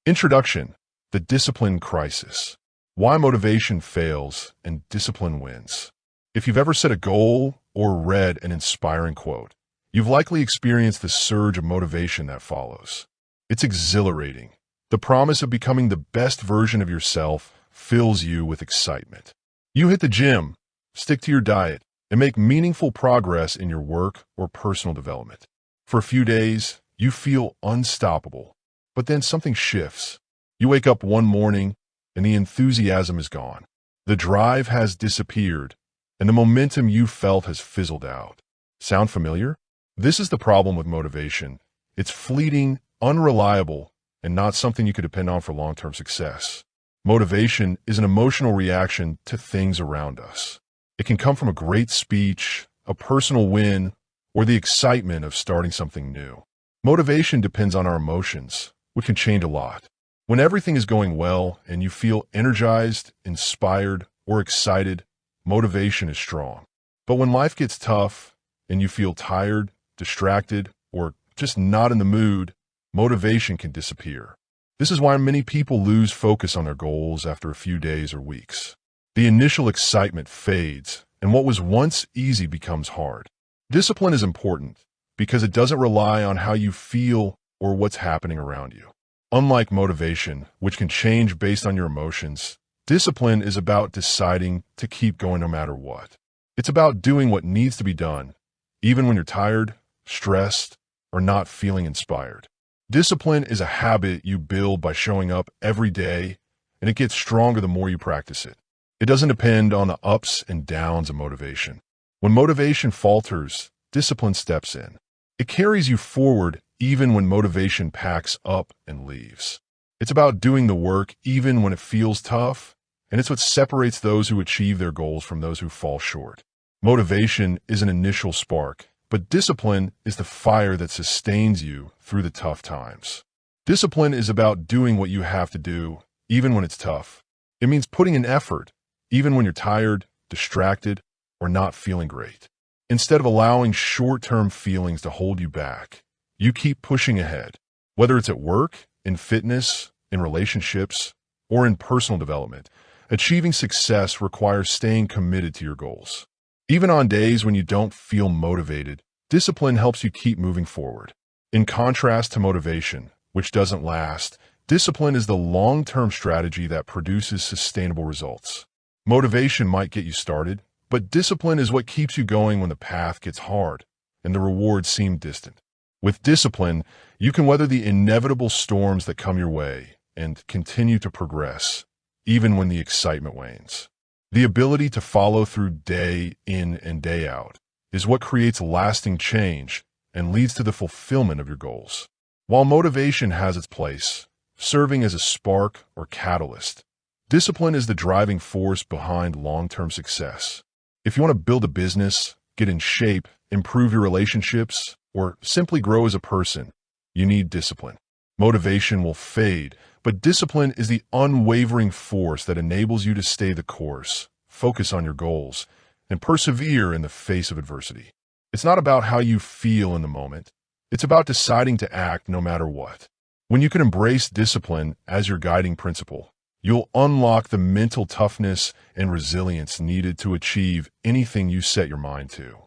Introduction: The Discipline Crisis. Why motivation fails and discipline wins. If you've ever set a goal or read an inspiring quote, you've likely experienced the surge of motivation that follows. It's exhilarating. The promise of becoming the best version of yourself fills you with excitement. You hit the gym, stick to your diet, and make meaningful progress in your work or personal development. For a few days, you feel unstoppable. But then something shifts. You wake up one morning, and the enthusiasm is gone. The drive has disappeared, and the momentum you felt has fizzled out. Sound familiar? This is the problem with motivation. It's fleeting, unreliable, and not something you could depend on for long-term success. Motivation is an emotional reaction to things around us. It can come from a great speech, a personal win, or the excitement of starting something new. Motivation depends on our emotions, which can change a lot. When everything is going well and you feel energized, inspired, or excited, motivation is strong. But when life gets tough and you feel tired, distracted, or just not in the mood, motivation can disappear. This is why many people lose focus on their goals after a few days or weeks. The initial excitement fades, and what was once easy becomes hard. Discipline is important because it doesn't rely on how you feel or what's happening around you. Unlike motivation, which can change based on your emotions, discipline is about deciding to keep going no matter what. It's about doing what needs to be done, even when you're tired, stressed, or not feeling inspired. Discipline is a habit you build by showing up every day, and it gets stronger the more you practice it. It doesn't depend on the ups and downs of motivation. When motivation falters, discipline steps in. It carries you forward even when motivation packs up and leaves. It's about doing the work even when it feels tough, and it's what separates those who achieve their goals from those who fall short. Motivation is an initial spark, but discipline is the fire that sustains you through the tough times. Discipline is about doing what you have to do, even when it's tough. It means putting in effort, even when you're tired, distracted, or not feeling great. Instead of allowing short-term feelings to hold you back, you keep pushing ahead. Whether it's at work, in fitness, in relationships, or in personal development, achieving success requires staying committed to your goals. Even on days when you don't feel motivated, discipline helps you keep moving forward. In contrast to motivation, which doesn't last, discipline is the long-term strategy that produces sustainable results. Motivation might get you started, but discipline is what keeps you going when the path gets hard and the rewards seem distant. With discipline, you can weather the inevitable storms that come your way and continue to progress, even when the excitement wanes. The ability to follow through day in and day out is what creates lasting change and leads to the fulfillment of your goals. While motivation has its place, serving as a spark or catalyst, discipline is the driving force behind long-term success. If you want to build a business, get in shape, improve your relationships, or simply grow as a person, you need discipline. Motivation will fade, but discipline is the unwavering force that enables you to stay the course, focus on your goals, and persevere in the face of adversity. It's not about how you feel in the moment. It's about deciding to act no matter what. When you can embrace discipline as your guiding principle, you'll unlock the mental toughness and resilience needed to achieve anything you set your mind to.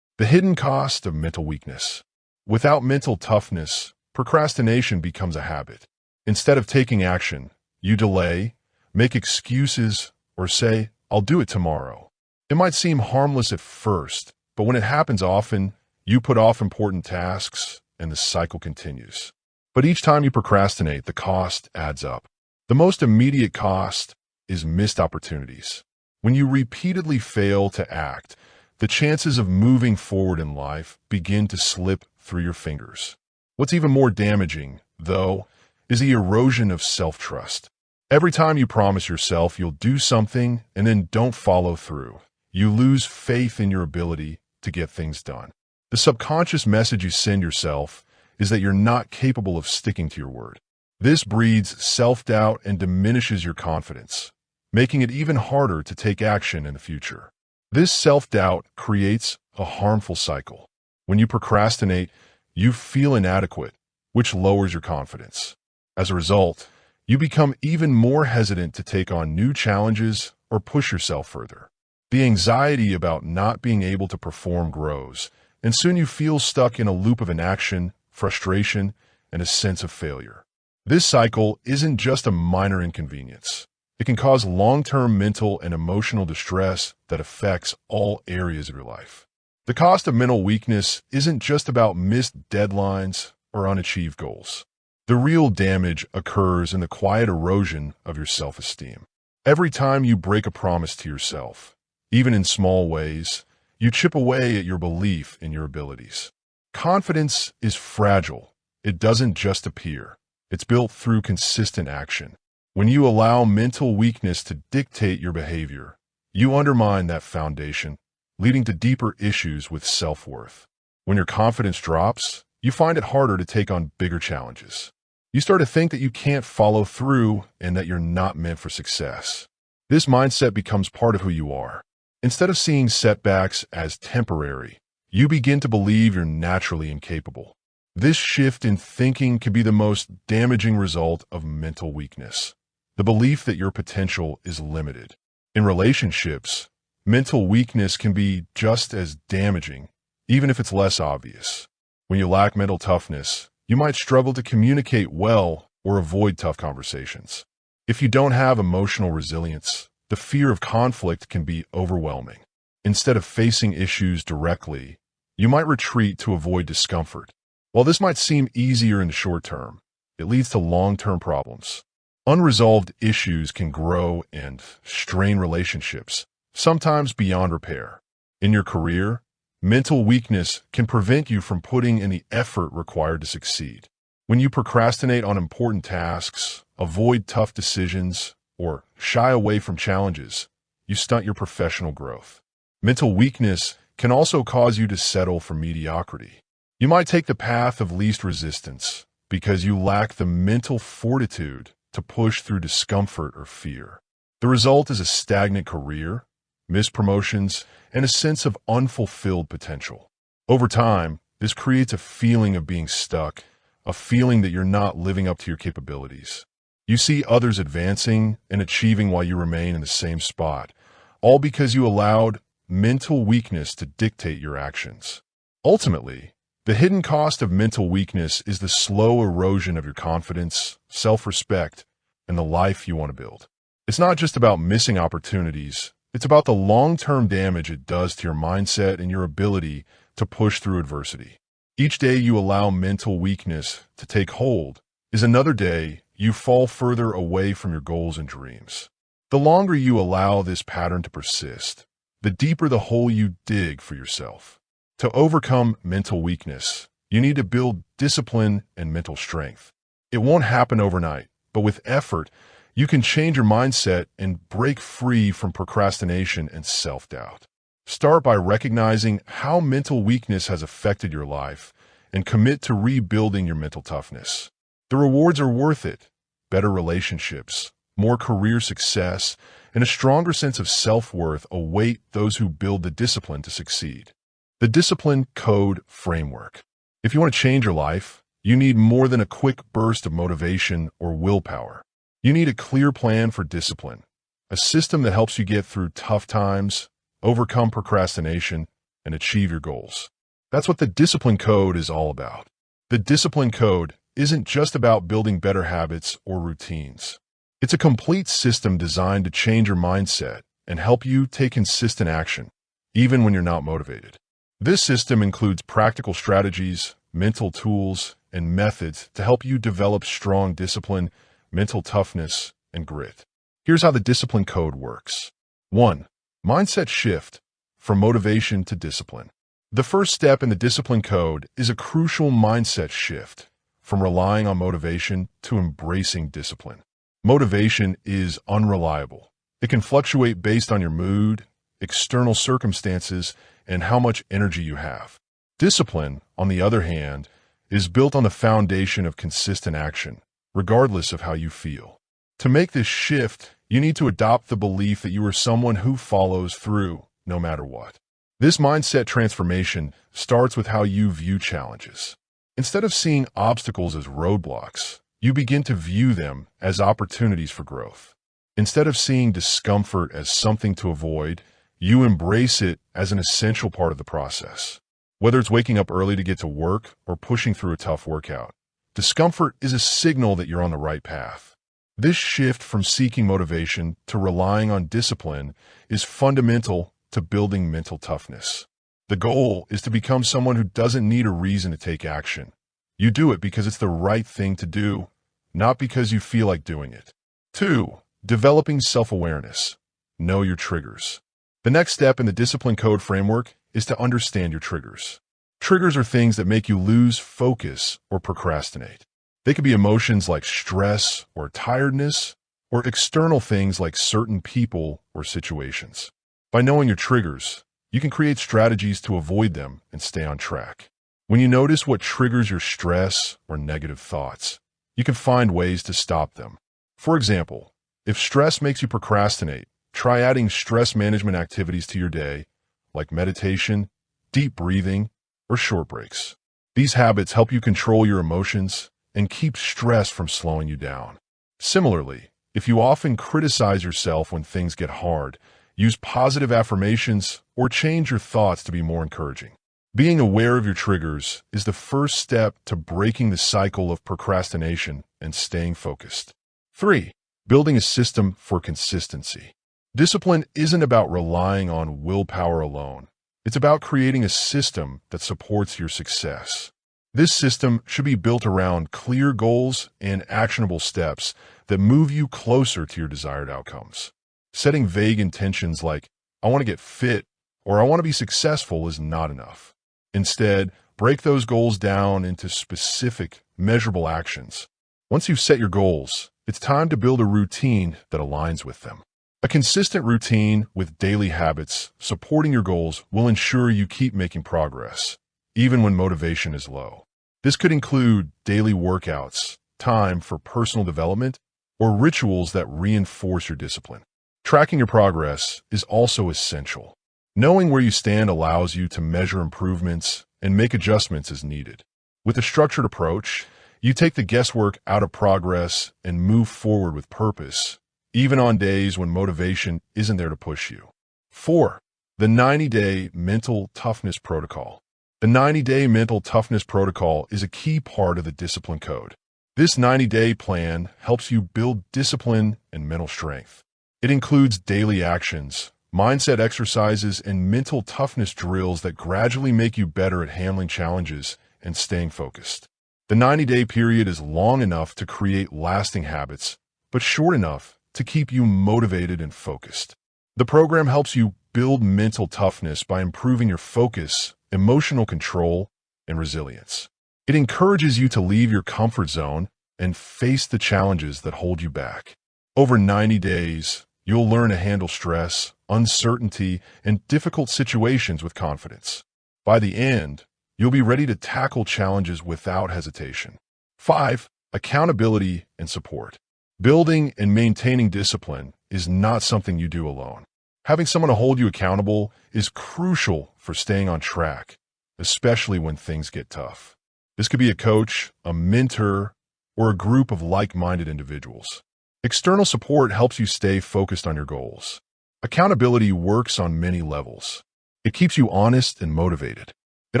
The hidden cost of mental weakness. Without mental toughness, procrastination becomes a habit. Instead of taking action, you delay, make excuses, or say, "I'll do it tomorrow." It might seem harmless at first, but when it happens often, you put off important tasks, and the cycle continues. But each time you procrastinate, the cost adds up. The most immediate cost is missed opportunities. When you repeatedly fail to act, the chances of moving forward in life begin to slip through your fingers. What's even more damaging, though, is the erosion of self-trust. Every time you promise yourself you'll do something and then don't follow through, you lose faith in your ability to get things done. The subconscious message you send yourself is that you're not capable of sticking to your word. This breeds self-doubt and diminishes your confidence, making it even harder to take action in the future. This self-doubt creates a harmful cycle. When you procrastinate, you feel inadequate, which lowers your confidence. As a result, you become even more hesitant to take on new challenges or push yourself further. The anxiety about not being able to perform grows, and soon you feel stuck in a loop of inaction, frustration, and a sense of failure. This cycle isn't just a minor inconvenience. It can cause long-term mental and emotional distress that affects all areas of your life. The cost of mental weakness isn't just about missed deadlines or unachieved goals. The real damage occurs in the quiet erosion of your self-esteem. Every time you break a promise to yourself, even in small ways, you chip away at your belief in your abilities. Confidence is fragile. It doesn't just appear. It's built through consistent action. When you allow mental weakness to dictate your behavior, you undermine that foundation, leading to deeper issues with self-worth. When your confidence drops, you find it harder to take on bigger challenges. You start to think that you can't follow through and that you're not meant for success. This mindset becomes part of who you are. Instead of seeing setbacks as temporary, you begin to believe you're naturally incapable. This shift in thinking can be the most damaging result of mental weakness. The belief that your potential is limited. In relationships, mental weakness can be just as damaging, even if it's less obvious. When you lack mental toughness, you might struggle to communicate well or avoid tough conversations. If you don't have emotional resilience, the fear of conflict can be overwhelming. Instead of facing issues directly, you might retreat to avoid discomfort. While this might seem easier in the short term, it leads to long-term problems. Unresolved issues can grow and strain relationships, sometimes beyond repair. In your career, mental weakness can prevent you from putting in the effort required to succeed. When you procrastinate on important tasks, avoid tough decisions, or shy away from challenges, you stunt your professional growth. Mental weakness can also cause you to settle for mediocrity. You might take the path of least resistance because you lack the mental fortitude to push through discomfort or fear. The result is a stagnant career, missed promotions, and a sense of unfulfilled potential. Over time, this creates a feeling of being stuck, a feeling that you're not living up to your capabilities. You see others advancing and achieving while you remain in the same spot, all because you allowed mental weakness to dictate your actions. Ultimately, the hidden cost of mental weakness is the slow erosion of your confidence, self-respect, and the life you want to build. It's not just about missing opportunities. It's about the long-term damage it does to your mindset and your ability to push through adversity. Each day you allow mental weakness to take hold is another day you fall further away from your goals and dreams. The longer you allow this pattern to persist, the deeper the hole you dig for yourself. To overcome mental weakness, you need to build discipline and mental strength. It won't happen overnight, but with effort, you can change your mindset and break free from procrastination and self-doubt. Start by recognizing how mental weakness has affected your life and commit to rebuilding your mental toughness. The rewards are worth it. Better relationships, more career success, and a stronger sense of self-worth await those who build the discipline to succeed. The Discipline Code Framework. If you want to change your life, you need more than a quick burst of motivation or willpower. You need a clear plan for discipline, a system that helps you get through tough times, overcome procrastination, and achieve your goals. That's what the Discipline Code is all about. The Discipline Code isn't just about building better habits or routines. It's a complete system designed to change your mindset and help you take consistent action, even when you're not motivated. This system includes practical strategies, mental tools, and methods to help you develop strong discipline, mental toughness, and grit. Here's how the Discipline Code works. 1. Mindset shift from motivation to discipline. The first step in the Discipline Code is a crucial mindset shift from relying on motivation to embracing discipline. Motivation is unreliable. It can fluctuate based on your mood, external circumstances, and how much energy you have. Discipline, on the other hand, is built on the foundation of consistent action, regardless of how you feel. To make this shift, you need to adopt the belief that you are someone who follows through, no matter what. This mindset transformation starts with how you view challenges. Instead of seeing obstacles as roadblocks, you begin to view them as opportunities for growth. Instead of seeing discomfort as something to avoid, you embrace it as an essential part of the process. Whether it's waking up early to get to work or pushing through a tough workout, discomfort is a signal that you're on the right path. This shift from seeking motivation to relying on discipline is fundamental to building mental toughness. The goal is to become someone who doesn't need a reason to take action. You do it because it's the right thing to do, not because you feel like doing it. 2. Developing self-awareness. Know your triggers. The next step in the discipline code framework is to understand your triggers. Triggers are things that make you lose focus or procrastinate. They could be emotions like stress or tiredness, or external things like certain people or situations. By knowing your triggers, you can create strategies to avoid them and stay on track. When you notice what triggers your stress or negative thoughts, you can find ways to stop them. For example, if stress makes you procrastinate, try adding stress management activities to your day, like meditation, deep breathing, or short breaks. These habits help you control your emotions and keep stress from slowing you down. Similarly, if you often criticize yourself when things get hard, use positive affirmations or change your thoughts to be more encouraging. Being aware of your triggers is the first step to breaking the cycle of procrastination and staying focused. 3. Building a system for consistency. Discipline isn't about relying on willpower alone. It's about creating a system that supports your success. This system should be built around clear goals and actionable steps that move you closer to your desired outcomes. Setting vague intentions like, I want to get fit or I want to be successful is not enough. Instead, break those goals down into specific, measurable actions. Once you've set your goals, it's time to build a routine that aligns with them. A consistent routine with daily habits supporting your goals will ensure you keep making progress, even when motivation is low. This could include daily workouts, time for personal development, or rituals that reinforce your discipline. Tracking your progress is also essential. Knowing where you stand allows you to measure improvements and make adjustments as needed. With a structured approach, you take the guesswork out of progress and move forward with purpose, even on days when motivation isn't there to push you. 4. The 90-day mental toughness protocol. The 90-day mental toughness protocol is a key part of the discipline code. This 90-day plan helps you build discipline and mental strength. It includes daily actions, mindset exercises, and mental toughness drills that gradually make you better at handling challenges and staying focused. The 90-day period is long enough to create lasting habits, but short enough to keep you motivated and focused. The program helps you build mental toughness by improving your focus, emotional control, and resilience. It encourages you to leave your comfort zone and face the challenges that hold you back. Over 90 days, you'll learn to handle stress, uncertainty, and difficult situations with confidence. By the end, you'll be ready to tackle challenges without hesitation. 5. Accountability and support. Building and maintaining discipline is not something you do alone. Having someone to hold you accountable is crucial for staying on track, especially when things get tough. This could be a coach, a mentor, or a group of like-minded individuals. External support helps you stay focused on your goals. Accountability works on many levels. It keeps you honest and motivated. It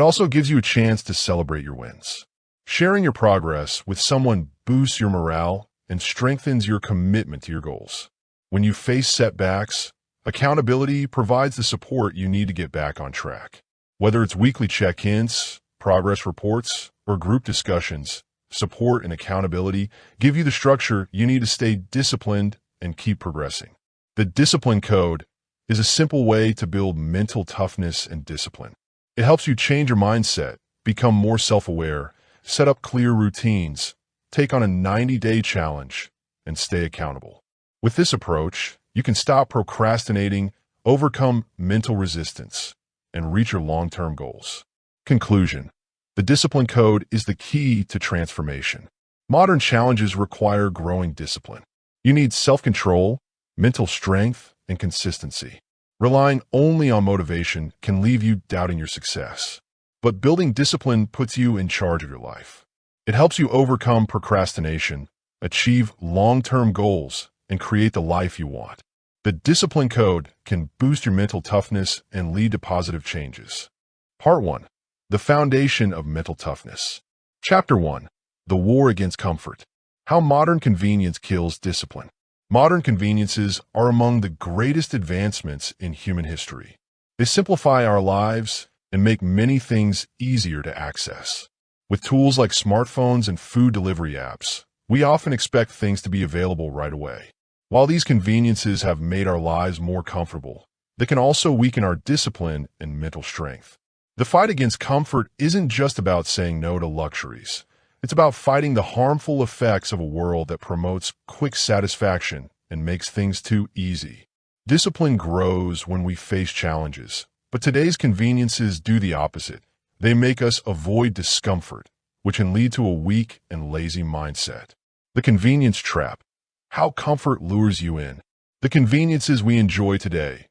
also gives you a chance to celebrate your wins. Sharing your progress with someone boosts your morale and strengthens your commitment to your goals. When you face setbacks, accountability provides the support you need to get back on track. Whether it's weekly check-ins, progress reports, or group discussions, support and accountability give you the structure you need to stay disciplined and keep progressing. The discipline code is a simple way to build mental toughness and discipline. It helps you change your mindset, become more self-aware, set up clear routines, take on a 90-day challenge, and stay accountable. With this approach, you can stop procrastinating, overcome mental resistance, and reach your long-term goals. Conclusion. The discipline code is the key to transformation. Modern challenges require growing discipline. You need self-control, mental strength, and consistency. Relying only on motivation can leave you doubting your success. But building discipline puts you in charge of your life. It helps you overcome procrastination, achieve long-term goals, and create the life you want. The Discipline Code can boost your mental toughness and lead to positive changes. Part 1. The Foundation of Mental Toughness. Chapter 1. The War Against Comfort. How Modern Convenience Kills Discipline. Modern conveniences are among the greatest advancements in human history. They simplify our lives and make many things easier to access. With tools like smartphones and food delivery apps, we often expect things to be available right away. While these conveniences have made our lives more comfortable, they can also weaken our discipline and mental strength. The fight against comfort isn't just about saying no to luxuries. It's about fighting the harmful effects of a world that promotes quick satisfaction and makes things too easy. Discipline grows when we face challenges, but today's conveniences do the opposite. They make us avoid discomfort, which can lead to a weak and lazy mindset. The convenience trap. How comfort lures you in. The conveniences we enjoy today,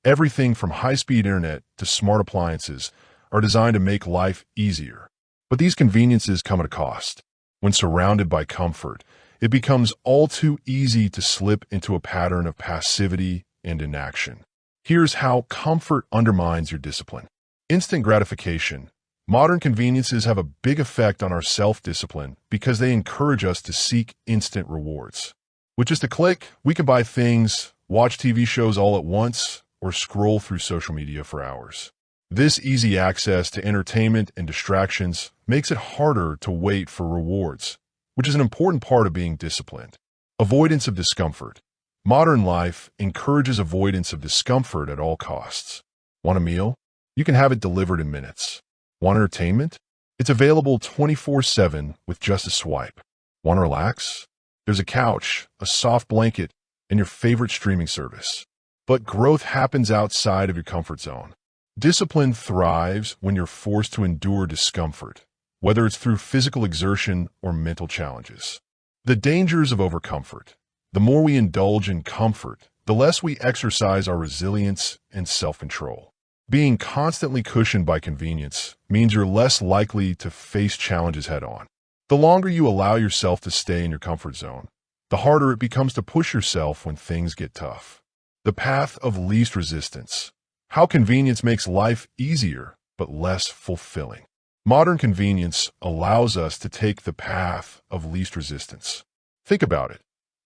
everything from high-speed internet to smart appliances, are designed to make life easier. But these conveniences come at a cost. When surrounded by comfort, it becomes all too easy to slip into a pattern of passivity and inaction. Here's how comfort undermines your discipline. Instant gratification. Modern conveniences have a big effect on our self-discipline because they encourage us to seek instant rewards. With just a click, we can buy things, watch TV shows all at once, or scroll through social media for hours. This easy access to entertainment and distractions makes it harder to wait for rewards, which is an important part of being disciplined. Avoidance of discomfort. Modern life encourages avoidance of discomfort at all costs. Want a meal? You can have it delivered in minutes. Want entertainment? It's available 24/7 with just a swipe. Want to relax? There's a couch, a soft blanket, and your favorite streaming service. But growth happens outside of your comfort zone. Discipline thrives when you're forced to endure discomfort, whether it's through physical exertion or mental challenges. The dangers of overcomfort. The more we indulge in comfort, the less we exercise our resilience and self-control. Being constantly cushioned by convenience means you're less likely to face challenges head-on. The longer you allow yourself to stay in your comfort zone, the harder it becomes to push yourself when things get tough. The path of least resistance. How convenience makes life easier but less fulfilling. Modern convenience allows us to take the path of least resistance. Think about it.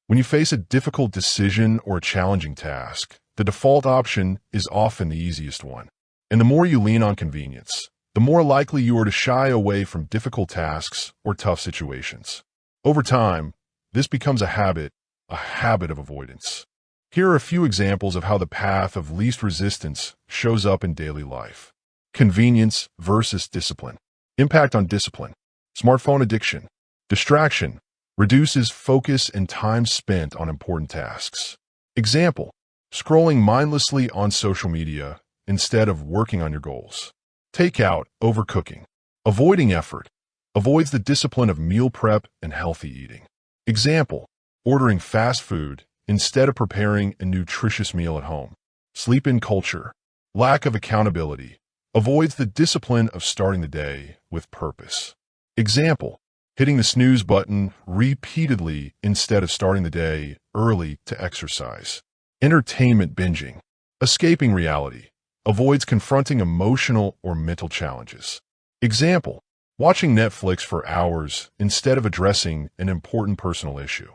When you face a difficult decision or a challenging task, the default option is often the easiest one. And the more you lean on convenience, the more likely you are to shy away from difficult tasks or tough situations. Over time, this becomes a habit of avoidance. Here are a few examples of how the path of least resistance shows up in daily life. Convenience versus discipline. Impact on discipline. Smartphone addiction. Distraction. Reduces focus and time spent on important tasks. Example. Scrolling mindlessly on social media instead of working on your goals. Takeout, overcooking. Avoiding effort. Avoids the discipline of meal prep and healthy eating. Example. Ordering fast food instead of preparing a nutritious meal at home. Sleep-in culture. Lack of accountability. Avoids the discipline of starting the day with purpose. Example. Hitting the snooze button repeatedly instead of starting the day early to exercise. Entertainment binging. Escaping reality. Avoids confronting emotional or mental challenges. Example. Watching Netflix for hours instead of addressing an important personal issue.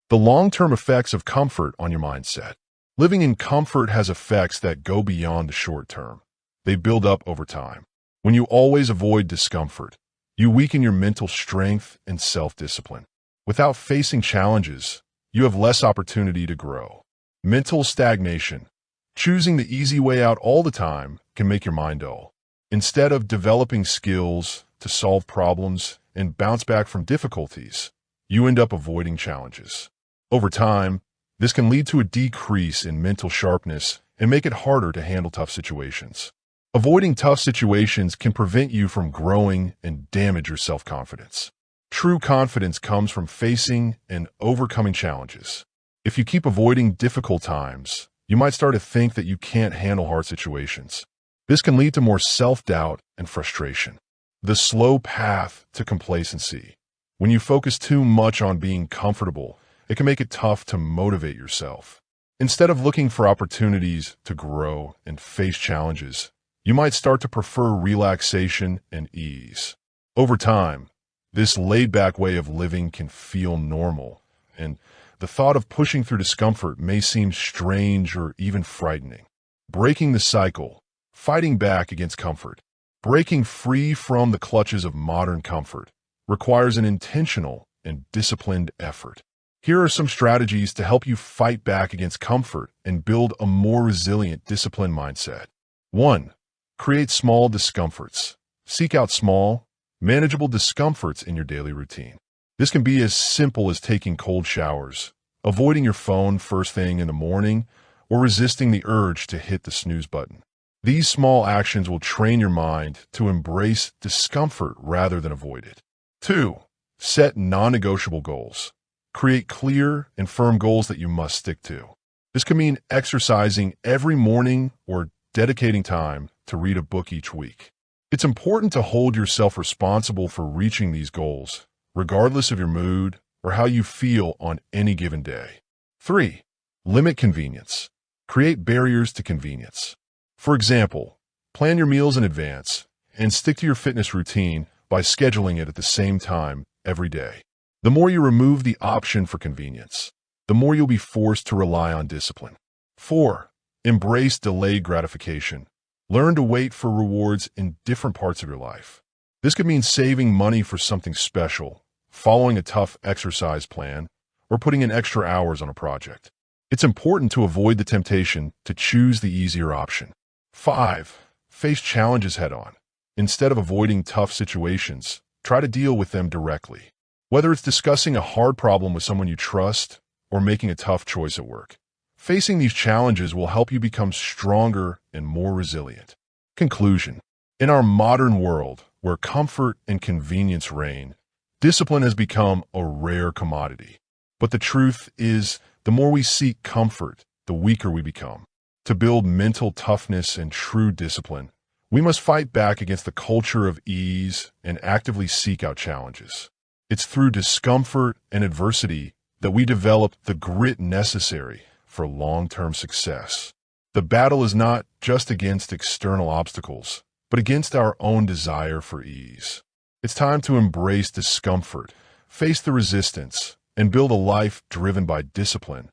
The long-term effects of comfort on your mindset. Living in comfort has effects that go beyond the short term. They build up over time. When you always avoid discomfort, you weaken your mental strength and self-discipline. Without facing challenges, you have less opportunity to grow. Mental stagnation. Choosing the easy way out all the time can make your mind dull. Instead of developing skills to solve problems and bounce back from difficulties, you end up avoiding challenges. Over time, this can lead to a decrease in mental sharpness and make it harder to handle tough situations. Avoiding tough situations can prevent you from growing and damage your self-confidence. True confidence comes from facing and overcoming challenges. If you keep avoiding difficult times, you might start to think that you can't handle hard situations. This can lead to more self-doubt and frustration. The slow path to complacency. When you focus too much on being comfortable, it can make it tough to motivate yourself. Instead of looking for opportunities to grow and face challenges, you might start to prefer relaxation and ease. Over time, this laid-back way of living can feel normal, and the thought of pushing through discomfort may seem strange or even frightening. Breaking the cycle, fighting back against comfort, breaking free from the clutches of modern comfort, requires an intentional and disciplined effort. Here are some strategies to help you fight back against comfort and build a more resilient, disciplined mindset. 1. Create small discomforts. Seek out small, manageable discomforts in your daily routine. This can be as simple as taking cold showers, avoiding your phone first thing in the morning, or resisting the urge to hit the snooze button. These small actions will train your mind to embrace discomfort rather than avoid it. 2. Set non-negotiable goals. Create clear and firm goals that you must stick to. This can mean exercising every morning or dedicating time to read a book each week. It's important to hold yourself responsible for reaching these goals, regardless of your mood or how you feel on any given day. 3. Limit convenience. Create barriers to convenience. For example, plan your meals in advance and stick to your fitness routine by scheduling it at the same time every day. The more you remove the option for convenience, the more you'll be forced to rely on discipline. 4. Embrace delayed gratification. Learn to wait for rewards in different parts of your life. This could mean saving money for something special, following a tough exercise plan, or putting in extra hours on a project. It's important to avoid the temptation to choose the easier option. 5. Face challenges head-on. Instead of avoiding tough situations, try to deal with them directly. Whether it's discussing a hard problem with someone you trust or making a tough choice at work, facing these challenges will help you become stronger and more resilient. Conclusion. In our modern world, where comfort and convenience reign, discipline has become a rare commodity. But the truth is, the more we seek comfort, the weaker we become. To build mental toughness and true discipline, we must fight back against the culture of ease and actively seek out challenges. It's through discomfort and adversity that we develop the grit necessary for long-term success. The battle is not just against external obstacles, but against our own desire for ease. It's time to embrace discomfort, face the resistance, and build a life driven by discipline,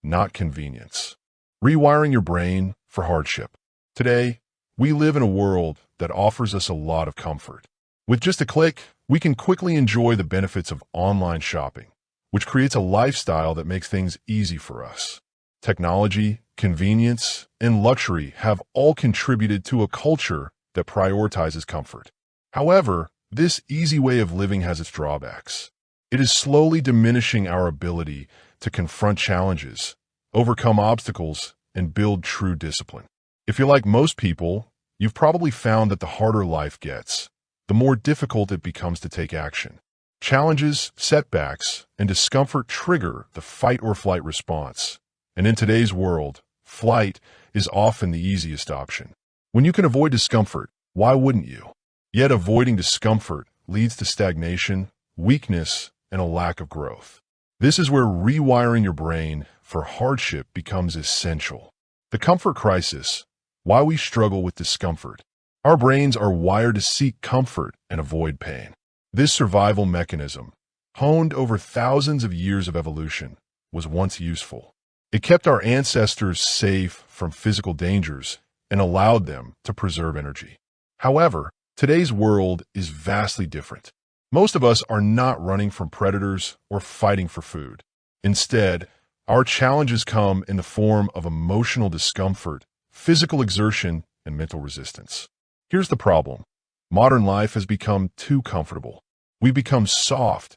not convenience. Rewiring your brain for hardship. Today, we live in a world that offers us a lot of comfort. With just a click, we can quickly enjoy the benefits of online shopping, which creates a lifestyle that makes things easy for us. Technology, convenience, and luxury have all contributed to a culture that prioritizes comfort. However, this easy way of living has its drawbacks. It is slowly diminishing our ability to confront challenges, overcome obstacles, and build true discipline. If you're like most people, you've probably found that the harder life gets, the more difficult it becomes to take action. Challenges, setbacks, and discomfort trigger the fight or flight response. And in today's world, flight is often the easiest option. When you can avoid discomfort, why wouldn't you? Yet avoiding discomfort leads to stagnation, weakness, and a lack of growth. This is where rewiring your brain for hardship becomes essential. The comfort crisis, why we struggle with discomfort. Our brains are wired to seek comfort and avoid pain. This survival mechanism, honed over thousands of years of evolution, was once useful. It kept our ancestors safe from physical dangers and allowed them to preserve energy. However, today's world is vastly different. Most of us are not running from predators or fighting for food. Instead, our challenges come in the form of emotional discomfort, physical exertion, and mental resistance. Here's the problem. Modern life has become too comfortable. We become soft,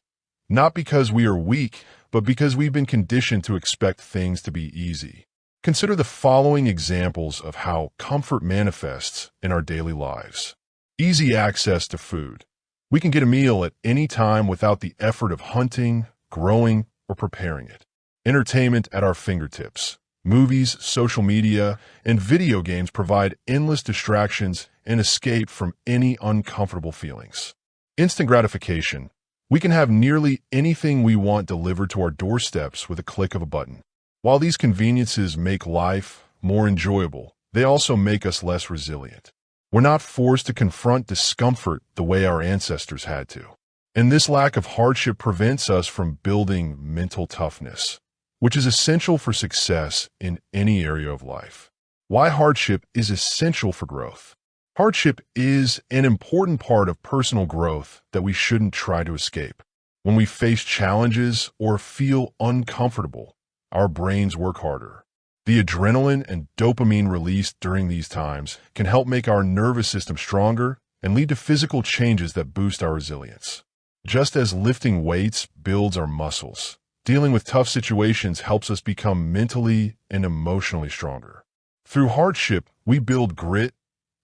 not because we are weak, but because we've been conditioned to expect things to be easy. Consider the following examples of how comfort manifests in our daily lives. Easy access to food. We can get a meal at any time without the effort of hunting, growing, or preparing it. Entertainment at our fingertips. Movies, social media, and video games provide endless distractions and escape from any uncomfortable feelings. Instant gratification. We can have nearly anything we want delivered to our doorsteps with a click of a button. While these conveniences make life more enjoyable, they also make us less resilient. We're not forced to confront discomfort the way our ancestors had to. And this lack of hardship prevents us from building mental toughness, which is essential for success in any area of life. Why hardship is essential for growth. Hardship is an important part of personal growth that we shouldn't try to escape. When we face challenges or feel uncomfortable, our brains work harder. The adrenaline and dopamine released during these times can help make our nervous system stronger and lead to physical changes that boost our resilience. Just as lifting weights builds our muscles, dealing with tough situations helps us become mentally and emotionally stronger. Through hardship, we build grit,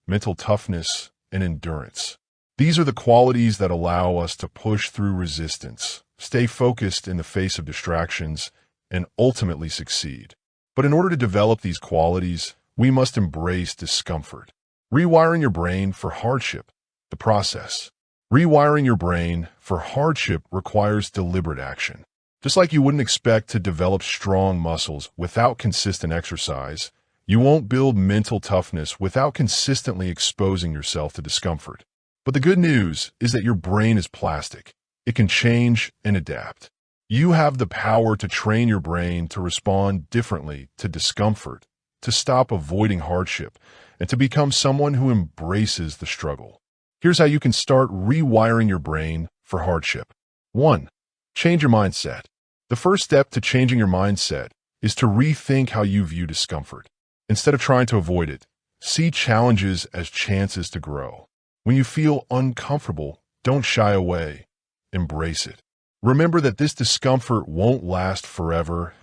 mental toughness, and endurance. These are the qualities that allow us to push through resistance, stay focused in the face of distractions, and ultimately succeed. But in order to develop these qualities, we must embrace discomfort. Rewiring your brain for hardship. The process. Rewiring your brain for hardship requires deliberate action. Just like you wouldn't expect to develop strong muscles without consistent exercise, you won't build mental toughness without consistently exposing yourself to discomfort. But the good news is that your brain is plastic. It can change and adapt. You have the power to train your brain to respond differently to discomfort, to stop avoiding hardship, and to become someone who embraces the struggle. Here's how you can start rewiring your brain for hardship. 1. Change your mindset. The first step to changing your mindset is to rethink how you view discomfort. Instead of trying to avoid it, see challenges as chances to grow. When you feel uncomfortable, don't shy away. Embrace it. Remember that this discomfort won't last forever,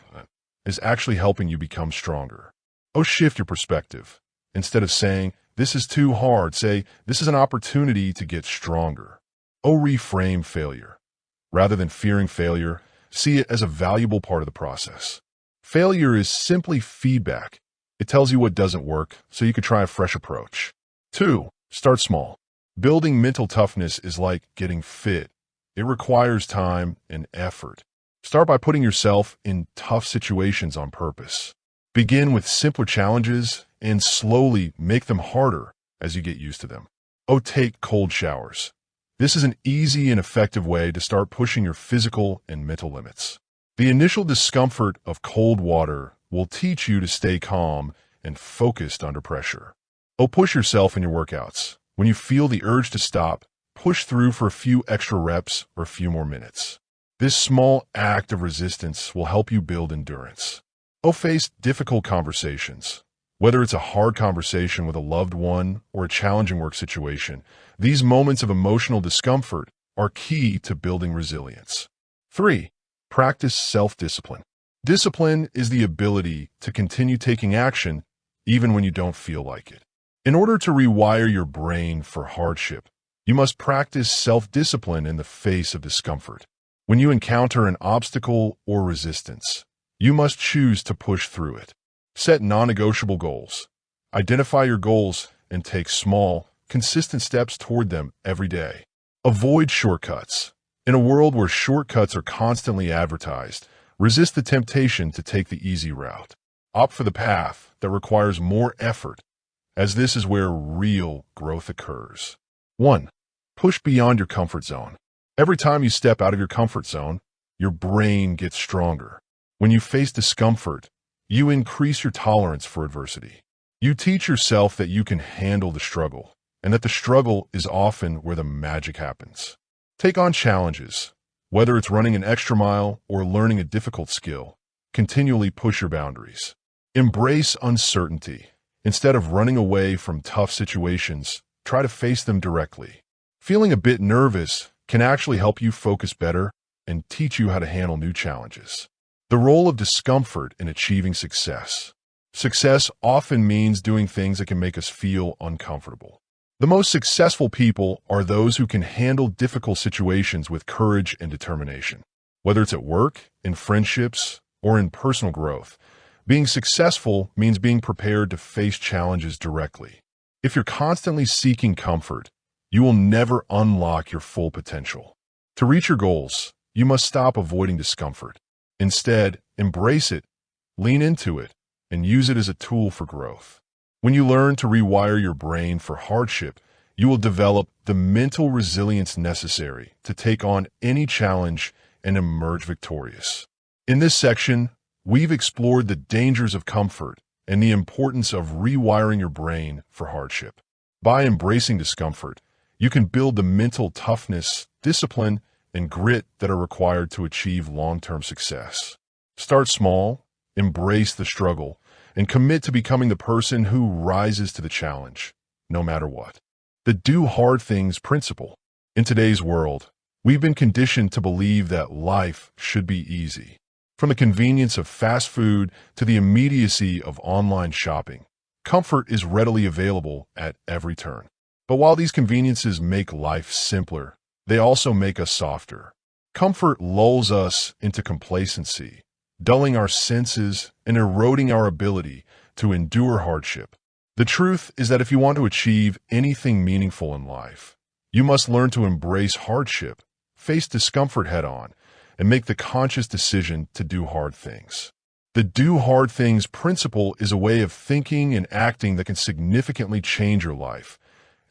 is actually helping you become stronger. Shift your perspective. Instead of saying, "This is too hard," say, "This is an opportunity to get stronger." Reframe failure. Rather than fearing failure, see it as a valuable part of the process. Failure is simply feedback. It tells you what doesn't work, so you can try a fresh approach. 2. Start small. Building mental toughness is like getting fit. It requires time and effort. Start by putting yourself in tough situations on purpose. Begin with simpler challenges and slowly make them harder as you get used to them. Take cold showers. This is an easy and effective way to start pushing your physical and mental limits. The initial discomfort of cold water will teach you to stay calm and focused under pressure. Push yourself in your workouts. When you feel the urge to stop, push through for a few extra reps or a few more minutes. This small act of resistance will help you build endurance. Face difficult conversations. Whether it's a hard conversation with a loved one or a challenging work situation, these moments of emotional discomfort are key to building resilience. 3. Practice self-discipline. Discipline is the ability to continue taking action even when you don't feel like it. In order to rewire your brain for hardship, you must practice self-discipline in the face of discomfort. When you encounter an obstacle or resistance, you must choose to push through it. Set non-negotiable goals. Identify your goals and take small, consistent steps toward them every day. Avoid shortcuts. In a world where shortcuts are constantly advertised, resist the temptation to take the easy route. Opt for the path that requires more effort, as this is where real growth occurs. 1. Push beyond your comfort zone. Every time you step out of your comfort zone, your brain gets stronger. When you face discomfort, you increase your tolerance for adversity. You teach yourself that you can handle the struggle, and that the struggle is often where the magic happens. Take on challenges. Whether it's running an extra mile or learning a difficult skill, continually push your boundaries. Embrace uncertainty. Instead of running away from tough situations, try to face them directly. Feeling a bit nervous can actually help you focus better and teach you how to handle new challenges. The role of discomfort in achieving success. Success often means doing things that can make us feel uncomfortable. The most successful people are those who can handle difficult situations with courage and determination. Whether it's at work, in friendships, or in personal growth, being successful means being prepared to face challenges directly. If you're constantly seeking comfort, you will never unlock your full potential. To reach your goals, you must stop avoiding discomfort. Instead, embrace it, lean into it, and use it as a tool for growth. When you learn to rewire your brain for hardship, you will develop the mental resilience necessary to take on any challenge and emerge victorious. In this section, we've explored the dangers of comfort and the importance of rewiring your brain for hardship. By embracing discomfort, you can build the mental toughness, discipline, and grit that are required to achieve long-term success. Start small, embrace the struggle, and commit to becoming the person who rises to the challenge, no matter what. The do hard things principle. In today's world, we've been conditioned to believe that life should be easy. From the convenience of fast food to the immediacy of online shopping, comfort is readily available at every turn. But while these conveniences make life simpler, they also make us softer. Comfort lulls us into complacency, dulling our senses and eroding our ability to endure hardship. The truth is that if you want to achieve anything meaningful in life, you must learn to embrace hardship, face discomfort head-on, and make the conscious decision to do hard things. The do hard things principle is a way of thinking and acting that can significantly change your life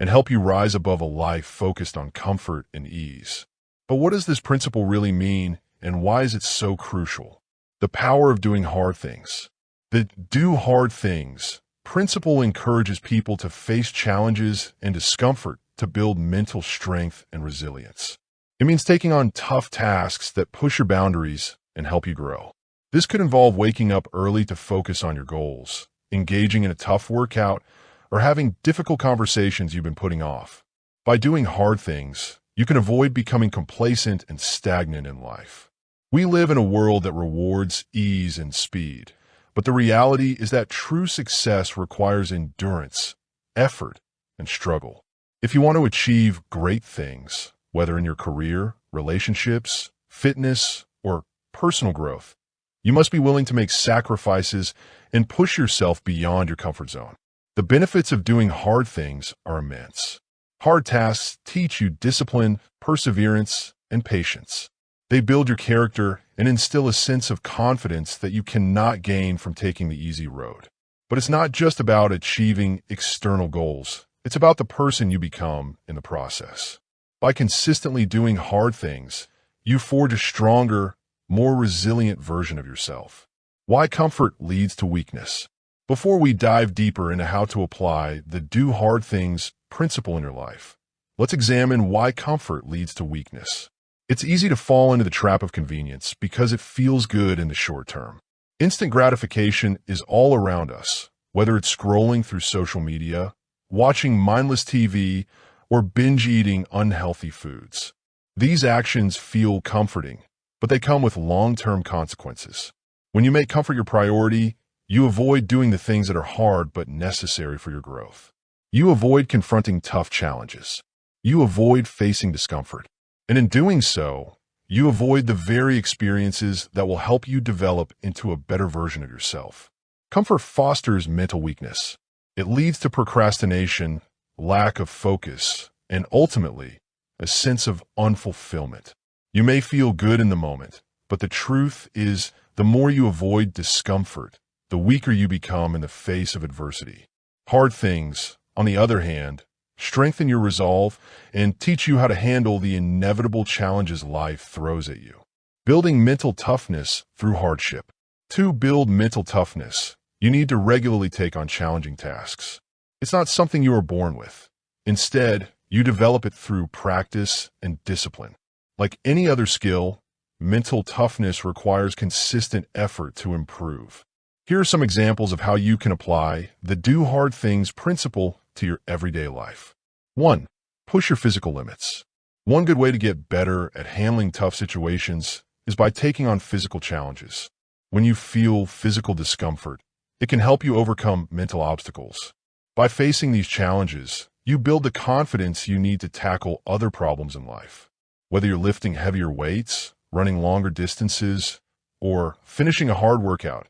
and help you rise above a life focused on comfort and ease. But what does this principle really mean, and why is it so crucial? The power of doing hard things. The do hard things principle encourages people to face challenges and discomfort to build mental strength and resilience. It means taking on tough tasks that push your boundaries and help you grow. This could involve waking up early to focus on your goals, engaging in a tough workout, or having difficult conversations you've been putting off. By doing hard things, you can avoid becoming complacent and stagnant in life. We live in a world that rewards ease and speed, but the reality is that true success requires endurance, effort, and struggle. If you want to achieve great things, whether in your career, relationships, fitness, or personal growth, you must be willing to make sacrifices and push yourself beyond your comfort zone. The benefits of doing hard things are immense. Hard tasks teach you discipline, perseverance, and patience. They build your character and instill a sense of confidence that you cannot gain from taking the easy road. But it's not just about achieving external goals. It's about the person you become in the process. By consistently doing hard things, you forge a stronger, more resilient version of yourself. Why comfort leads to weakness. Before we dive deeper into how to apply the do hard things principle in your life, let's examine why comfort leads to weakness. It's easy to fall into the trap of convenience because it feels good in the short term. Instant gratification is all around us, whether it's scrolling through social media, watching mindless TV, or binge eating unhealthy foods. These actions feel comforting, but they come with long-term consequences. When you make comfort your priority, you avoid doing the things that are hard but necessary for your growth. You avoid confronting tough challenges. You avoid facing discomfort. And in doing so, you avoid the very experiences that will help you develop into a better version of yourself. Comfort fosters mental weakness. It leads to procrastination, lack of focus, and ultimately, a sense of unfulfillment. You may feel good in the moment, but the truth is, the more you avoid discomfort, the weaker you become in the face of adversity. Hard things, on the other hand, strengthen your resolve and teach you how to handle the inevitable challenges life throws at you. Building mental toughness through hardship. To build mental toughness, you need to regularly take on challenging tasks. It's not something you are born with. Instead, you develop it through practice and discipline. Like any other skill, mental toughness requires consistent effort to improve. Here are some examples of how you can apply the do hard things principle to your everyday life. 1. Push your physical limits. One good way to get better at handling tough situations is by taking on physical challenges. When you feel physical discomfort, it can help you overcome mental obstacles. By facing these challenges, you build the confidence you need to tackle other problems in life. Whether you're lifting heavier weights, running longer distances, or finishing a hard workout,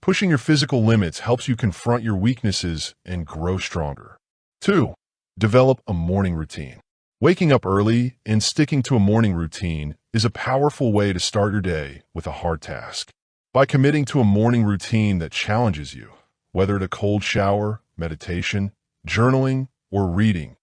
pushing your physical limits helps you confront your weaknesses and grow stronger. 2. Develop a morning routine. Waking up early and sticking to a morning routine is a powerful way to start your day with a hard task. By committing to a morning routine that challenges you, whether it's a cold shower, meditation, journaling, or reading,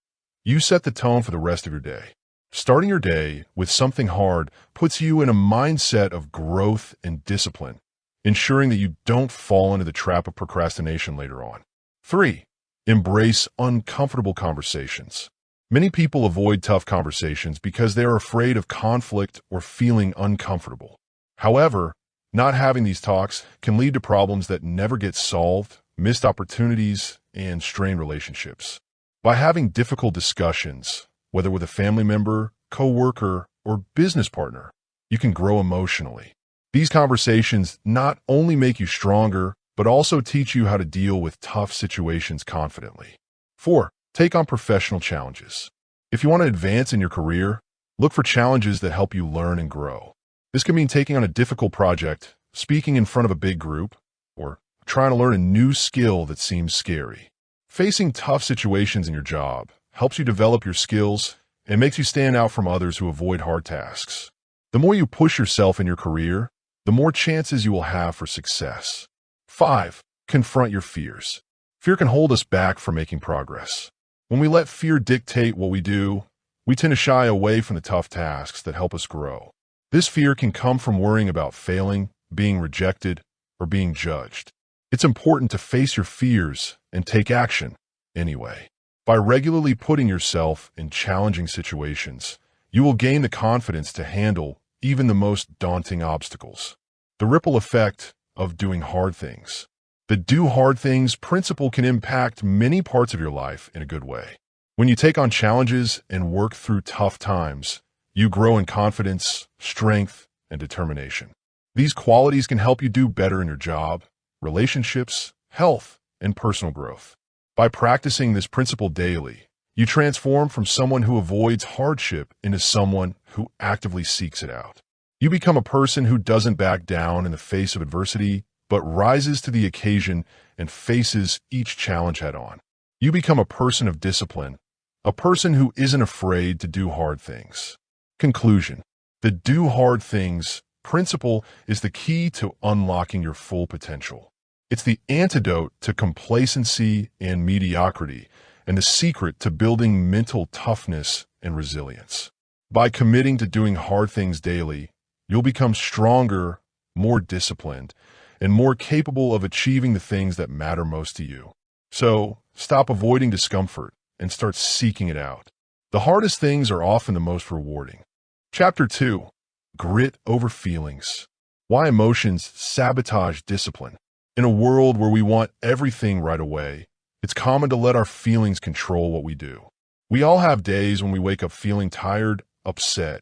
you set the tone for the rest of your day. Starting your day with something hard puts you in a mindset of growth and discipline, ensuring that you don't fall into the trap of procrastination later on. 3. Embrace uncomfortable conversations. Many people avoid tough conversations because they are afraid of conflict or feeling uncomfortable. However, not having these talks can lead to problems that never get solved, missed opportunities, and strained relationships. By having difficult discussions, whether with a family member, coworker, or business partner, you can grow emotionally. These conversations not only make you stronger, but also teach you how to deal with tough situations confidently. 4. Take on professional challenges. If you want to advance in your career, look for challenges that help you learn and grow. This can mean taking on a difficult project, speaking in front of a big group, or trying to learn a new skill that seems scary. Facing tough situations in your job helps you develop your skills and makes you stand out from others who avoid hard tasks. The more you push yourself in your career, the more chances you will have for success. 5. Confront your fears. Fear can hold us back from making progress. When we let fear dictate what we do, we tend to shy away from the tough tasks that help us grow. This fear can come from worrying about failing, being rejected, or being judged. It's important to face your fears and take action anyway. By regularly putting yourself in challenging situations, you will gain the confidence to handle even the most daunting obstacles. The ripple effect of doing hard things. The do hard things principle can impact many parts of your life in a good way. When you take on challenges and work through tough times, you grow in confidence, strength, and determination. These qualities can help you do better in your job, relationships, health, and personal growth. By practicing this principle daily, you transform from someone who avoids hardship into someone who actively seeks it out. You become a person who doesn't back down in the face of adversity, but rises to the occasion and faces each challenge head-on. You become a person of discipline, a person who isn't afraid to do hard things. Conclusion. The do hard things principle is the key to unlocking your full potential. It's the antidote to complacency and mediocrity, and the secret to building mental toughness and resilience. By committing to doing hard things daily, you'll become stronger, more disciplined, and more capable of achieving the things that matter most to you. So, stop avoiding discomfort and start seeking it out. The hardest things are often the most rewarding. Chapter 2. Grit over feelings. Why emotions sabotage discipline. In a world where we want everything right away, it's common to let our feelings control what we do. We all have days when we wake up feeling tired, upset,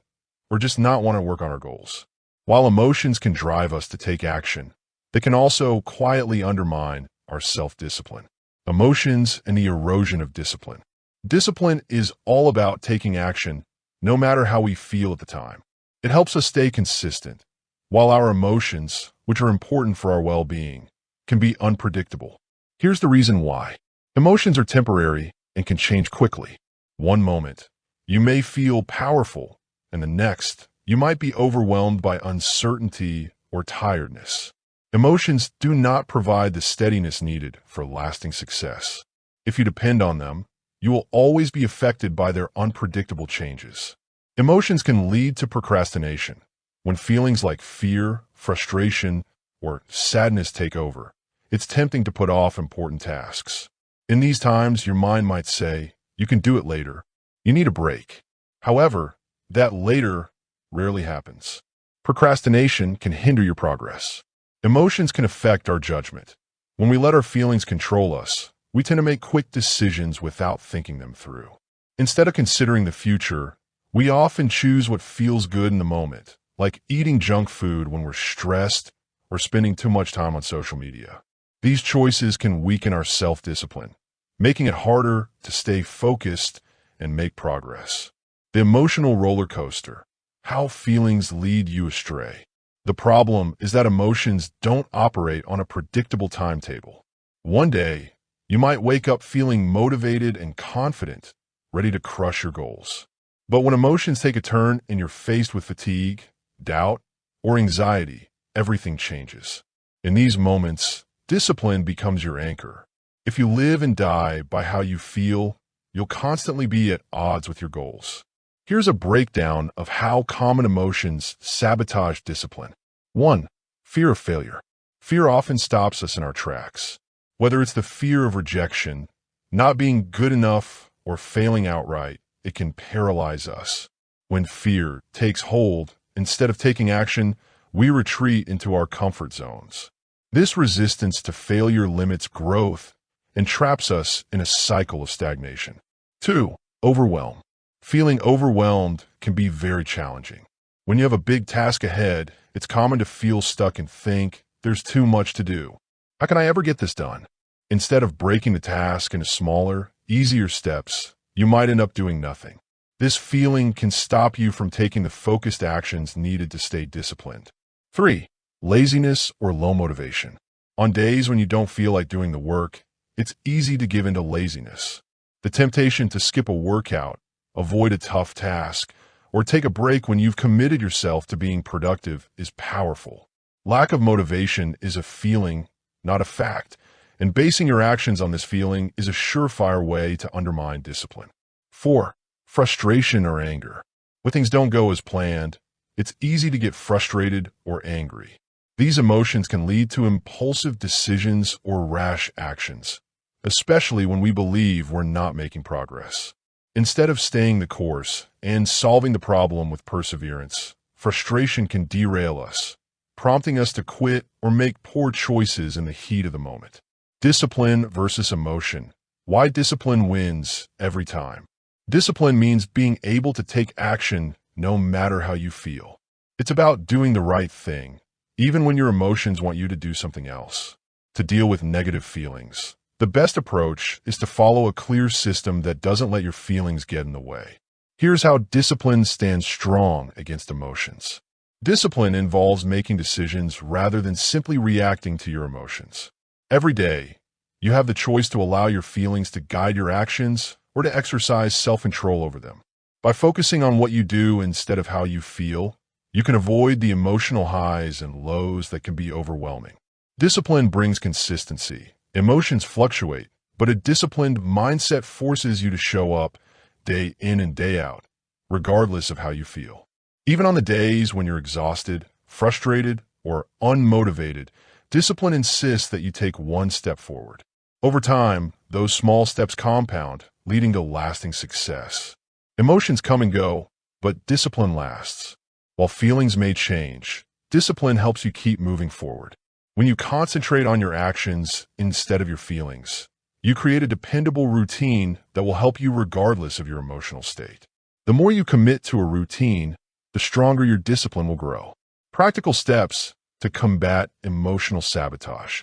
or just not want to work on our goals. While emotions can drive us to take action, they can also quietly undermine our self-discipline. Emotions and the erosion of discipline. Discipline is all about taking action, no matter how we feel at the time. It helps us stay consistent, while our emotions, which are important for our well-being, can be unpredictable. Here's the reason why. Emotions are temporary and can change quickly. One moment, you may feel powerful, and the next, you might be overwhelmed by uncertainty or tiredness. Emotions do not provide the steadiness needed for lasting success. If you depend on them, you will always be affected by their unpredictable changes. Emotions can lead to procrastination. When feelings like fear, frustration, or sadness take over, it's tempting to put off important tasks. In these times, your mind might say, "You can do it later. You need a break." However, that later rarely happens. Procrastination can hinder your progress. Emotions can affect our judgment. When we let our feelings control us, we tend to make quick decisions without thinking them through. Instead of considering the future, we often choose what feels good in the moment, like eating junk food when we're stressed or spending too much time on social media. These choices can weaken our self-discipline, making it harder to stay focused and make progress. The emotional roller coaster. How feelings lead you astray. The problem is that emotions don't operate on a predictable timetable. One day, you might wake up feeling motivated and confident, ready to crush your goals. But when emotions take a turn and you're faced with fatigue, doubt, or anxiety, everything changes. In these moments, discipline becomes your anchor. If you live and die by how you feel, you'll constantly be at odds with your goals. Here's a breakdown of how common emotions sabotage discipline. 1. Fear of failure. Fear often stops us in our tracks. Whether it's the fear of rejection, not being good enough, or failing outright, it can paralyze us. When fear takes hold, instead of taking action, we retreat into our comfort zones. This resistance to failure limits growth and traps us in a cycle of stagnation. 2. Overwhelm. Feeling overwhelmed can be very challenging. When you have a big task ahead, it's common to feel stuck and think, there's too much to do. How can I ever get this done? Instead of breaking the task into smaller, easier steps, you might end up doing nothing. This feeling can stop you from taking the focused actions needed to stay disciplined. 3. Laziness or low motivation. On days when you don't feel like doing the work, it's easy to give into laziness. The temptation to skip a workout, avoid a tough task, or take a break when you've committed yourself to being productive is powerful. Lack of motivation is a feeling, not a fact, and basing your actions on this feeling is a surefire way to undermine discipline. 4. Frustration or anger. When things don't go as planned, it's easy to get frustrated or angry. These emotions can lead to impulsive decisions or rash actions, especially when we believe we're not making progress. Instead of staying the course and solving the problem with perseverance, frustration can derail us, prompting us to quit or make poor choices in the heat of the moment. Discipline versus emotion. Why discipline wins every time. Discipline means being able to take action no matter how you feel. It's about doing the right thing, even when your emotions want you to do something else. To deal with negative feelings, the best approach is to follow a clear system that doesn't let your feelings get in the way. Here's how discipline stands strong against emotions. Discipline involves making decisions rather than simply reacting to your emotions. Every day, you have the choice to allow your feelings to guide your actions or to exercise self-control over them. By focusing on what you do instead of how you feel, you can avoid the emotional highs and lows that can be overwhelming. Discipline brings consistency. Emotions fluctuate, but a disciplined mindset forces you to show up day in and day out, regardless of how you feel. Even on the days when you're exhausted, frustrated, or unmotivated, discipline insists that you take one step forward. Over time, those small steps compound, leading to lasting success. Emotions come and go, but discipline lasts. While feelings may change, discipline helps you keep moving forward. When you concentrate on your actions instead of your feelings, you create a dependable routine that will help you regardless of your emotional state. The more you commit to a routine, the stronger your discipline will grow. Practical steps to combat emotional sabotage.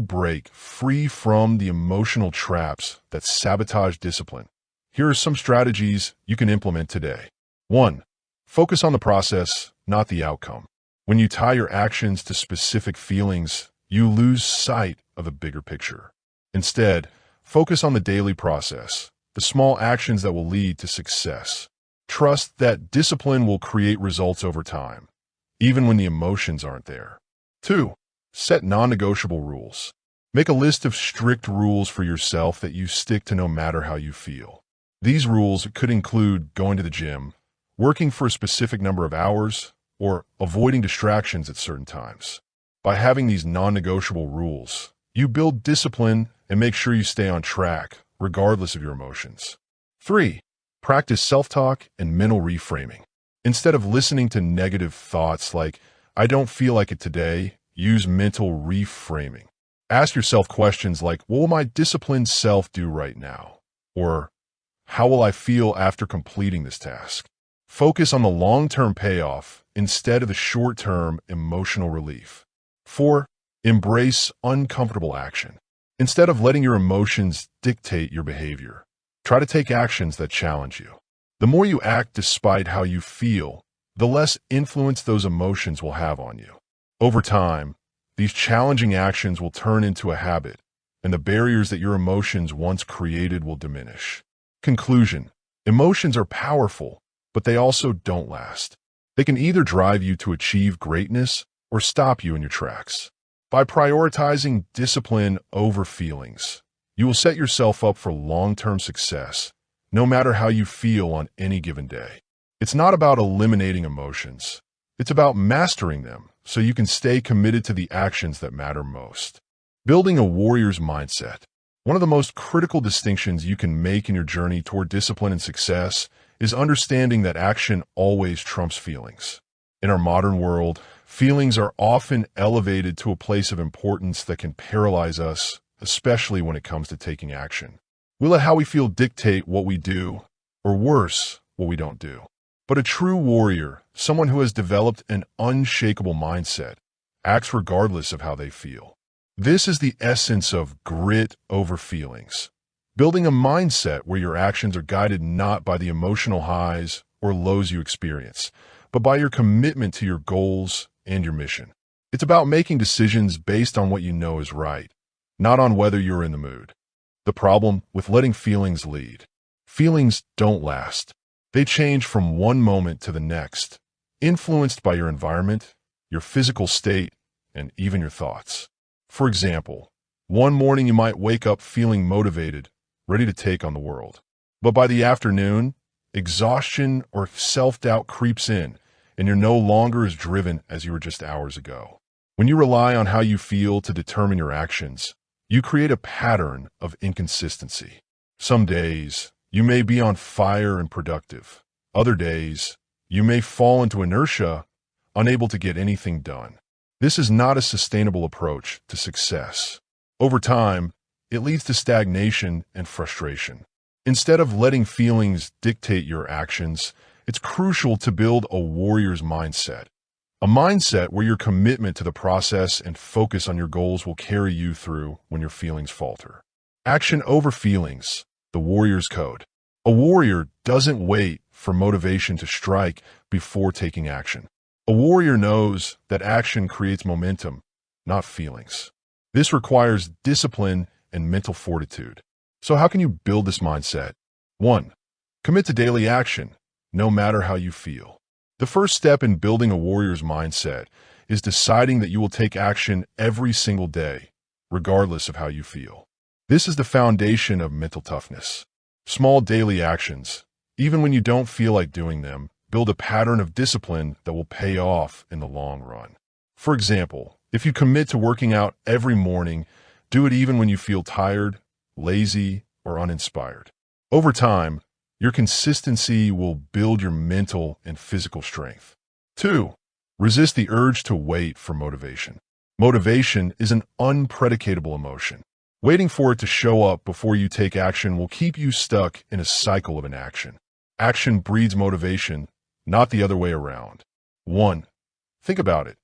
Break free from the emotional traps that sabotage discipline. Here are some strategies you can implement today. 1. Focus on the process, not the outcome. When you tie your actions to specific feelings, you lose sight of the bigger picture. Instead, focus on the daily process, the small actions that will lead to success. Trust that discipline will create results over time, even when the emotions aren't there. 2. Set non-negotiable rules. Make a list of strict rules for yourself that you stick to no matter how you feel. These rules could include going to the gym, working for a specific number of hours, or avoiding distractions at certain times. By having these non-negotiable rules, you build discipline and make sure you stay on track, regardless of your emotions. 3. Practice self-talk and mental reframing. Instead of listening to negative thoughts like, I don't feel like it today, use mental reframing. Ask yourself questions like, what will my disciplined self do right now? Or, how will I feel after completing this task? Focus on the long-term payoff instead of the short-term emotional relief. 4. Embrace uncomfortable action. Instead of letting your emotions dictate your behavior, try to take actions that challenge you. The more you act despite how you feel, the less influence those emotions will have on you. Over time, these challenging actions will turn into a habit, and the barriers that your emotions once created will diminish. Conclusion: Emotions are powerful, but they also don't last. They can either drive you to achieve greatness or stop you in your tracks. By prioritizing discipline over feelings, you will set yourself up for long-term success, no matter how you feel on any given day. It's not about eliminating emotions. It's about mastering them so you can stay committed to the actions that matter most. Building a warrior's mindset. One of the most critical distinctions you can make in your journey toward discipline and success is understanding that action always trumps feelings. In our modern world, feelings are often elevated to a place of importance that can paralyze us, especially when it comes to taking action. We let how we feel dictate what we do, or worse, what we don't do. But a true warrior, someone who has developed an unshakable mindset, acts regardless of how they feel. This is the essence of grit over feelings. Building a mindset where your actions are guided not by the emotional highs or lows you experience, but by your commitment to your goals and your mission. It's about making decisions based on what you know is right, not on whether you're in the mood. The problem with letting feelings lead. Feelings don't last. They change from one moment to the next, influenced by your environment, your physical state, and even your thoughts. For example, one morning you might wake up feeling motivated, ready to take on the world. But by the afternoon, exhaustion or self-doubt creeps in, and you're no longer as driven as you were just hours ago. When you rely on how you feel to determine your actions, you create a pattern of inconsistency. Some days, you may be on fire and productive. Other days, you may fall into inertia, unable to get anything done. This is not a sustainable approach to success. Over time, it leads to stagnation and frustration. Instead of letting feelings dictate your actions, it's crucial to build a warrior's mindset. A mindset where your commitment to the process and focus on your goals will carry you through when your feelings falter. Action over feelings, the warrior's code. A warrior doesn't wait for motivation to strike before taking action. A warrior knows that action creates momentum, not feelings. This requires discipline and mental fortitude. So how can you build this mindset? 1. Commit to daily action, no matter how you feel. The first step in building a warrior's mindset is deciding that you will take action every single day, regardless of how you feel. This is the foundation of mental toughness. Small daily actions, even when you don't feel like doing them, build a pattern of discipline that will pay off in the long run. For example, if you commit to working out every morning, do it even when you feel tired, lazy, or uninspired. Over time, your consistency will build your mental and physical strength. 2. Resist the urge to wait for motivation. Motivation is an unpredictable emotion. Waiting for it to show up before you take action will keep you stuck in a cycle of inaction. Action breeds motivation, not the other way around. 1. Think about it.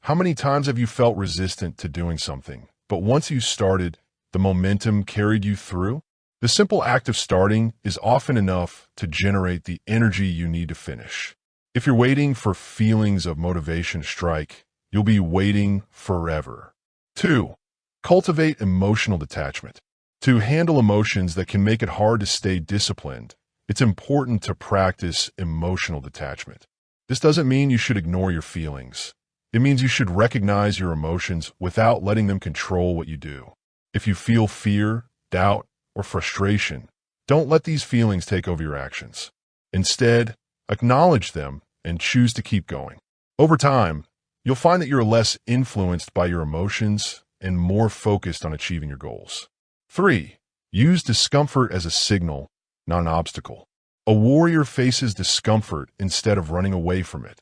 How many times have you felt resistant to doing something, but once you started, the momentum carried you through? The simple act of starting is often enough to generate the energy you need to finish. If you're waiting for feelings of motivation to strike, you'll be waiting forever. 2. Cultivate emotional detachment. To handle emotions that can make it hard to stay disciplined, it's important to practice emotional detachment. This doesn't mean you should ignore your feelings. It means you should recognize your emotions without letting them control what you do. If you feel fear, doubt, or frustration, don't let these feelings take over your actions. Instead, acknowledge them and choose to keep going. Over time, you'll find that you're less influenced by your emotions and more focused on achieving your goals. 3. Use discomfort as a signal, not an obstacle. A warrior faces discomfort instead of running away from it.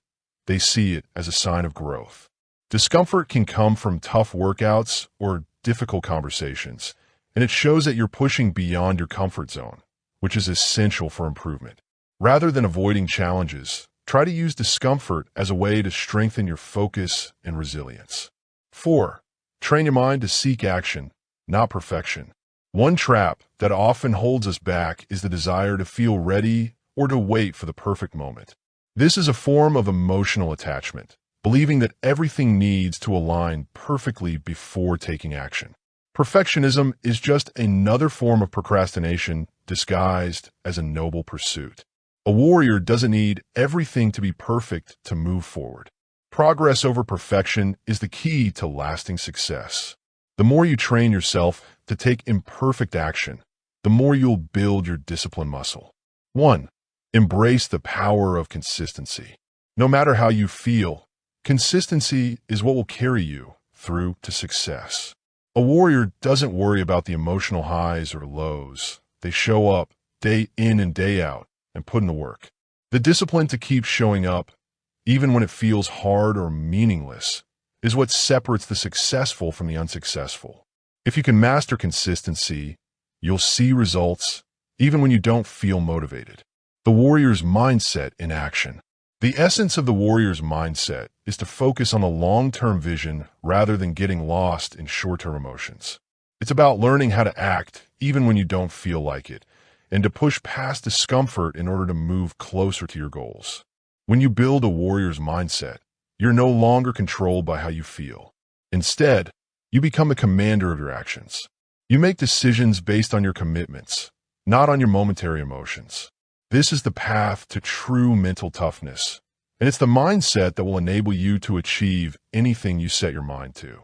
They see it as a sign of growth. Discomfort can come from tough workouts or difficult conversations, and it shows that you're pushing beyond your comfort zone, which is essential for improvement. Rather than avoiding challenges, try to use discomfort as a way to strengthen your focus and resilience. 4. Train your mind to seek action, not perfection. One trap that often holds us back is the desire to feel ready or to wait for the perfect moment. This is a form of emotional attachment, believing that everything needs to align perfectly before taking action. Perfectionism is just another form of procrastination disguised as a noble pursuit. A warrior doesn't need everything to be perfect to move forward. Progress over perfection is the key to lasting success. The more you train yourself to take imperfect action, the more you'll build your discipline muscle. 1. Embrace the power of consistency. No matter how you feel, consistency is what will carry you through to success. A warrior doesn't worry about the emotional highs or lows. They show up day in and day out and put in the work. The discipline to keep showing up, even when it feels hard or meaningless, is what separates the successful from the unsuccessful. If you can master consistency, you'll see results even when you don't feel motivated. The warrior's mindset in action. The essence of the warrior's mindset is to focus on a long-term vision rather than getting lost in short-term emotions. It's about learning how to act even when you don't feel like it, and to push past discomfort in order to move closer to your goals. When you build a warrior's mindset, you're no longer controlled by how you feel. Instead, you become the commander of your actions. You make decisions based on your commitments, not on your momentary emotions. This is the path to true mental toughness, and it's the mindset that will enable you to achieve anything you set your mind to.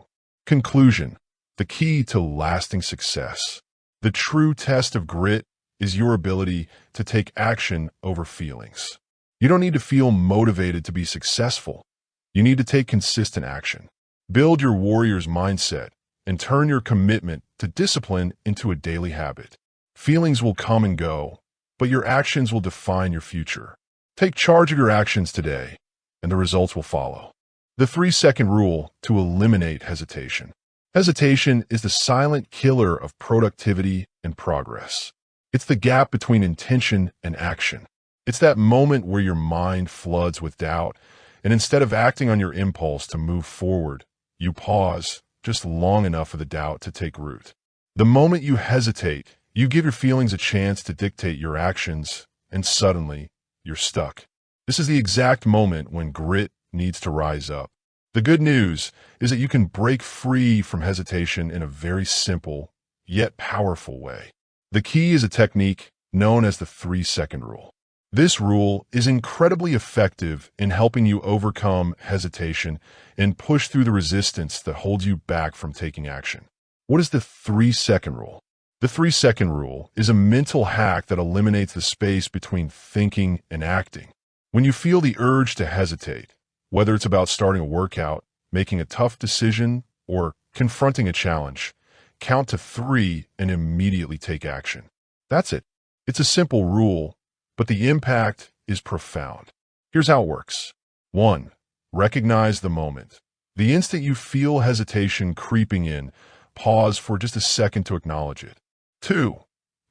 Conclusion: the key to lasting success. The true test of grit is your ability to take action over feelings. You don't need to feel motivated to be successful. You need to take consistent action. Build your warrior's mindset and turn your commitment to discipline into a daily habit. Feelings will come and go, but your actions will define your future. Take charge of your actions today, and the results will follow. The 3-second rule to eliminate hesitation. Hesitation is the silent killer of productivity and progress. It's the gap between intention and action. It's that moment where your mind floods with doubt, and instead of acting on your impulse to move forward, you pause just long enough for the doubt to take root. The moment you hesitate, you give your feelings a chance to dictate your actions, and suddenly, you're stuck. This is the exact moment when grit needs to rise up. The good news is that you can break free from hesitation in a very simple, yet powerful way. The key is a technique known as the 3-second rule. This rule is incredibly effective in helping you overcome hesitation and push through the resistance that holds you back from taking action. What is the 3-second rule? The 3-second rule is a mental hack that eliminates the space between thinking and acting. When you feel the urge to hesitate, whether it's about starting a workout, making a tough decision, or confronting a challenge, count to 3 and immediately take action. That's it. It's a simple rule, but the impact is profound. Here's how it works. 1. Recognize the moment. The instant you feel hesitation creeping in, pause for just a second to acknowledge it. 2.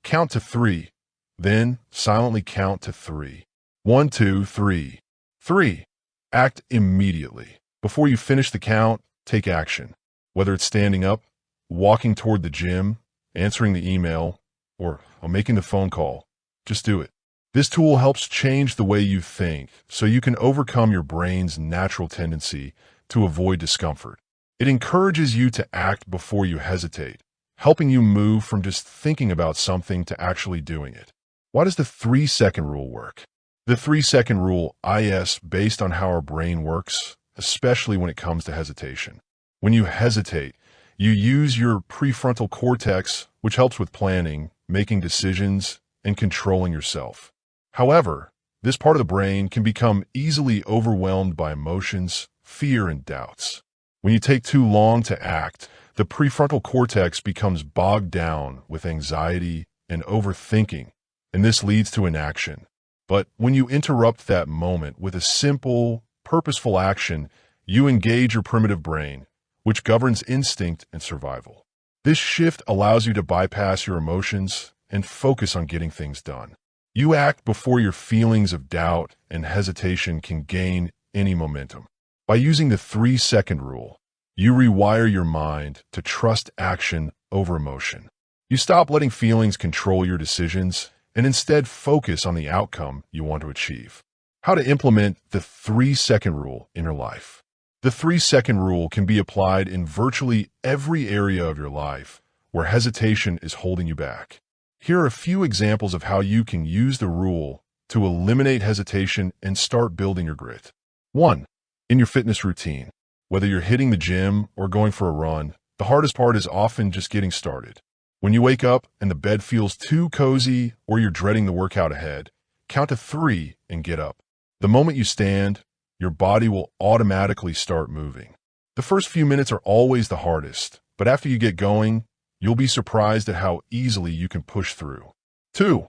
Count to 3. Then silently count to 3. 1, 2, 3. 3. Act immediately. Before you finish the count, take action. Whether it's standing up, walking toward the gym, answering the email, or making the phone call, just do it. This tool helps change the way you think so you can overcome your brain's natural tendency to avoid discomfort. It encourages you to act before you hesitate, helping you move from just thinking about something to actually doing it. Why does the 3-second rule work? The 3-second rule is based on how our brain works, especially when it comes to hesitation. When you hesitate, you use your prefrontal cortex, which helps with planning, making decisions, and controlling yourself. However, this part of the brain can become easily overwhelmed by emotions, fear, and doubts. When you take too long to act, the prefrontal cortex becomes bogged down with anxiety and overthinking, and this leads to inaction. But when you interrupt that moment with a simple, purposeful action, you engage your primitive brain, which governs instinct and survival. This shift allows you to bypass your emotions and focus on getting things done. You act before your feelings of doubt and hesitation can gain any momentum. By using the 3-second rule, you rewire your mind to trust action over emotion. You stop letting feelings control your decisions and instead focus on the outcome you want to achieve. How to implement the 3-second rule in your life. The 3-second rule can be applied in virtually every area of your life, where hesitation is holding you back. Here are a few examples of how you can use the rule to eliminate hesitation and start building your grit. 1. In your fitness routine. Whether you're hitting the gym or going for a run, the hardest part is often just getting started. When you wake up and the bed feels too cozy or you're dreading the workout ahead, count to 3 and get up. The moment you stand, your body will automatically start moving. The first few minutes are always the hardest, but after you get going, you'll be surprised at how easily you can push through. 2.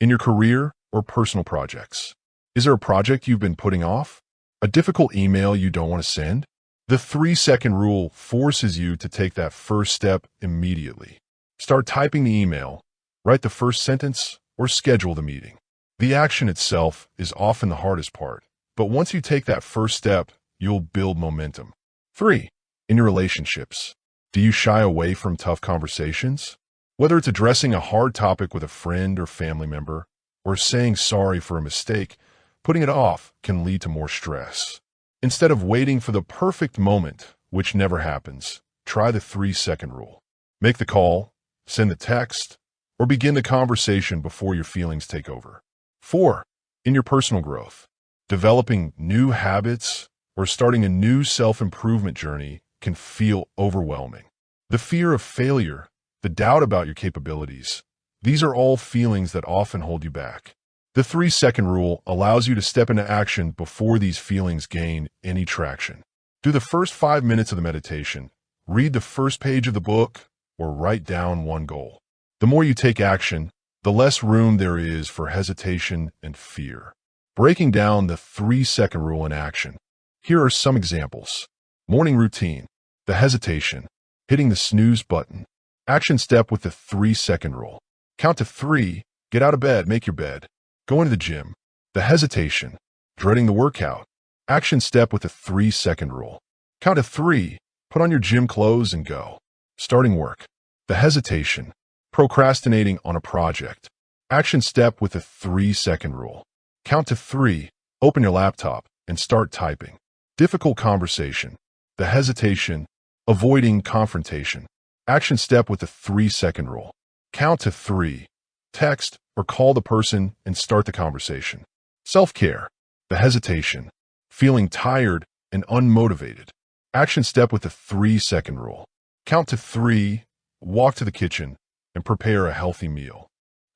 In your career or personal projects. Is there a project you've been putting off? A difficult email you don't want to send? The 3-second rule forces you to take that first step immediately. Start typing the email, write the first sentence, or schedule the meeting. The action itself is often the hardest part, but once you take that first step, you'll build momentum. 3. In your relationships. Do you shy away from tough conversations? Whether it's addressing a hard topic with a friend or family member, or saying sorry for a mistake, putting it off can lead to more stress. Instead of waiting for the perfect moment, which never happens, try the 3-second rule. Make the call, send the text, or begin the conversation before your feelings take over. 4. In your personal growth. Developing new habits or starting a new self-improvement journey can feel overwhelming. The fear of failure, the doubt about your capabilities, these are all feelings that often hold you back. The 3-second rule allows you to step into action before these feelings gain any traction. Do the first 5 minutes of the meditation, read the first page of the book, or write down one goal. The more you take action, the less room there is for hesitation and fear. Breaking down the 3-second rule in action. Here are some examples. Morning routine. The hesitation. Hitting the snooze button. Action step with the 3-second rule. Count to 3. Get out of bed. Make your bed. Going to the gym. The hesitation. Dreading the workout. Action step with the 3-second rule. Count to 3. Put on your gym clothes and go. Starting work. The hesitation. Procrastinating on a project. Action step with the 3-second rule. Count to 3. Open your laptop and start typing. Difficult conversation. The hesitation. Avoiding confrontation. Action step with the 3-second rule. Count to 3. Text or call the person and start the conversation. Self-care. The hesitation. Feeling tired and unmotivated. Action step with the 3-second rule. Count to 3. Walk to the kitchen and prepare a healthy meal.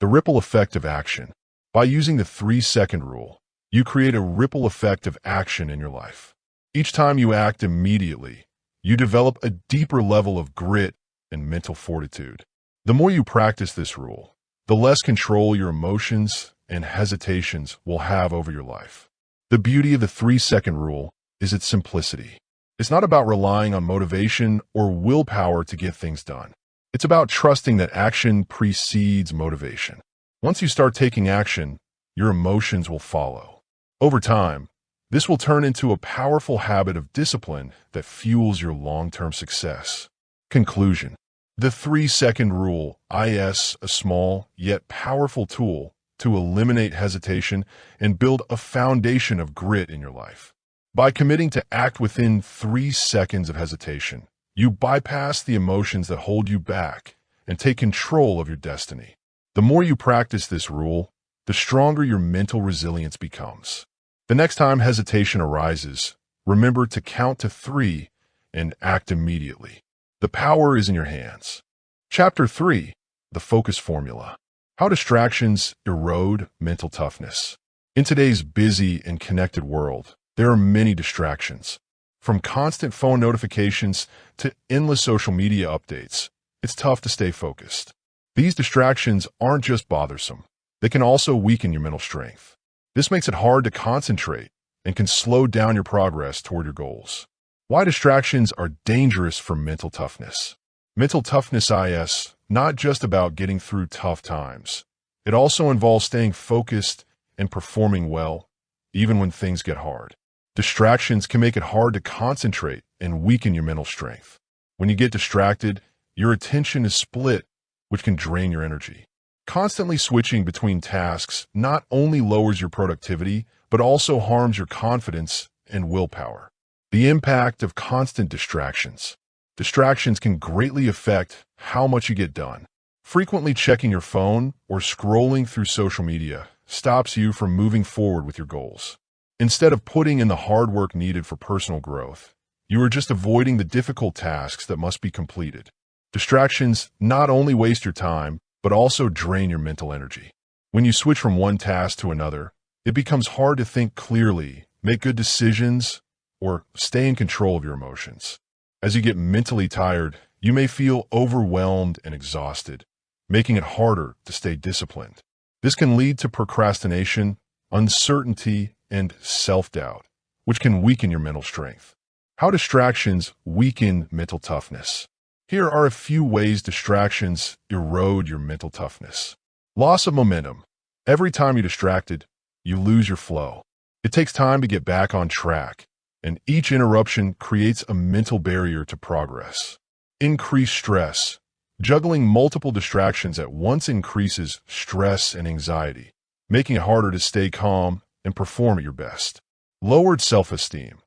The ripple effect of action. By using the 3-second rule, you create a ripple effect of action in your life. Each time you act immediately, you develop a deeper level of grit and mental fortitude. The more you practice this rule, the less control your emotions and hesitations will have over your life. The beauty of the 3-second rule is its simplicity. It's not about relying on motivation or willpower to get things done. It's about trusting that action precedes motivation. Once you start taking action, your emotions will follow. Over time, this will turn into a powerful habit of discipline that fuels your long-term success. Conclusion. The 3-second rule is a small yet powerful tool to eliminate hesitation and build a foundation of grit in your life. By committing to act within 3 seconds of hesitation, you bypass the emotions that hold you back and take control of your destiny. The more you practice this rule, the stronger your mental resilience becomes. The next time hesitation arises, remember to count to 3 and act immediately. The power is in your hands. Chapter 3. The Focus Formula. How distractions erode mental toughness. In today's busy and connected world, there are many distractions. From constant phone notifications to endless social media updates, it's tough to stay focused. These distractions aren't just bothersome. They can also weaken your mental strength. This makes it hard to concentrate and can slow down your progress toward your goals. Why distractions are dangerous for mental toughness. Mental toughness is not just about getting through tough times. It also involves staying focused and performing well, even when things get hard. Distractions can make it hard to concentrate and weaken your mental strength. When you get distracted, your attention is split, which can drain your energy. Constantly switching between tasks not only lowers your productivity, but also harms your confidence and willpower. The impact of constant distractions. Distractions can greatly affect how much you get done. Frequently checking your phone or scrolling through social media stops you from moving forward with your goals. Instead of putting in the hard work needed for personal growth, you are just avoiding the difficult tasks that must be completed. Distractions not only waste your time, but also drain your mental energy. When you switch from one task to another, it becomes hard to think clearly, make good decisions, or stay in control of your emotions. As you get mentally tired, you may feel overwhelmed and exhausted, making it harder to stay disciplined. This can lead to procrastination, uncertainty, and self-doubt, which can weaken your mental strength. How distractions weaken mental toughness. Here are a few ways distractions erode your mental toughness. Loss of momentum. Every time you're distracted, you lose your flow. It takes time to get back on track, and each interruption creates a mental barrier to progress. Increased stress. Juggling multiple distractions at once increases stress and anxiety, making it harder to stay calm and perform at your best. Lowered self-esteem.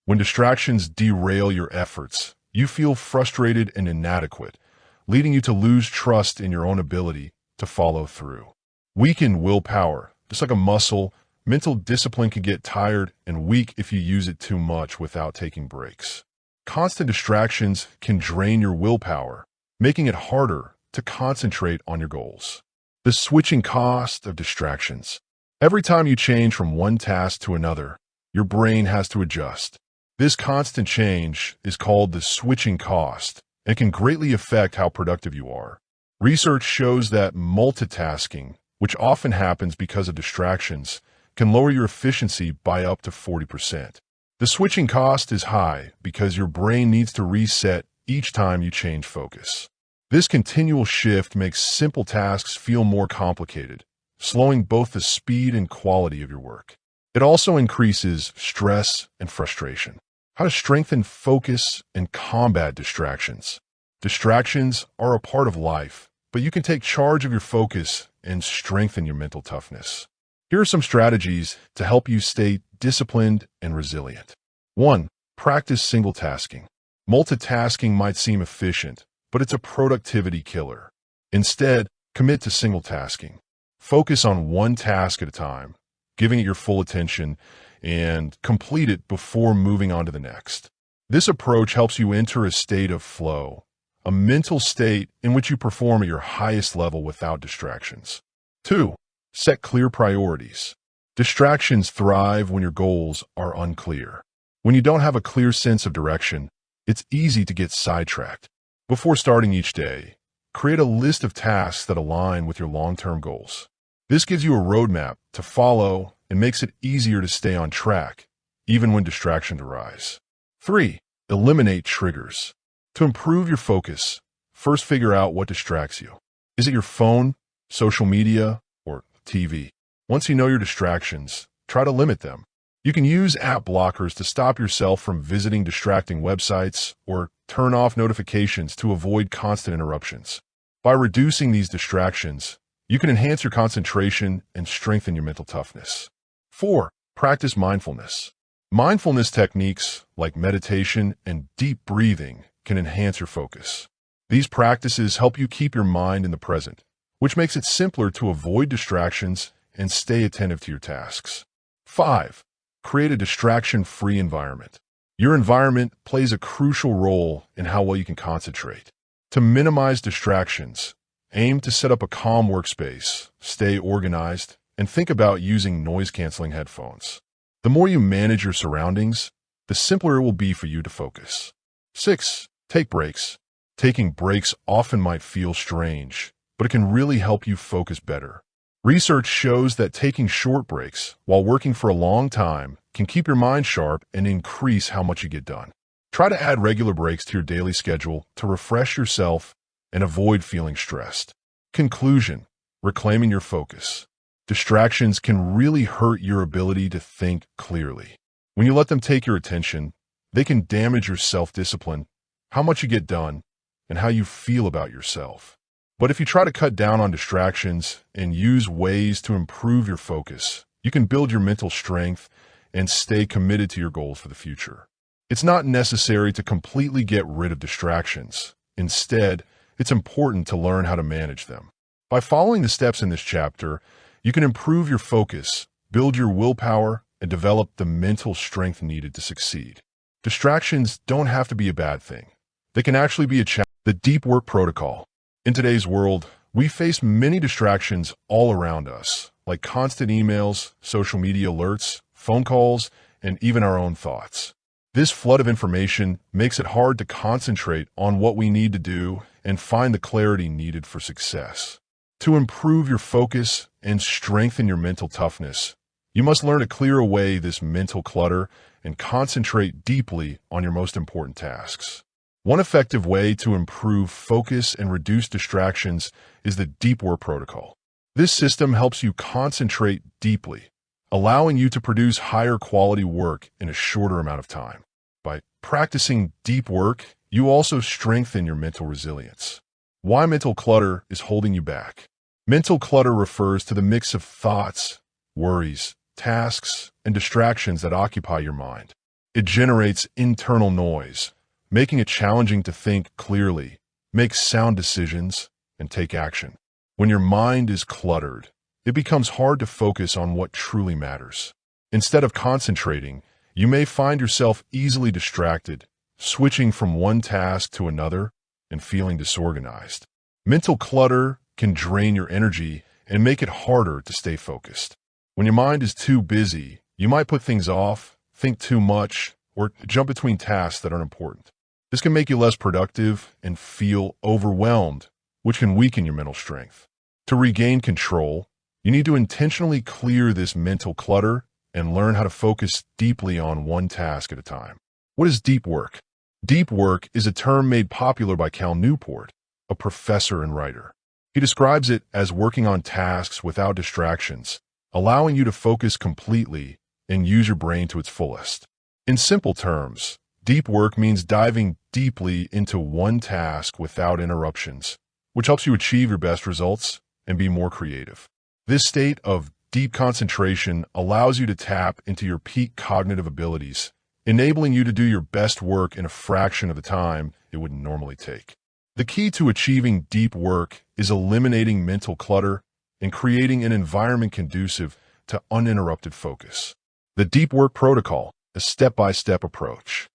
When distractions derail your efforts, you feel frustrated and inadequate, leading you to lose trust in your own ability to follow through. Weakened willpower. Just like a muscle, mental discipline can get tired and weak if you use it too much without taking breaks. Constant distractions can drain your willpower, making it harder to concentrate on your goals. The switching cost of distractions. Every time you change from one task to another, your brain has to adjust. This constant change is called the switching cost and can greatly affect how productive you are. Research shows that multitasking, which often happens because of distractions, can lower your efficiency by up to 40%. The switching cost is high because your brain needs to reset each time you change focus. This continual shift makes simple tasks feel more complicated, slowing both the speed and quality of your work. It also increases stress and frustration. How to strengthen focus and combat distractions. Distractions are a part of life, but you can take charge of your focus and strengthen your mental toughness. Here are some strategies to help you stay disciplined and resilient. 1. Practice single tasking. Multitasking might seem efficient, but it's a productivity killer. Instead, commit to single tasking. Focus on one task at a time, giving it your full attention, and complete it before moving on to the next. This approach helps you enter a state of flow, a mental state in which you perform at your highest level without distractions. 2. Set clear priorities. Distractions thrive when your goals are unclear. When you don't have a clear sense of direction, it's easy to get sidetracked. Before starting each day, create a list of tasks that align with your long-term goals. This gives you a roadmap to follow and makes it easier to stay on track, even when distractions arise. 3. Eliminate triggers. To improve your focus, first figure out what distracts you. Is it your phone, social media, or TV? Once you know your distractions, try to limit them. You can use app blockers to stop yourself from visiting distracting websites or turn off notifications to avoid constant interruptions. By reducing these distractions, you can enhance your concentration and strengthen your mental toughness. 4. Practice mindfulness. Mindfulness techniques like meditation and deep breathing can enhance your focus. These practices help you keep your mind in the present, which makes it simpler to avoid distractions and stay attentive to your tasks. 5. Create a distraction-free environment. Your environment plays a crucial role in how well you can concentrate. To minimize distractions, aim to set up a calm workspace, stay organized, and think about using noise-canceling headphones. The more you manage your surroundings, the simpler it will be for you to focus. 6. Take breaks. Taking breaks often might feel strange, but it can really help you focus better. Research shows that taking short breaks while working for a long time can keep your mind sharp and increase how much you get done. Try to add regular breaks to your daily schedule to refresh yourself and avoid feeling stressed. Conclusion: reclaiming your focus. Distractions can really hurt your ability to think clearly. When you let them take your attention, they can damage your self-discipline, how much you get done, and how you feel about yourself. But if you try to cut down on distractions and use ways to improve your focus, you can build your mental strength and stay committed to your goals for the future. It's not necessary to completely get rid of distractions. Instead, it's important to learn how to manage them. By following the steps in this chapter, you can improve your focus, build your willpower, and develop the mental strength needed to succeed. Distractions don't have to be a bad thing. They can actually be a challenge. The deep work protocol. In today's world, we face many distractions all around us, like constant emails, social media alerts, phone calls, and even our own thoughts. This flood of information makes it hard to concentrate on what we need to do and find the clarity needed for success. To improve your focus and strengthen your mental toughness, you must learn to clear away this mental clutter and concentrate deeply on your most important tasks. One effective way to improve focus and reduce distractions is the deep work protocol. This system helps you concentrate deeply, allowing you to produce higher quality work in a shorter amount of time. By practicing deep work, you also strengthen your mental resilience. Why mental clutter is holding you back? Mental clutter refers to the mix of thoughts, worries, tasks, and distractions that occupy your mind. It generates internal noise, making it challenging to think clearly, make sound decisions, and take action. When your mind is cluttered, it becomes hard to focus on what truly matters. Instead of concentrating, you may find yourself easily distracted, switching from one task to another and feeling disorganized. Mental clutter can drain your energy and make it harder to stay focused. When your mind is too busy, you might put things off, think too much, or jump between tasks that aren't important. This can make you less productive and feel overwhelmed, which can weaken your mental strength. To regain control, you need to intentionally clear this mental clutter and learn how to focus deeply on one task at a time. What is deep work? Deep work is a term made popular by Cal Newport, a professor and writer. He describes it as working on tasks without distractions, allowing you to focus completely and use your brain to its fullest. In simple terms, deep work means diving deeply into one task without interruptions, which helps you achieve your best results and be more creative. This state of deep concentration allows you to tap into your peak cognitive abilities, enabling you to do your best work in a fraction of the time it would normally take. The key to achieving deep work is eliminating mental clutter and creating an environment conducive to uninterrupted focus. The deep work protocol, a step-by-step approach.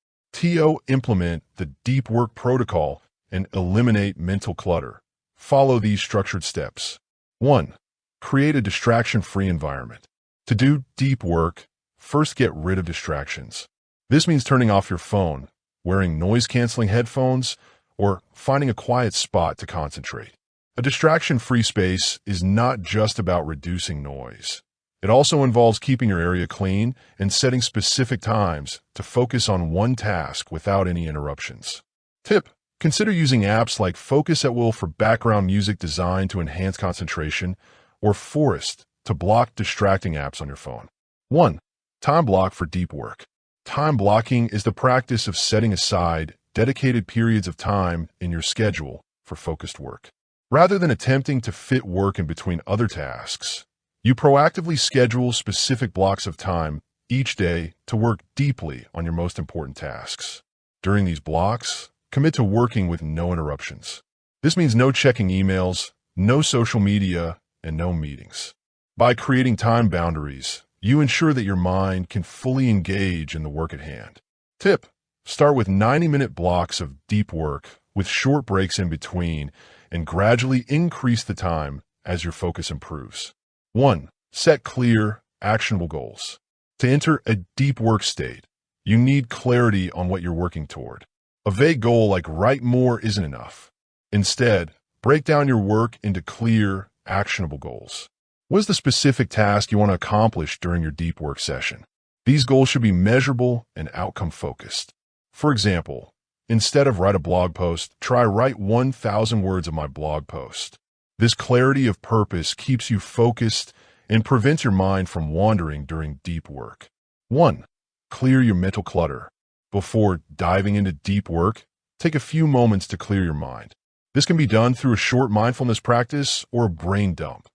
Implement the deep work protocol and eliminate mental clutter. Follow these structured steps. 1. Create a distraction-free environment. To do deep work, first get rid of distractions. This means turning off your phone, wearing noise-canceling headphones, or finding a quiet spot to concentrate. A distraction-free space is not just about reducing noise. It also involves keeping your area clean and setting specific times to focus on one task without any interruptions. Tip: consider using apps like Focus at Will for background music designed to enhance concentration, or Forest to block distracting apps on your phone. 1. Time block for deep work. Time blocking is the practice of setting aside dedicated periods of time in your schedule for focused work. Rather than attempting to fit work in between other tasks, you proactively schedule specific blocks of time each day to work deeply on your most important tasks. During these blocks, commit to working with no interruptions. This means no checking emails, no social media, and no meetings. By creating time boundaries, you ensure that your mind can fully engage in the work at hand. Tip: start with 90-minute blocks of deep work with short breaks in between and gradually increase the time as your focus improves. 1. Set clear, actionable goals. To enter a deep work state, you need clarity on what you're working toward. A vague goal like write more isn't enough. Instead, break down your work into clear, actionable goals. What is the specific task you want to accomplish during your deep work session? These goals should be measurable and outcome-focused. For example, instead of write a blog post, try write 1,000 words of my blog post. This clarity of purpose keeps you focused and prevents your mind from wandering during deep work. 1. Clear your mental clutter. Before diving into deep work, take a few moments to clear your mind. This can be done through a short mindfulness practice or a brain dump.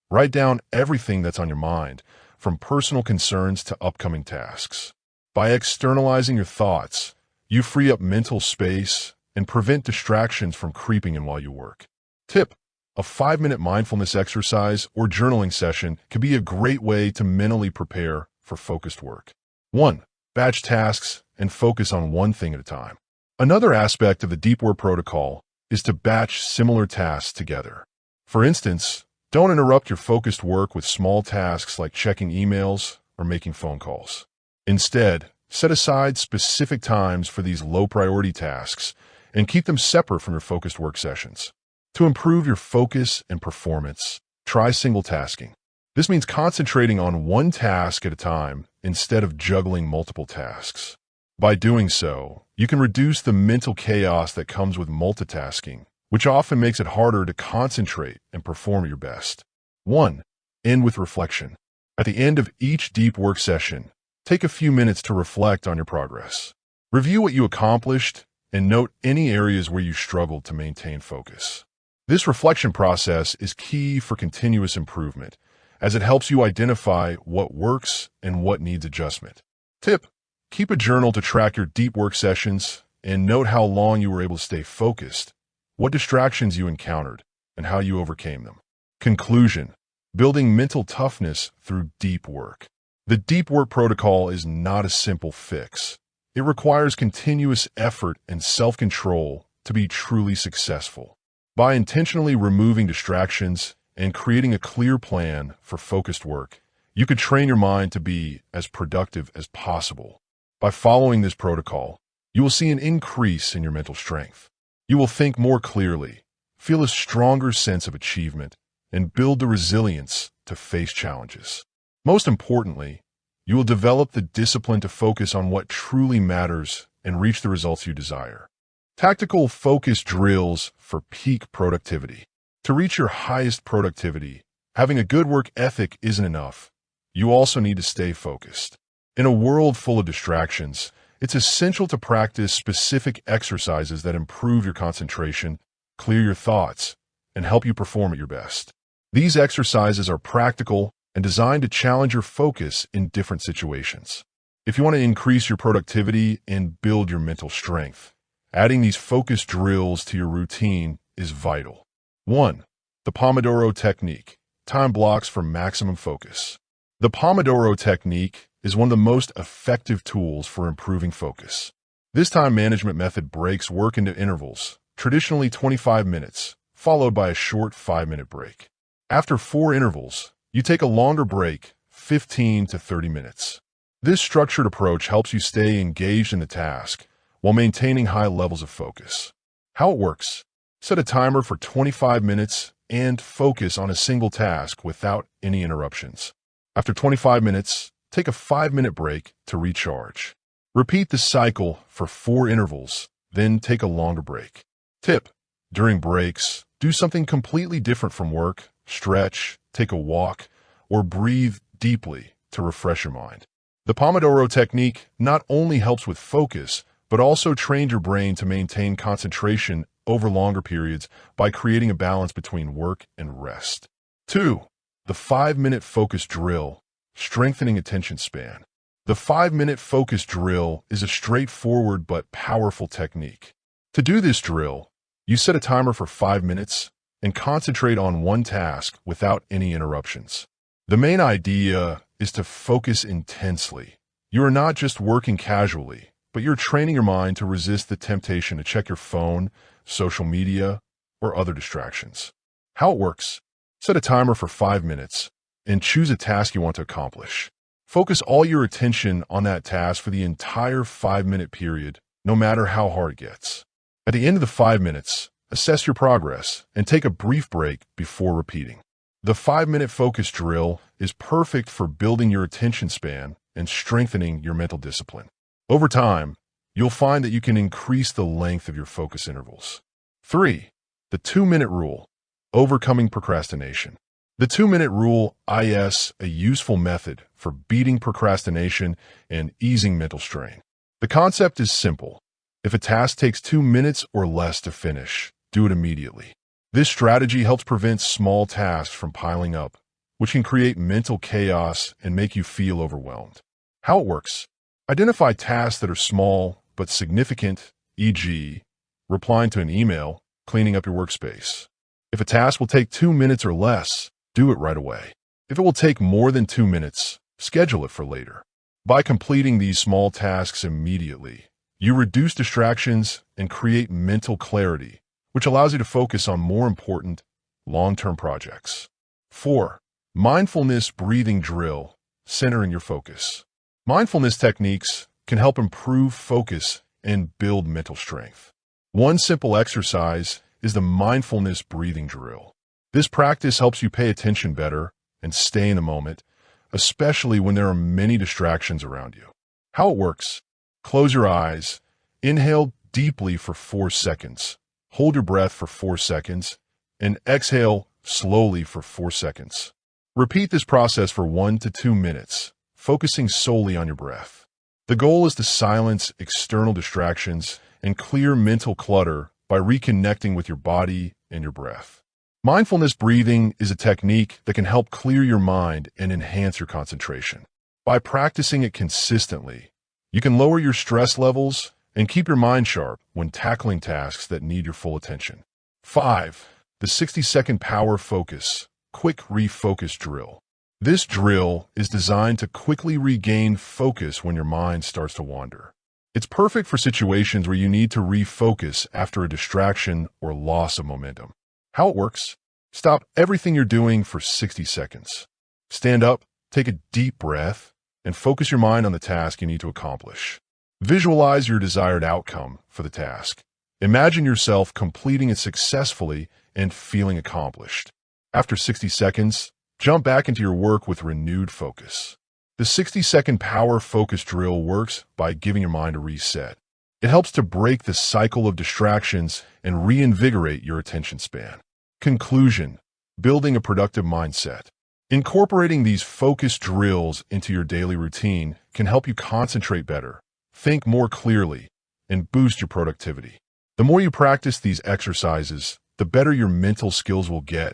Write down everything that's on your mind, from personal concerns to upcoming tasks. By externalizing your thoughts, you free up mental space and prevent distractions from creeping in while you work. Tip: a 5-minute mindfulness exercise or journaling session can be a great way to mentally prepare for focused work. 1. Batch tasks and focus on one thing at a time. Another aspect of the deep work protocol is to batch similar tasks together. For instance, don't interrupt your focused work with small tasks like checking emails or making phone calls. Instead, set aside specific times for these low-priority tasks and keep them separate from your focused work sessions. To improve your focus and performance, try single tasking. This means concentrating on one task at a time instead of juggling multiple tasks. By doing so, you can reduce the mental chaos that comes with multitasking, which often makes it harder to concentrate and perform at your best. 1. End with reflection. At the end of each deep work session, take a few minutes to reflect on your progress. Review what you accomplished and note any areas where you struggled to maintain focus. This reflection process is key for continuous improvement, as it helps you identify what works and what needs adjustment. Tip: keep a journal to track your deep work sessions and note how long you were able to stay focused, what distractions you encountered, and how you overcame them. Conclusion: building mental toughness through deep work. The deep work protocol is not a simple fix. It requires continuous effort and self-control to be truly successful. By intentionally removing distractions and creating a clear plan for focused work, you could train your mind to be as productive as possible. By following this protocol, you will see an increase in your mental strength. You will think more clearly, feel a stronger sense of achievement, and build the resilience to face challenges. Most importantly, you will develop the discipline to focus on what truly matters and reach the results you desire. Tactical focus drills for peak productivity. To reach your highest productivity, having a good work ethic isn't enough. You also need to stay focused. In a world full of distractions, it's essential to practice specific exercises that improve your concentration, clear your thoughts, and help you perform at your best. These exercises are practical and designed to challenge your focus in different situations. If you want to increase your productivity and build your mental strength, adding these focus drills to your routine is vital. 1. The Pomodoro Technique. Time blocks for maximum focus. The Pomodoro Technique is one of the most effective tools for improving focus. This time management method breaks work into intervals, traditionally 25 minutes, followed by a short 5-minute break. After 4 intervals, you take a longer break, 15 to 30 minutes. This structured approach helps you stay engaged in the task while maintaining high levels of focus. How it works: set a timer for 25 minutes and focus on a single task without any interruptions. After 25 minutes, take a 5-minute break to recharge. Repeat the cycle for 4 intervals, then take a longer break. Tip: during breaks, do something completely different from work, stretch, take a walk, or breathe deeply to refresh your mind. The Pomodoro Technique not only helps with focus, but also trains your brain to maintain concentration over longer periods by creating a balance between work and rest. 2. The 5-minute focus drill, strengthening attention span. The 5-minute focus drill is a straightforward but powerful technique. To do this drill, you set a timer for 5 minutes and concentrate on one task without any interruptions. The main idea is to focus intensely. You are not just working casually, but you're training your mind to resist the temptation to check your phone, social media, or other distractions. How it works: set a timer for 5 minutes and choose a task you want to accomplish. Focus all your attention on that task for the entire 5-minute period, no matter how hard it gets. At the end of the 5 minutes, assess your progress and take a brief break before repeating. The 5-minute focus drill is perfect for building your attention span and strengthening your mental discipline. Over time, you'll find that you can increase the length of your focus intervals. 3. The 2-minute rule, overcoming procrastination. The 2-minute rule is a useful method for beating procrastination and easing mental strain. The concept is simple. If a task takes 2 minutes or less to finish, do it immediately. This strategy helps prevent small tasks from piling up, which can create mental chaos and make you feel overwhelmed. How it works: identify tasks that are small but significant, e.g., replying to an email, cleaning up your workspace. If a task will take 2 minutes or less, do it right away. If it will take more than 2 minutes, schedule it for later. By completing these small tasks immediately, you reduce distractions and create mental clarity, which allows you to focus on more important, long-term projects. 4. Mindfulness breathing drill, centering your focus. Mindfulness techniques can help improve focus and build mental strength. One simple exercise is the mindfulness breathing drill. This practice helps you pay attention better and stay in the moment, especially when there are many distractions around you. How it works: close your eyes, inhale deeply for 4 seconds, hold your breath for 4 seconds, and exhale slowly for 4 seconds. Repeat this process for 1 to 2 minutes, focusing solely on your breath. The goal is to silence external distractions and clear mental clutter by reconnecting with your body and your breath. Mindfulness breathing is a technique that can help clear your mind and enhance your concentration. By practicing it consistently, you can lower your stress levels and keep your mind sharp when tackling tasks that need your full attention. 5. The 60-second power focus, quick refocus drill. This drill is designed to quickly regain focus when your mind starts to wander. It's perfect for situations where you need to refocus after a distraction or loss of momentum. How it works: stop everything you're doing for 60 seconds. Stand up, take a deep breath, and focus your mind on the task you need to accomplish. Visualize your desired outcome for the task. Imagine yourself completing it successfully and feeling accomplished. After 60 seconds, jump back into your work with renewed focus. The 60-second power focus drill works by giving your mind a reset. It helps to break the cycle of distractions and reinvigorate your attention span. Conclusion: building a productive mindset. Incorporating these focus drills into your daily routine can help you concentrate better, think more clearly, and boost your productivity. The more you practice these exercises, the better your mental skills will get,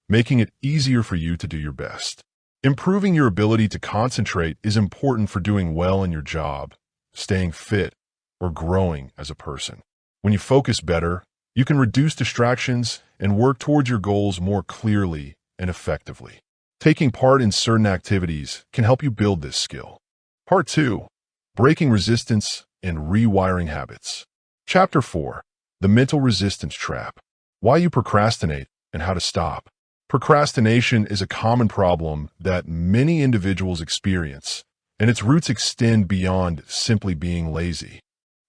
making it easier for you to do your best. Improving your ability to concentrate is important for doing well in your job, staying fit, or growing as a person. When you focus better, you can reduce distractions and work towards your goals more clearly and effectively. Taking part in certain activities can help you build this skill. Part 2. Breaking resistance and rewiring habits. Chapter 4. The mental resistance trap. Why you procrastinate and how to stop. Procrastination is a common problem that many individuals experience, and its roots extend beyond simply being lazy.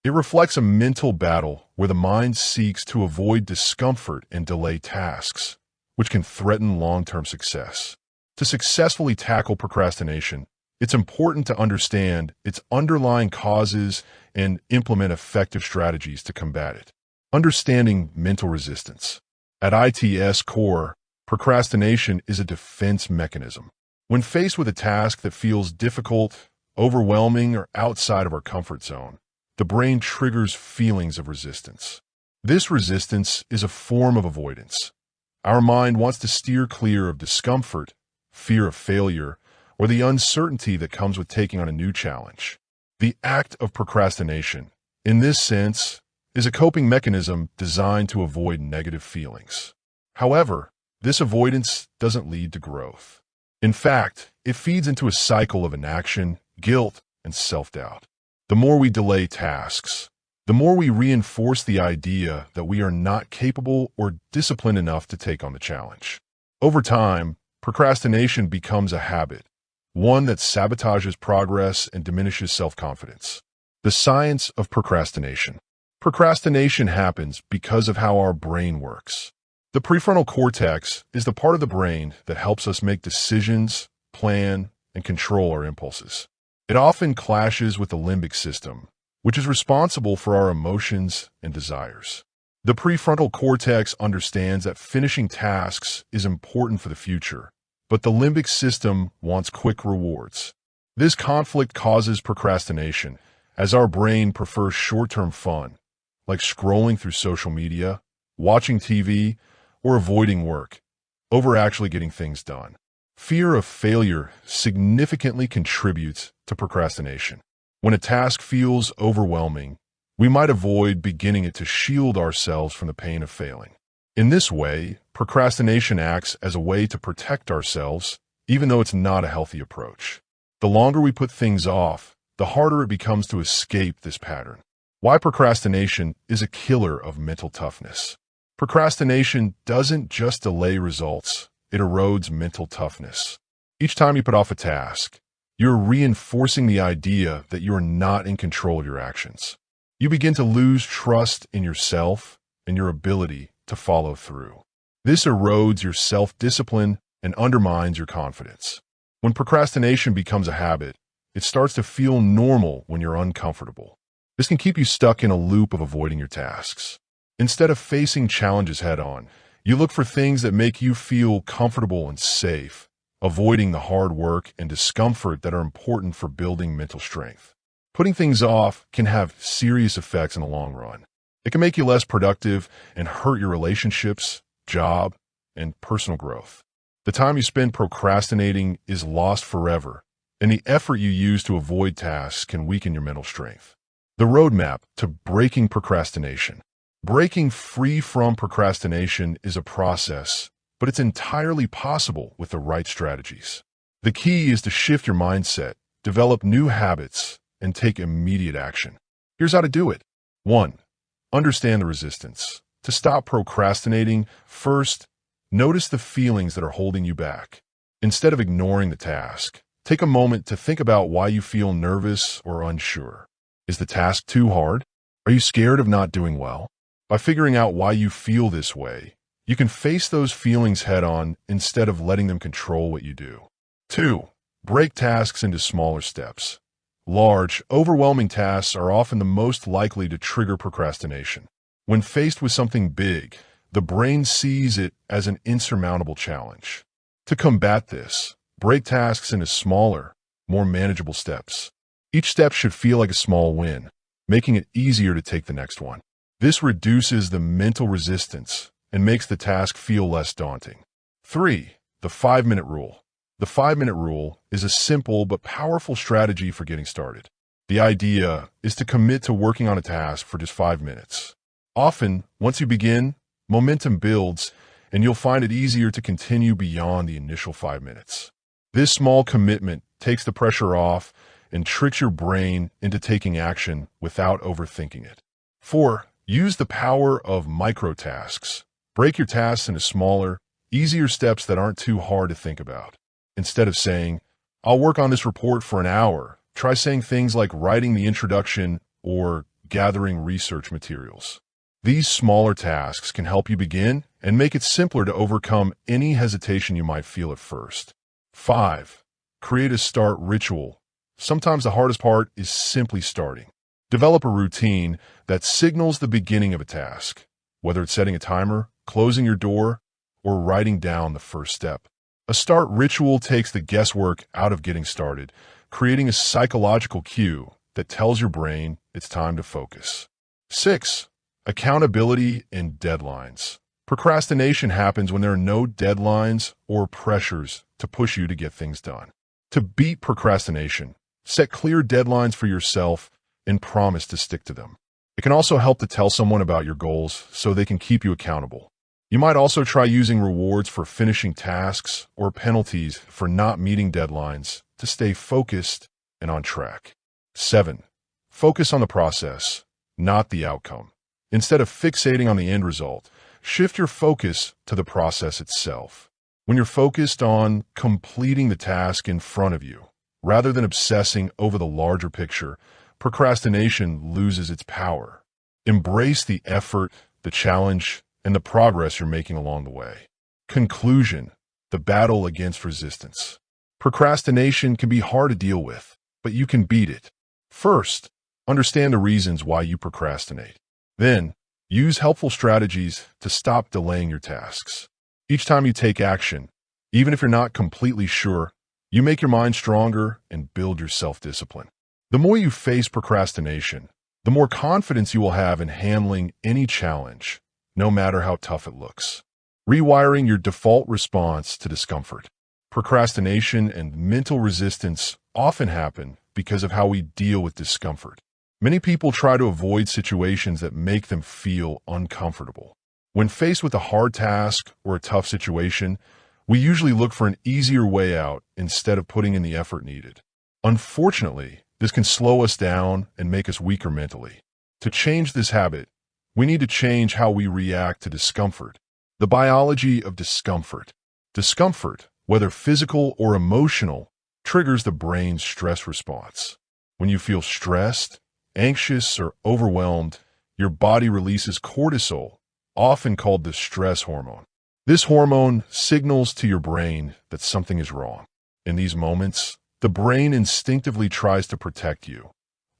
It reflects a mental battle where the mind seeks to avoid discomfort and delay tasks, which can threaten long-term success. To successfully tackle procrastination, it's important to understand its underlying causes and implement effective strategies to combat it. Understanding mental resistance. At IT's core, procrastination is a defense mechanism. When faced with a task that feels difficult, overwhelming, or outside of our comfort zone, the brain triggers feelings of resistance. This resistance is a form of avoidance. Our mind wants to steer clear of discomfort, fear of failure, or the uncertainty that comes with taking on a new challenge. The act of procrastination, in this sense, is a coping mechanism designed to avoid negative feelings. However, this avoidance doesn't lead to growth. In fact, it feeds into a cycle of inaction, guilt, and self-doubt. The more we delay tasks, the more we reinforce the idea that we are not capable or disciplined enough to take on the challenge. Over time, procrastination becomes a habit, one that sabotages progress and diminishes self-confidence. The science of procrastination. Procrastination happens because of how our brain works. The prefrontal cortex is the part of the brain that helps us make decisions, plan, and control our impulses. It often clashes with the limbic system, which is responsible for our emotions and desires. The prefrontal cortex understands that finishing tasks is important for the future, but the limbic system wants quick rewards. This conflict causes procrastination, as our brain prefers short-term fun, like scrolling through social media, watching TV, or avoiding work, over actually getting things done. Fear of failure significantly contributes to procrastination. When a task feels overwhelming, we might avoid beginning it to shield ourselves from the pain of failing. In this way, procrastination acts as a way to protect ourselves, even though it's not a healthy approach. The longer we put things off, the harder it becomes to escape this pattern. Why procrastination is a killer of mental toughness. Procrastination doesn't just delay results, it erodes mental toughness. Each time you put off a task, you're reinforcing the idea that you are not in control of your actions. You begin to lose trust in yourself and your ability to follow through. This erodes your self-discipline and undermines your confidence. When procrastination becomes a habit, it starts to feel normal when you're uncomfortable. This can keep you stuck in a loop of avoiding your tasks. Instead of facing challenges head-on, you look for things that make you feel comfortable and safe, avoiding the hard work and discomfort that are important for building mental strength. Putting things off can have serious effects in the long run. It can make you less productive and hurt your relationships, job, and personal growth. The time you spend procrastinating is lost forever, and the effort you use to avoid tasks can weaken your mental strength. The roadmap to breaking procrastination. Breaking free from procrastination is a process, but it's entirely possible with the right strategies. The key is to shift your mindset, develop new habits, and take immediate action. Here's how to do it. 1. Understand the resistance. To stop procrastinating, first, notice the feelings that are holding you back. Instead of ignoring the task, take a moment to think about why you feel nervous or unsure. Is the task too hard? Are you scared of not doing well? By figuring out why you feel this way, you can face those feelings head-on instead of letting them control what you do. 2. Break tasks into smaller steps. Large, overwhelming tasks are often the most likely to trigger procrastination. When faced with something big, the brain sees it as an insurmountable challenge. To combat this, break tasks into smaller, more manageable steps. Each step should feel like a small win, making it easier to take the next one. This reduces the mental resistance and makes the task feel less daunting. 3. The 5-minute rule. The 5-minute rule is a simple but powerful strategy for getting started. The idea is to commit to working on a task for just 5 minutes. Often, once you begin, momentum builds, and you'll find it easier to continue beyond the initial 5 minutes. This small commitment takes the pressure off and tricks your brain into taking action without overthinking it. 4. Use the power of micro-tasks. Break your tasks into smaller, easier steps that aren't too hard to think about. Instead of saying, I'll work on this report for an hour, try saying things like writing the introduction or gathering research materials. These smaller tasks can help you begin and make it simpler to overcome any hesitation you might feel at first. 5. Create a start ritual. Sometimes the hardest part is simply starting. Develop a routine that signals the beginning of a task, whether it's setting a timer, closing your door, or writing down the first step. A start ritual takes the guesswork out of getting started, creating a psychological cue that tells your brain it's time to focus. 6. Accountability and deadlines. Procrastination happens when there are no deadlines or pressures to push you to get things done. To beat procrastination, set clear deadlines for yourself and promise to stick to them. It can also help to tell someone about your goals so they can keep you accountable. You might also try using rewards for finishing tasks or penalties for not meeting deadlines to stay focused and on track. 7. Focus on the process, not the outcome. Instead of fixating on the end result, shift your focus to the process itself. When you're focused on completing the task in front of you, rather than obsessing over the larger picture, procrastination loses its power. Embrace the effort, the challenge, and the progress you're making along the way. Conclusion: the battle against resistance. Procrastination can be hard to deal with, but you can beat it. First, understand the reasons why you procrastinate. Then, use helpful strategies to stop delaying your tasks. Each time you take action, even if you're not completely sure, you make your mind stronger and build your self-discipline. The more you face procrastination, the more confidence you will have in handling any challenge, no matter how tough it looks. Rewiring your default response to discomfort. Procrastination and mental resistance often happen because of how we deal with discomfort. Many people try to avoid situations that make them feel uncomfortable. When faced with a hard task or a tough situation, we usually look for an easier way out instead of putting in the effort needed. Unfortunately, this can slow us down and make us weaker mentally. To change this habit, we need to change how we react to discomfort. The biology of discomfort. Discomfort, whether physical or emotional, triggers the brain's stress response. When you feel stressed, anxious, or overwhelmed, your body releases cortisol, often called the stress hormone. This hormone signals to your brain that something is wrong. In these moments, the brain instinctively tries to protect you,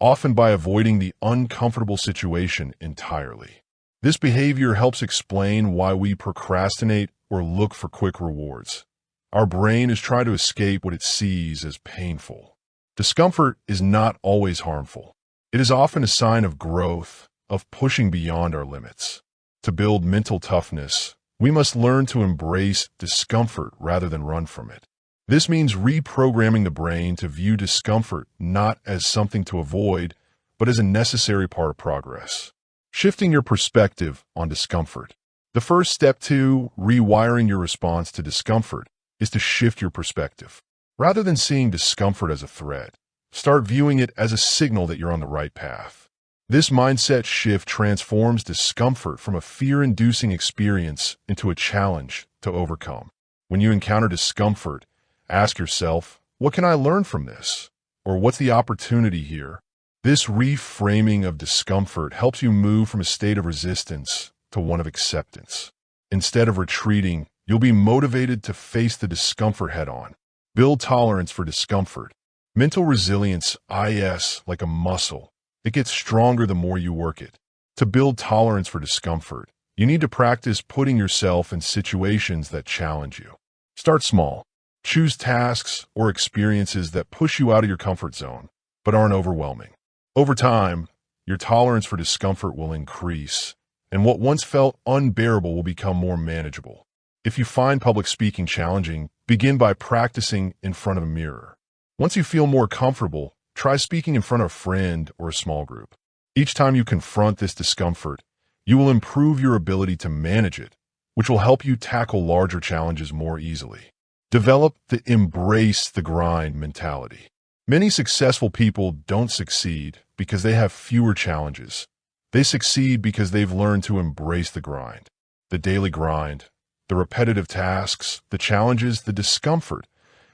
often by avoiding the uncomfortable situation entirely. This behavior helps explain why we procrastinate or look for quick rewards. Our brain is trying to escape what it sees as painful. Discomfort is not always harmful. It is often a sign of growth, of pushing beyond our limits. To build mental toughness, we must learn to embrace discomfort rather than run from it. This means reprogramming the brain to view discomfort not as something to avoid, but as a necessary part of progress. Shifting your perspective on discomfort. The first step to rewiring your response to discomfort is to shift your perspective. Rather than seeing discomfort as a threat, start viewing it as a signal that you're on the right path. This mindset shift transforms discomfort from a fear-inducing experience into a challenge to overcome. When you encounter discomfort, ask yourself, what can I learn from this? Or what's the opportunity here? This reframing of discomfort helps you move from a state of resistance to one of acceptance. Instead of retreating, you'll be motivated to face the discomfort head-on. Build tolerance for discomfort. Mental resilience is like a muscle. It gets stronger the more you work it. To build tolerance for discomfort, you need to practice putting yourself in situations that challenge you. Start small. Choose tasks or experiences that push you out of your comfort zone, but aren't overwhelming. Over time, your tolerance for discomfort will increase, and what once felt unbearable will become more manageable. If you find public speaking challenging, begin by practicing in front of a mirror. Once you feel more comfortable, try speaking in front of a friend or a small group. Each time you confront this discomfort, you will improve your ability to manage it, which will help you tackle larger challenges more easily. Develop the embrace the grind mentality. Many successful people don't succeed because they have fewer challenges. They succeed because they've learned to embrace the grind. The daily grind, the repetitive tasks, the challenges, the discomfort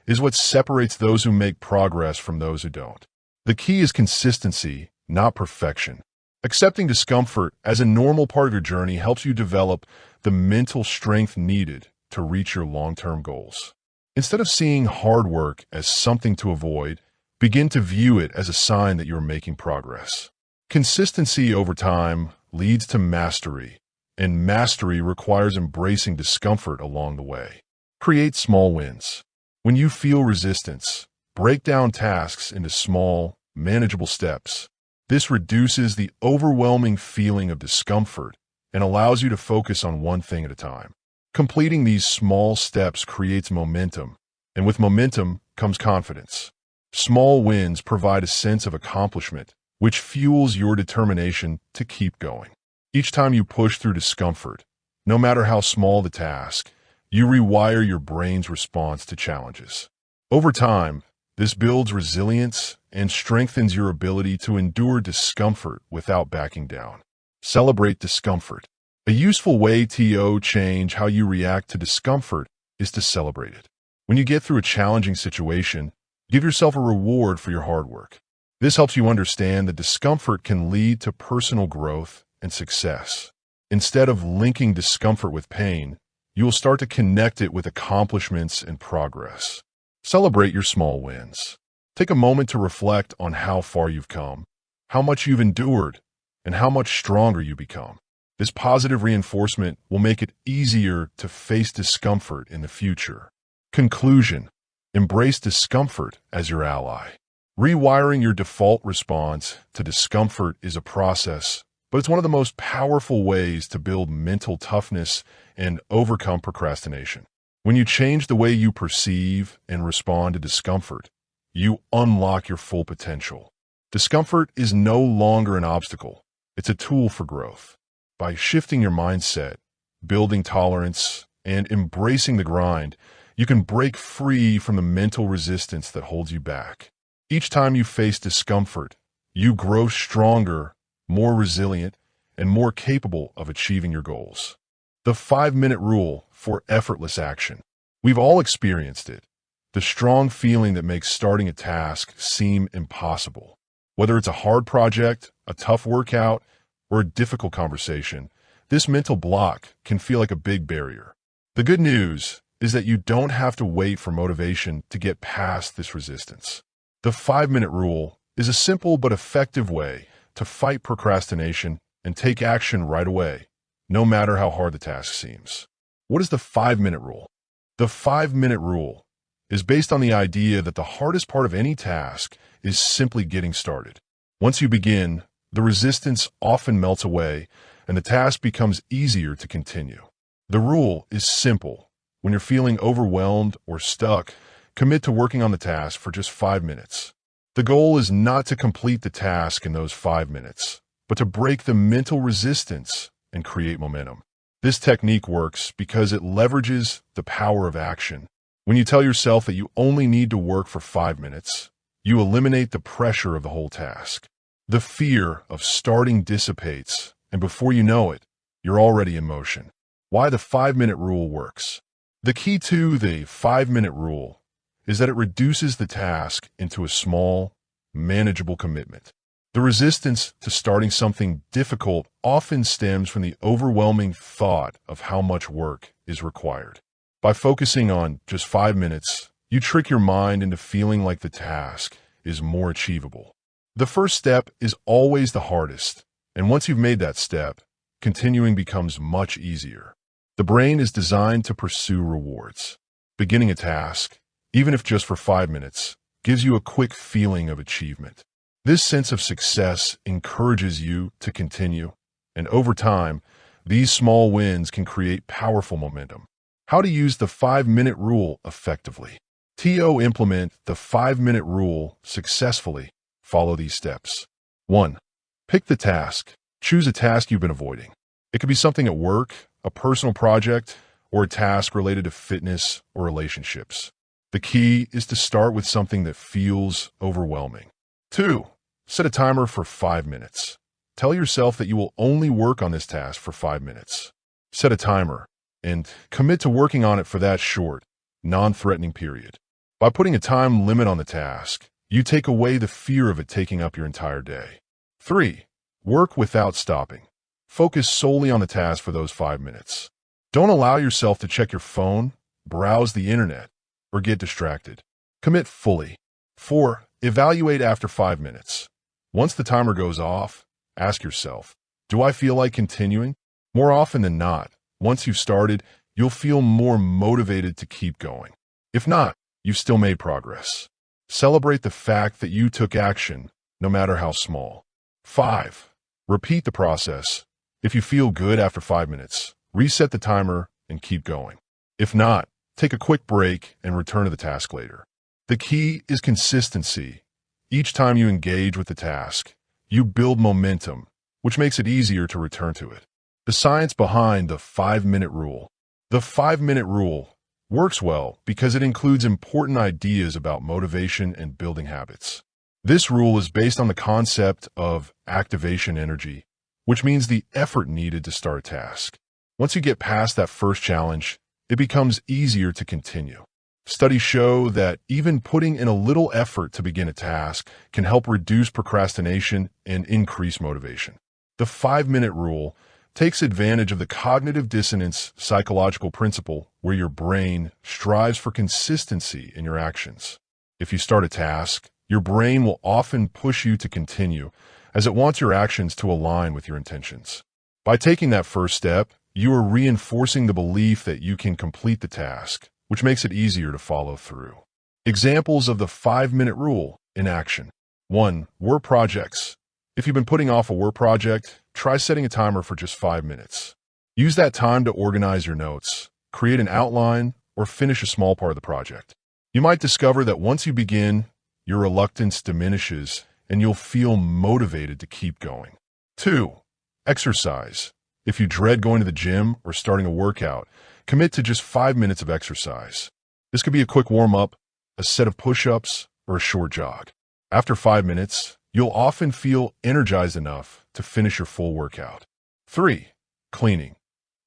is what separates those who make progress from those who don't. The key is consistency, not perfection. Accepting discomfort as a normal part of your journey helps you develop the mental strength needed to reach your long-term goals. Instead of seeing hard work as something to avoid, begin to view it as a sign that you're making progress. Consistency over time leads to mastery, and mastery requires embracing discomfort along the way. Create small wins. When you feel resistance, break down tasks into small, manageable steps. This reduces the overwhelming feeling of discomfort and allows you to focus on one thing at a time. Completing these small steps creates momentum, and with momentum comes confidence. Small wins provide a sense of accomplishment, which fuels your determination to keep going. Each time you push through discomfort, no matter how small the task, you rewire your brain's response to challenges. Over time, this builds resilience and strengthens your ability to endure discomfort without backing down. Celebrate discomfort. A useful way to change how you react to discomfort is to celebrate it. When you get through a challenging situation, give yourself a reward for your hard work. This helps you understand that discomfort can lead to personal growth and success. Instead of linking discomfort with pain, you will start to connect it with accomplishments and progress. Celebrate your small wins. Take a moment to reflect on how far you've come, how much you've endured, and how much stronger you become. This positive reinforcement will make it easier to face discomfort in the future. Conclusion: embrace discomfort as your ally. Rewiring your default response to discomfort is a process, but it's one of the most powerful ways to build mental toughness and overcome procrastination. When you change the way you perceive and respond to discomfort, you unlock your full potential. Discomfort is no longer an obstacle. It's a tool for growth. By shifting your mindset, building tolerance, and embracing the grind, you can break free from the mental resistance that holds you back. Each time you face discomfort, you grow stronger, more resilient, and more capable of achieving your goals. The 5-minute rule for effortless action. We've all experienced it. The strong feeling that makes starting a task seem impossible. Whether it's a hard project, a tough workout, or a difficult conversation, this mental block can feel like a big barrier. The good news is that you don't have to wait for motivation to get past this resistance. The 5-minute rule is a simple but effective way to fight procrastination and take action right away, no matter how hard the task seems. What is the 5-minute rule? The 5-minute rule is based on the idea that the hardest part of any task is simply getting started. Once you begin, the resistance often melts away and the task becomes easier to continue. The rule is simple. When you're feeling overwhelmed or stuck, commit to working on the task for just 5 minutes. The goal is not to complete the task in those 5 minutes, but to break the mental resistance and create momentum. This technique works because it leverages the power of action. When you tell yourself that you only need to work for 5 minutes, you eliminate the pressure of the whole task. The fear of starting dissipates, and before you know it, you're already in motion. Why the 5-minute rule works. The key to the 5-minute rule is that it reduces the task into a small, manageable commitment. The resistance to starting something difficult often stems from the overwhelming thought of how much work is required. By focusing on just 5 minutes, you trick your mind into feeling like the task is more achievable. The first step is always the hardest, and once you've made that step, continuing becomes much easier. The brain is designed to pursue rewards. Beginning a task, even if just for 5 minutes, gives you a quick feeling of achievement. This sense of success encourages you to continue, and over time, these small wins can create powerful momentum. How to use the 5-minute rule effectively. To implement the 5-minute rule successfully, follow these steps. 1. Pick the task. Choose a task you've been avoiding. It could be something at work, a personal project, or a task related to fitness or relationships. The key is to start with something that feels overwhelming. 2. Set a timer for 5 minutes. Tell yourself that you will only work on this task for 5 minutes. Set a timer and commit to working on it for that short, non-threatening period. By putting a time limit on the task, you take away the fear of it taking up your entire day. 3. Work without stopping. Focus solely on the task for those 5 minutes. Don't allow yourself to check your phone, browse the internet, or get distracted. Commit fully. 4. Evaluate after 5 minutes. Once the timer goes off, ask yourself, do I feel like continuing? More often than not, once you've started, you'll feel more motivated to keep going. If not, you've still made progress. Celebrate the fact that you took action, no matter how small. 5. Repeat the process. If you feel good after 5 minutes, reset the timer and keep going. If not, take a quick break and return to the task later. The key is consistency. Each time you engage with the task, you build momentum, which makes it easier to return to it. The science behind the 5-minute rule. The 5-minute rule works well because it includes important ideas about motivation and building habits. This rule is based on the concept of activation energy, which means the effort needed to start a task. Once you get past that first challenge, it becomes easier to continue. Studies show that even putting in a little effort to begin a task can help reduce procrastination and increase motivation. The 5-minute rule takes advantage of the cognitive dissonance psychological principle where your brain strives for consistency in your actions. If you start a task, your brain will often push you to continue as it wants your actions to align with your intentions. By taking that first step, you are reinforcing the belief that you can complete the task, which makes it easier to follow through. Examples of the 5-minute rule in action. 1. Work projects. If you've been putting off a work project, try setting a timer for just 5 minutes. Use that time to organize your notes, create an outline, or finish a small part of the project. You might discover that once you begin, your reluctance diminishes and you'll feel motivated to keep going. 2. Exercise. If you dread going to the gym or starting a workout, commit to just 5 minutes of exercise. This could be a quick warm-up, a set of push-ups, or a short jog. After 5 minutes, you'll often feel energized enough to finish your full workout. 3. Cleaning.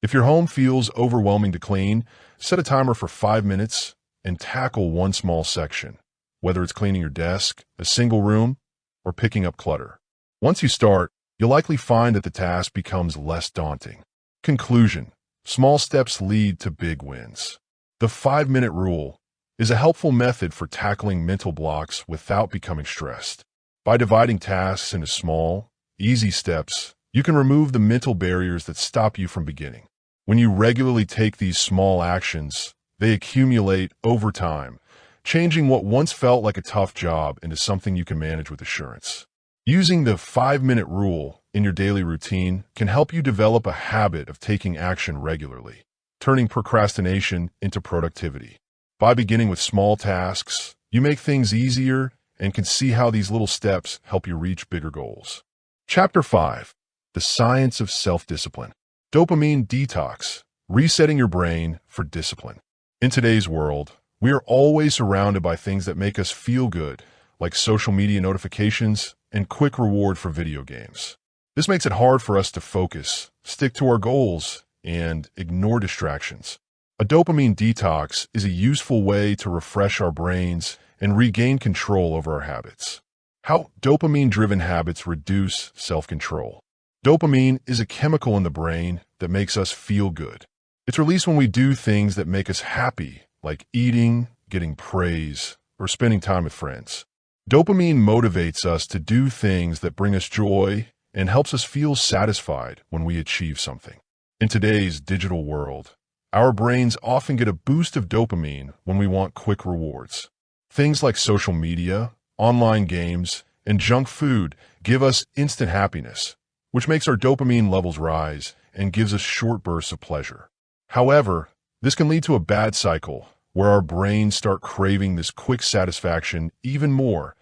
If your home feels overwhelming to clean, set a timer for 5 minutes and tackle one small section, whether it's cleaning your desk, a single room, or picking up clutter. Once you start, you'll likely find that the task becomes less daunting. Conclusion. Small steps lead to big wins. The 5-minute rule is a helpful method for tackling mental blocks without becoming stressed. By dividing tasks into small, easy steps, you can remove the mental barriers that stop you from beginning. When you regularly take these small actions, they accumulate over time, changing what once felt like a tough job into something you can manage with assurance. Using the 5-minute rule in your daily routine can help you develop a habit of taking action regularly, turning procrastination into productivity. By beginning with small tasks, you make things easier and can see how these little steps help you reach bigger goals. Chapter 5. The Science of Self-Discipline. Dopamine detox. Resetting your brain for discipline. In today's world, we are always surrounded by things that make us feel good, like social media notifications and quick reward for video games. This makes it hard for us to focus, stick to our goals, and ignore distractions. A dopamine detox is a useful way to refresh our brains and regain control over our habits. How dopamine-driven habits reduce self-control. Dopamine is a chemical in the brain that makes us feel good. It's released when we do things that make us happy, like eating, getting praise, or spending time with friends. Dopamine motivates us to do things that bring us joy and helps us feel satisfied when we achieve something. In today's digital world, our brains often get a boost of dopamine when we want quick rewards. Things like social media, online games, and junk food give us instant happiness, which makes our dopamine levels rise and gives us short bursts of pleasure. However, this can lead to a bad cycle where our brains start craving this quick satisfaction even more,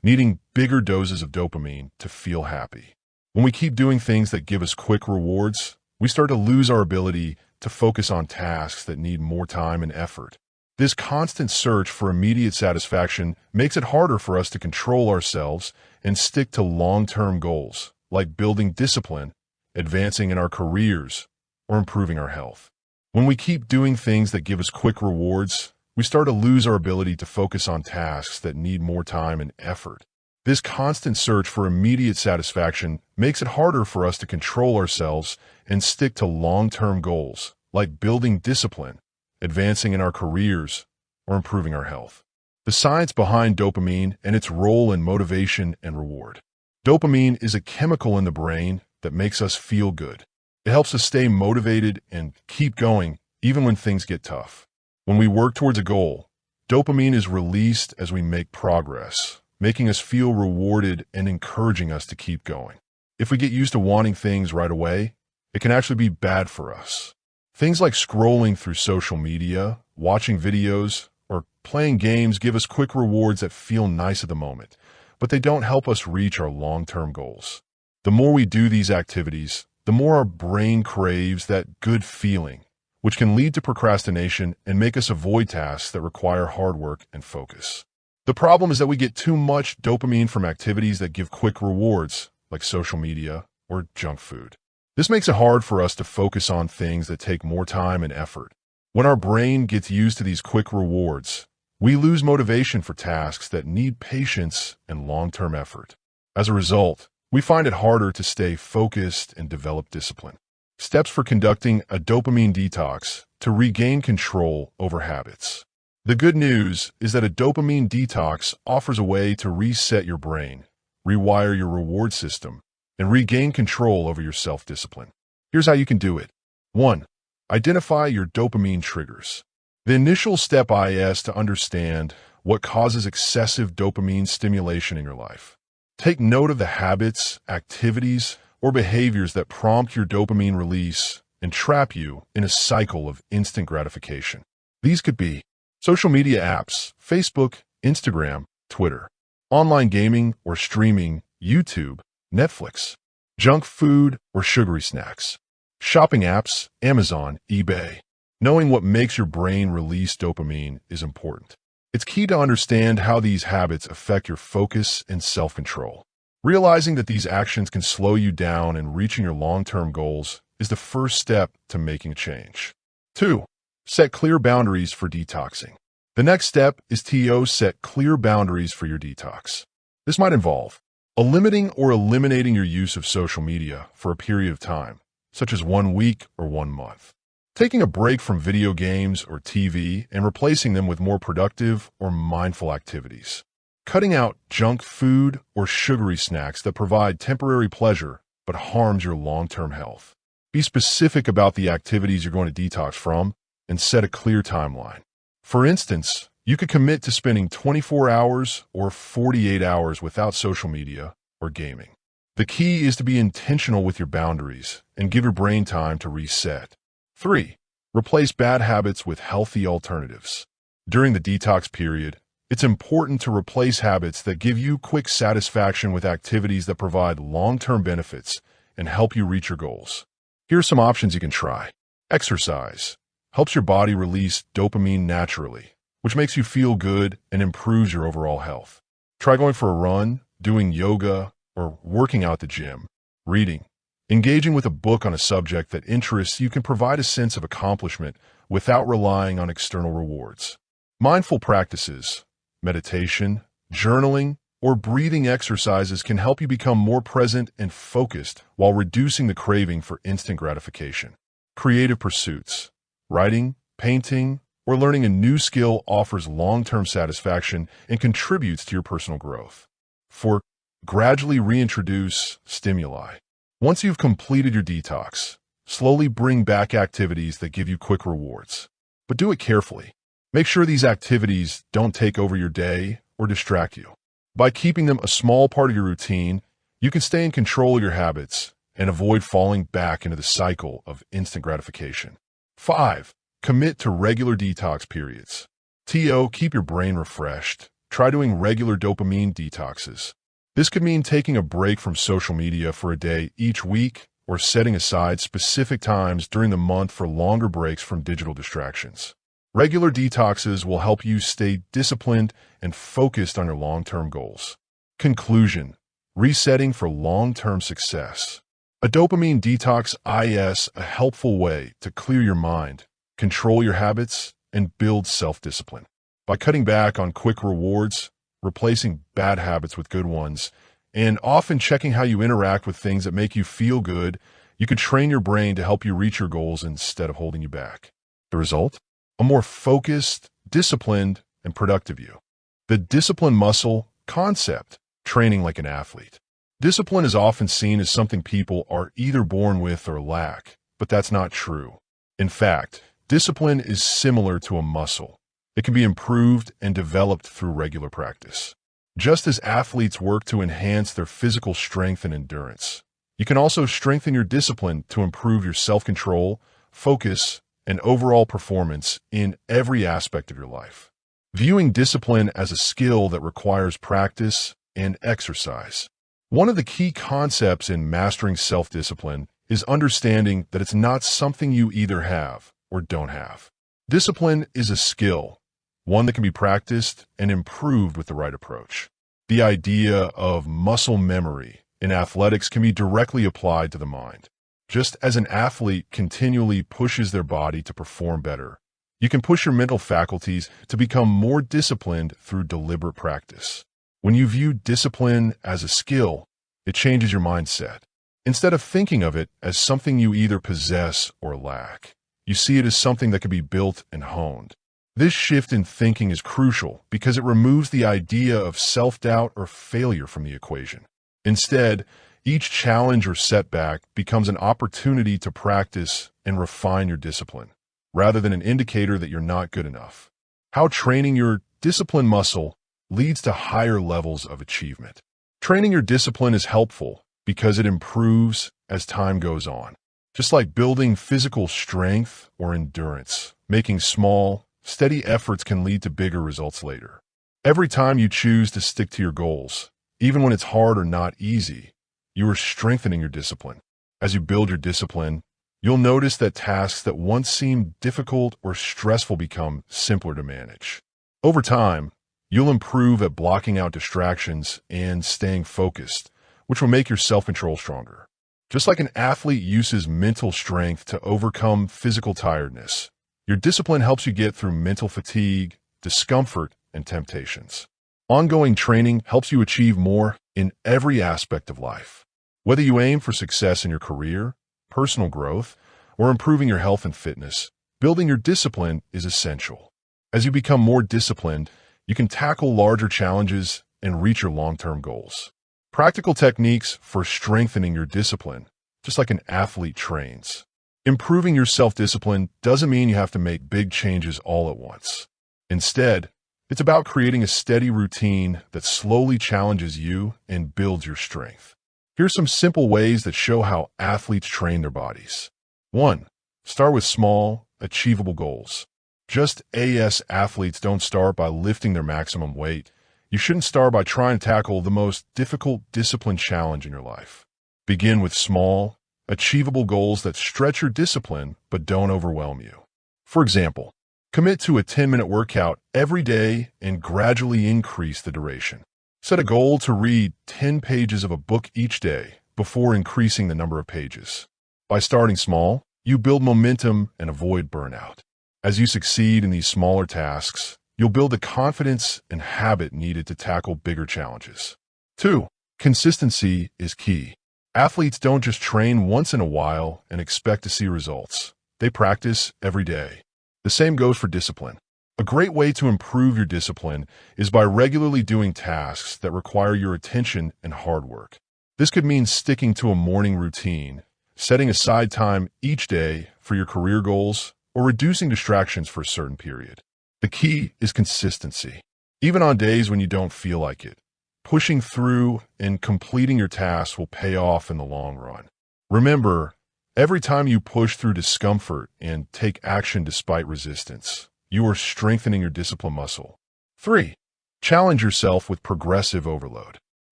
needing bigger doses of dopamine to feel happy. When we keep doing things that give us quick rewards, we start to lose our ability to focus on tasks that need more time and effort. This constant search for immediate satisfaction makes it harder for us to control ourselves and stick to long-term goals, like building discipline, advancing in our careers, or improving our health. When we keep doing things that give us quick rewards, we start to lose our ability to focus on tasks that need more time and effort. This constant search for immediate satisfaction makes it harder for us to control ourselves and stick to long-term goals, like building discipline, advancing in our careers, or improving our health. The science behind dopamine and its role in motivation and reward. Dopamine is a chemical in the brain that makes us feel good. It helps us stay motivated and keep going even when things get tough. When we work towards a goal, dopamine is released as we make progress, making us feel rewarded and encouraging us to keep going. If we get used to wanting things right away, it can actually be bad for us. Things like scrolling through social media, watching videos, or playing games give us quick rewards that feel nice at the moment, but they don't help us reach our long-term goals. The more we do these activities, the more our brain craves that good feeling, which can lead to procrastination and make us avoid tasks that require hard work and focus. The problem is that we get too much dopamine from activities that give quick rewards, like social media or junk food. This makes it hard for us to focus on things that take more time and effort. When our brain gets used to these quick rewards, we lose motivation for tasks that need patience and long-term effort. As a result, we find it harder to stay focused and develop discipline. Steps for conducting a dopamine detox to regain control over habits. The good news is that a dopamine detox offers a way to reset your brain, rewire your reward system, and regain control over your self-discipline. Here's how you can do it. 1. Identify your dopamine triggers. The initial step is to understand what causes excessive dopamine stimulation in your life. Take note of the habits, activities, or behaviors that prompt your dopamine release and trap you in a cycle of instant gratification. These could be social media apps, Facebook, Instagram, Twitter. online gaming or streaming, YouTube, Netflix, junk food or sugary snacks, shopping apps, Amazon, eBay. Knowing what makes your brain release dopamine is important. It's key to understand how these habits affect your focus and self-control. Realizing that these actions can slow you down and reaching your long-term goals is the first step to making a change. 2. Set clear boundaries for detoxing. The next step is to set clear boundaries for your detox. This might involve limiting or eliminating your use of social media for a period of time, such as 1 week or 1 month. Taking a break from video games or TV and replacing them with more productive or mindful activities. Cutting out junk food or sugary snacks that provide temporary pleasure but harms your long-term health. Be specific about the activities you're going to detox from and set a clear timeline. For instance, you could commit to spending 24 hours or 48 hours without social media or gaming. The key is to be intentional with your boundaries and give your brain time to reset. 3. Replace bad habits with healthy alternatives. During the detox period, it's important to replace habits that give you quick satisfaction with activities that provide long-term benefits and help you reach your goals. Here are some options you can try. Exercise helps your body release dopamine naturally, which makes you feel good and improves your overall health. Try going for a run, doing yoga, or working out at the gym. Reading. Engaging with a book on a subject that interests you can provide a sense of accomplishment without relying on external rewards. Mindful practices, meditation, journaling, or breathing exercises can help you become more present and focused while reducing the craving for instant gratification. Creative pursuits. Writing, painting, or learning a new skill offers long-term satisfaction and contributes to your personal growth. 4. Gradually reintroduce stimuli. Once you've completed your detox, slowly bring back activities that give you quick rewards. But do it carefully. Make sure these activities don't take over your day or distract you. By keeping them a small part of your routine, you can stay in control of your habits and avoid falling back into the cycle of instant gratification. 5. Commit to regular detox periods. Keep your brain refreshed. Try doing regular dopamine detoxes. This could mean taking a break from social media for a day each week or setting aside specific times during the month for longer breaks from digital distractions. Regular detoxes will help you stay disciplined and focused on your long-term goals. Conclusion: resetting for long-term success. A dopamine detox is a helpful way to clear your mind, control your habits, and build self-discipline. By cutting back on quick rewards, replacing bad habits with good ones, and often checking how you interact with things that make you feel good, you can train your brain to help you reach your goals instead of holding you back. The result? A more focused, disciplined, and productive you. The discipline muscle concept, training like an athlete. Discipline is often seen as something people are either born with or lack, but that's not true. In fact, discipline is similar to a muscle. It can be improved and developed through regular practice. Just as athletes work to enhance their physical strength and endurance, you can also strengthen your discipline to improve your self-control, focus, and overall performance in every aspect of your life. Viewing discipline as a skill that requires practice and exercise. One of the key concepts in mastering self-discipline is understanding that it's not something you either have or don't have. Discipline is a skill, one that can be practiced and improved with the right approach. The idea of muscle memory in athletics can be directly applied to the mind. Just as an athlete continually pushes their body to perform better, you can push your mental faculties to become more disciplined through deliberate practice. When you view discipline as a skill, it changes your mindset. Instead of thinking of it as something you either possess or lack, you see it as something that can be built and honed. This shift in thinking is crucial because it removes the idea of self-doubt or failure from the equation. Instead, each challenge or setback becomes an opportunity to practice and refine your discipline, rather than an indicator that you're not good enough. How training your discipline muscle leads to higher levels of achievement. Training your discipline is helpful because it improves as time goes on. Just like building physical strength or endurance, making small, steady efforts can lead to bigger results later. Every time you choose to stick to your goals, even when it's hard or not easy, you are strengthening your discipline. As you build your discipline, you'll notice that tasks that once seemed difficult or stressful become simpler to manage. Over time, you'll improve at blocking out distractions and staying focused, which will make your self-control stronger. Just like an athlete uses mental strength to overcome physical tiredness, your discipline helps you get through mental fatigue, discomfort, and temptations. Ongoing training helps you achieve more in every aspect of life. Whether you aim for success in your career, personal growth, or improving your health and fitness, building your discipline is essential. As you become more disciplined, you can tackle larger challenges and reach your long-term goals. Practical techniques for strengthening your discipline, just like an athlete trains. Improving your self-discipline doesn't mean you have to make big changes all at once. Instead, it's about creating a steady routine that slowly challenges you and builds your strength. Here's some simple ways that show how athletes train their bodies. 1. Start with small, achievable goals. Just AS athletes don't start by lifting their maximum weight. You shouldn't start by trying to tackle the most difficult discipline challenge in your life. Begin with small, achievable goals that stretch your discipline but don't overwhelm you. For example, commit to a 10-minute workout every day and gradually increase the duration. Set a goal to read 10 pages of a book each day before increasing the number of pages. By starting small, you build momentum and avoid burnout. As you succeed in these smaller tasks, you'll build the confidence and habit needed to tackle bigger challenges. 2. Consistency is key. Athletes don't just train once in a while and expect to see results. They practice every day. The same goes for discipline. A great way to improve your discipline is by regularly doing tasks that require your attention and hard work. This could mean sticking to a morning routine, setting aside time each day for your career goals, or reducing distractions for a certain period. The key is consistency. Even on days when you don't feel like it, pushing through and completing your tasks will pay off in the long run. Remember, every time you push through discomfort and take action despite resistance, you are strengthening your discipline muscle. 3. Challenge yourself with progressive overload.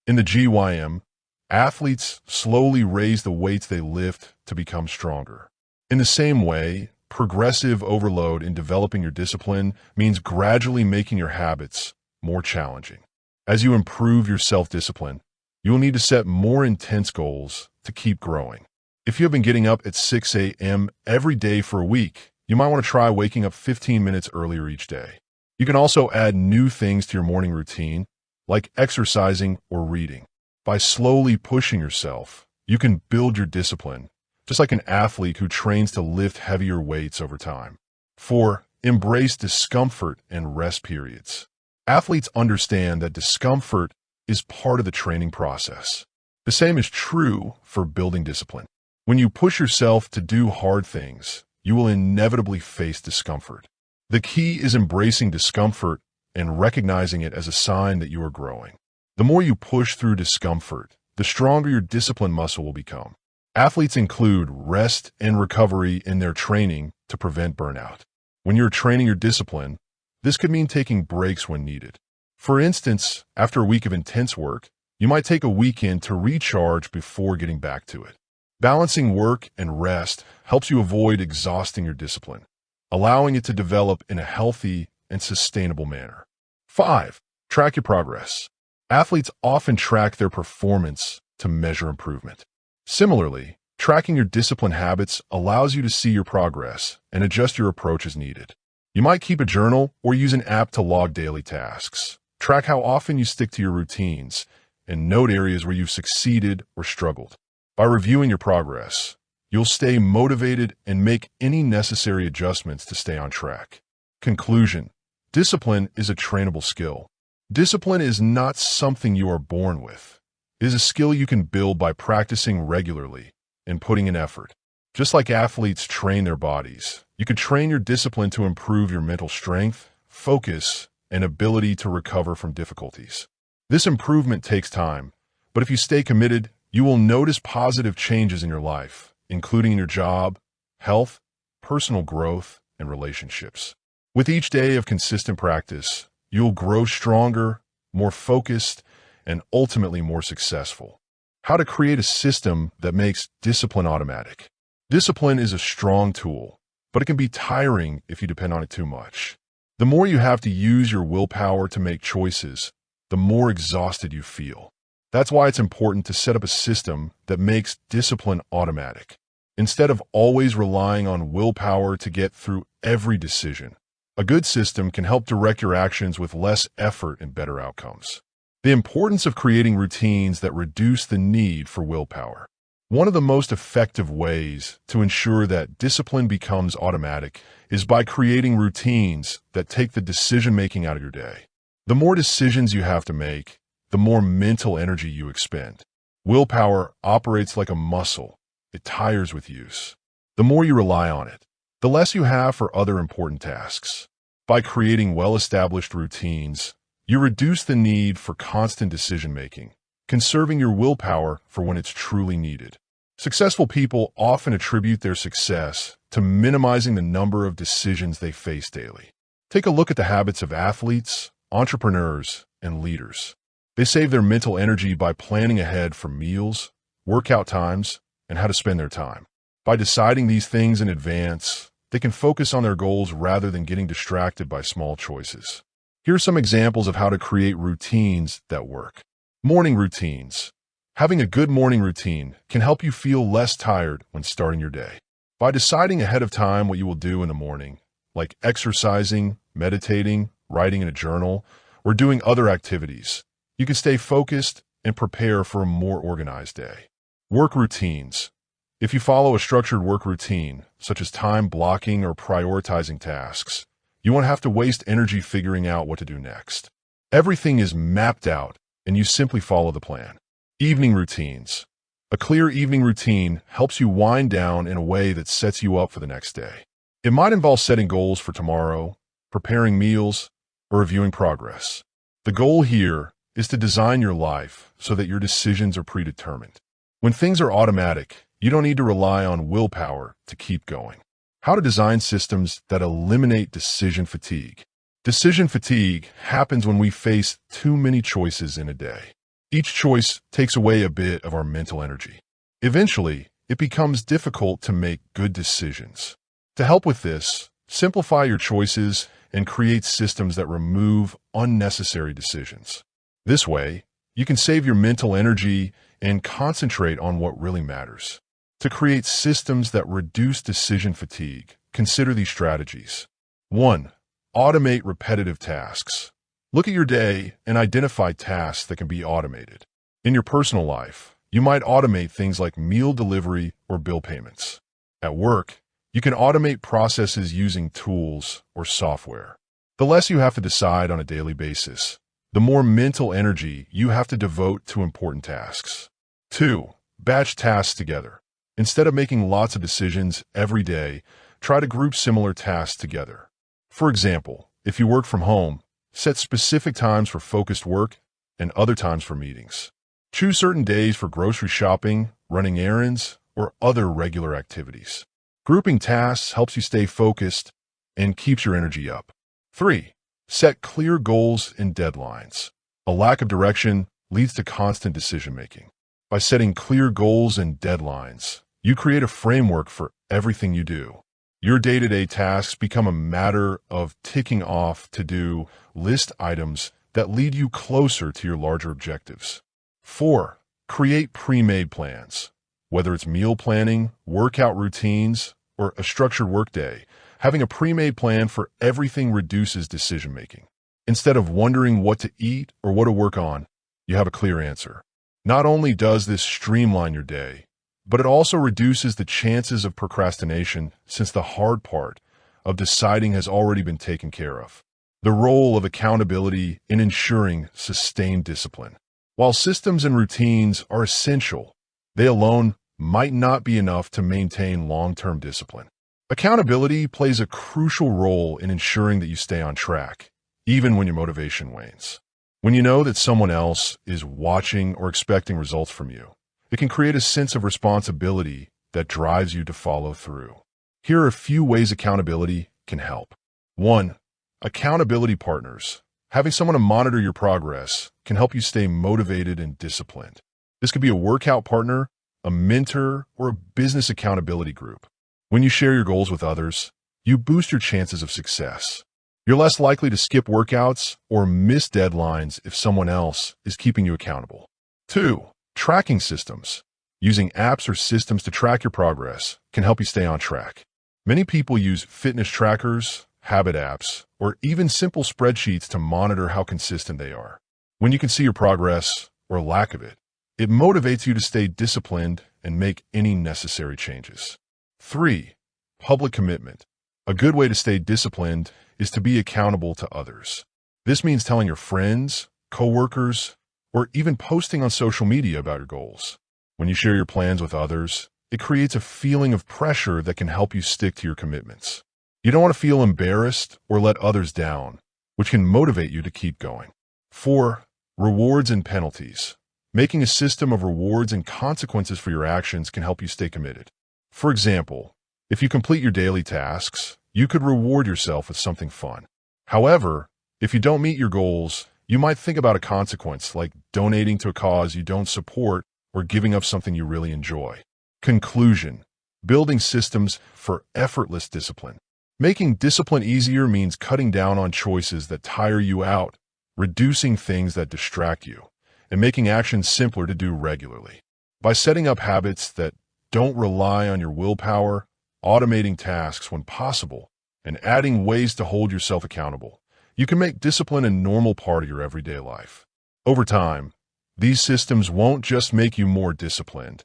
In the GYM, athletes slowly raise the weights they lift to become stronger. In the same way, progressive overload in developing your discipline means gradually making your habits more challenging. As you improve your self-discipline, you will need to set more intense goals to keep growing. If you have been getting up at 6 a.m. every day for a week, you might want to try waking up 15 minutes earlier each day. You can also add new things to your morning routine, like exercising or reading. By slowly pushing yourself, you can build your discipline, just like an athlete who trains to lift heavier weights over time. 4. Embrace discomfort and rest periods. Athletes understand that discomfort is part of the training process. The same is true for building discipline. When you push yourself to do hard things, you will inevitably face discomfort. The key is embracing discomfort and recognizing it as a sign that you are growing. The more you push through discomfort, the stronger your discipline muscle will become. Athletes include rest and recovery in their training to prevent burnout. When you're training your discipline, this could mean taking breaks when needed. For instance, after a week of intense work, you might take a weekend to recharge before getting back to it. Balancing work and rest helps you avoid exhausting your discipline, allowing it to develop in a healthy and sustainable manner. 5. Track your progress. Athletes often track their performance to measure improvement. Similarly, tracking your discipline habits allows you to see your progress and adjust your approach as needed. You might keep a journal or use an app to log daily tasks. Track how often you stick to your routines and note areas where you've succeeded or struggled. By reviewing your progress, you'll stay motivated and make any necessary adjustments to stay on track. Conclusion: discipline is a trainable skill. Discipline is not something you are born with. It is a skill you can build by practicing regularly and putting in effort. Just like athletes train their bodies, you can train your discipline to improve your mental strength, focus, and ability to recover from difficulties. This improvement takes time, but if you stay committed, you will notice positive changes in your life, including in your job, health, personal growth, and relationships. With each day of consistent practice, you'll grow stronger, more focused, and ultimately more successful. How to create a system that makes discipline automatic. Discipline is a strong tool, but it can be tiring if you depend on it too much. The more you have to use your willpower to make choices, the more exhausted you feel. That's why it's important to set up a system that makes discipline automatic, instead of always relying on willpower to get through every decision. A good system can help direct your actions with less effort and better outcomes. The importance of creating routines that reduce the need for willpower. One of the most effective ways to ensure that discipline becomes automatic is by creating routines that take the decision-making out of your day. The more decisions you have to make, the more mental energy you expend. Willpower operates like a muscle. It tires with use. The more you rely on it, the less you have for other important tasks. By creating well-established routines, you reduce the need for constant decision-making, conserving your willpower for when it's truly needed. Successful people often attribute their success to minimizing the number of decisions they face daily. Take a look at the habits of athletes, entrepreneurs, and leaders. They save their mental energy by planning ahead for meals, workout times, and how to spend their time. By deciding these things in advance, they can focus on their goals rather than getting distracted by small choices. Here are some examples of how to create routines that work. Morning routines. Having a good morning routine can help you feel less tired when starting your day. By deciding ahead of time what you will do in the morning, like exercising, meditating, writing in a journal, or doing other activities, you can stay focused and prepare for a more organized day. Work routines. If you follow a structured work routine, such as time blocking or prioritizing tasks, you won't have to waste energy figuring out what to do next. Everything is mapped out, and you simply follow the plan. Evening routines. A clear evening routine helps you wind down in a way that sets you up for the next day. It might involve setting goals for tomorrow, preparing meals, or reviewing progress. The goal here is to design your life so that your decisions are predetermined. When things are automatic, you don't need to rely on willpower to keep going. How to design systems that eliminate decision fatigue. Decision fatigue happens when we face too many choices in a day. Each choice takes away a bit of our mental energy. Eventually, it becomes difficult to make good decisions. To help with this, simplify your choices and create systems that remove unnecessary decisions. This way, you can save your mental energy and concentrate on what really matters. To create systems that reduce decision fatigue, consider these strategies. 1. Automate repetitive tasks. Look at your day and identify tasks that can be automated. In your personal life, you might automate things like meal delivery or bill payments. At work, you can automate processes using tools or software. The less you have to decide on a daily basis, the more mental energy you have to devote to important tasks. 2. Batch tasks together. Instead of making lots of decisions every day, try to group similar tasks together. For example, if you work from home, set specific times for focused work and other times for meetings. Choose certain days for grocery shopping, running errands, or other regular activities. Grouping tasks helps you stay focused and keeps your energy up. 3. Set clear goals and deadlines. A lack of direction leads to constant decision-making. By setting clear goals and deadlines, you create a framework for everything you do. Your day-to-day tasks become a matter of ticking off to-do list items that lead you closer to your larger objectives. 4. Create pre-made plans. Whether it's meal planning, workout routines, or a structured workday, having a pre-made plan for everything reduces decision-making. Instead of wondering what to eat or what to work on, you have a clear answer. Not only does this streamline your day, but it also reduces the chances of procrastination since the hard part of deciding has already been taken care of. The role of accountability in ensuring sustained discipline. While systems and routines are essential, they alone might not be enough to maintain long-term discipline. Accountability plays a crucial role in ensuring that you stay on track, even when your motivation wanes. When you know that someone else is watching or expecting results from you, it can create a sense of responsibility that drives you to follow through. Here are a few ways accountability can help. 1. Accountability partners. Having someone to monitor your progress can help you stay motivated and disciplined. This could be a workout partner, a mentor, or a business accountability group. When you share your goals with others, you boost your chances of success. You're less likely to skip workouts or miss deadlines if someone else is keeping you accountable. 2. Tracking systems. Using apps or systems to track your progress can help you stay on track. Many people use fitness trackers, habit apps, or even simple spreadsheets to monitor how consistent they are. When you can see your progress, or lack of it, it motivates you to stay disciplined and make any necessary changes. 3. Public commitment. A good way to stay disciplined is to be accountable to others. This means telling your friends, coworkers, or even posting on social media about your goals. When you share your plans with others, it creates a feeling of pressure that can help you stick to your commitments. You don't want to feel embarrassed or let others down, which can motivate you to keep going. 4. Rewards and penalties. Making a system of rewards and consequences for your actions can help you stay committed. For example, if you complete your daily tasks, you could reward yourself with something fun. However, if you don't meet your goals, you might think about a consequence like donating to a cause you don't support or giving up something you really enjoy. Conclusion. Building systems for effortless discipline. Making discipline easier means cutting down on choices that tire you out, reducing things that distract you, and making actions simpler to do regularly. By setting up habits that don't rely on your willpower, automating tasks when possible, and adding ways to hold yourself accountable, you can make discipline a normal part of your everyday life. Over time, these systems won't just make you more disciplined.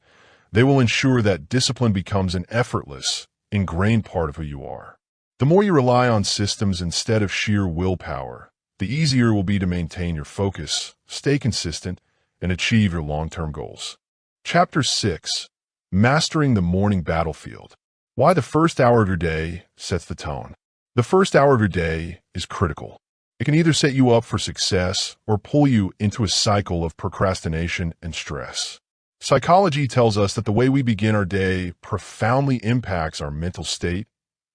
They will ensure that discipline becomes an effortless, ingrained part of who you are. The more you rely on systems instead of sheer willpower, the easier it will be to maintain your focus, stay consistent, and achieve your long-term goals. Chapter 6. Mastering the Morning Battlefield. Why the first hour of your day sets the tone. The first hour of your day is critical. It can either set you up for success or pull you into a cycle of procrastination and stress. Psychology tells us that the way we begin our day profoundly impacts our mental state,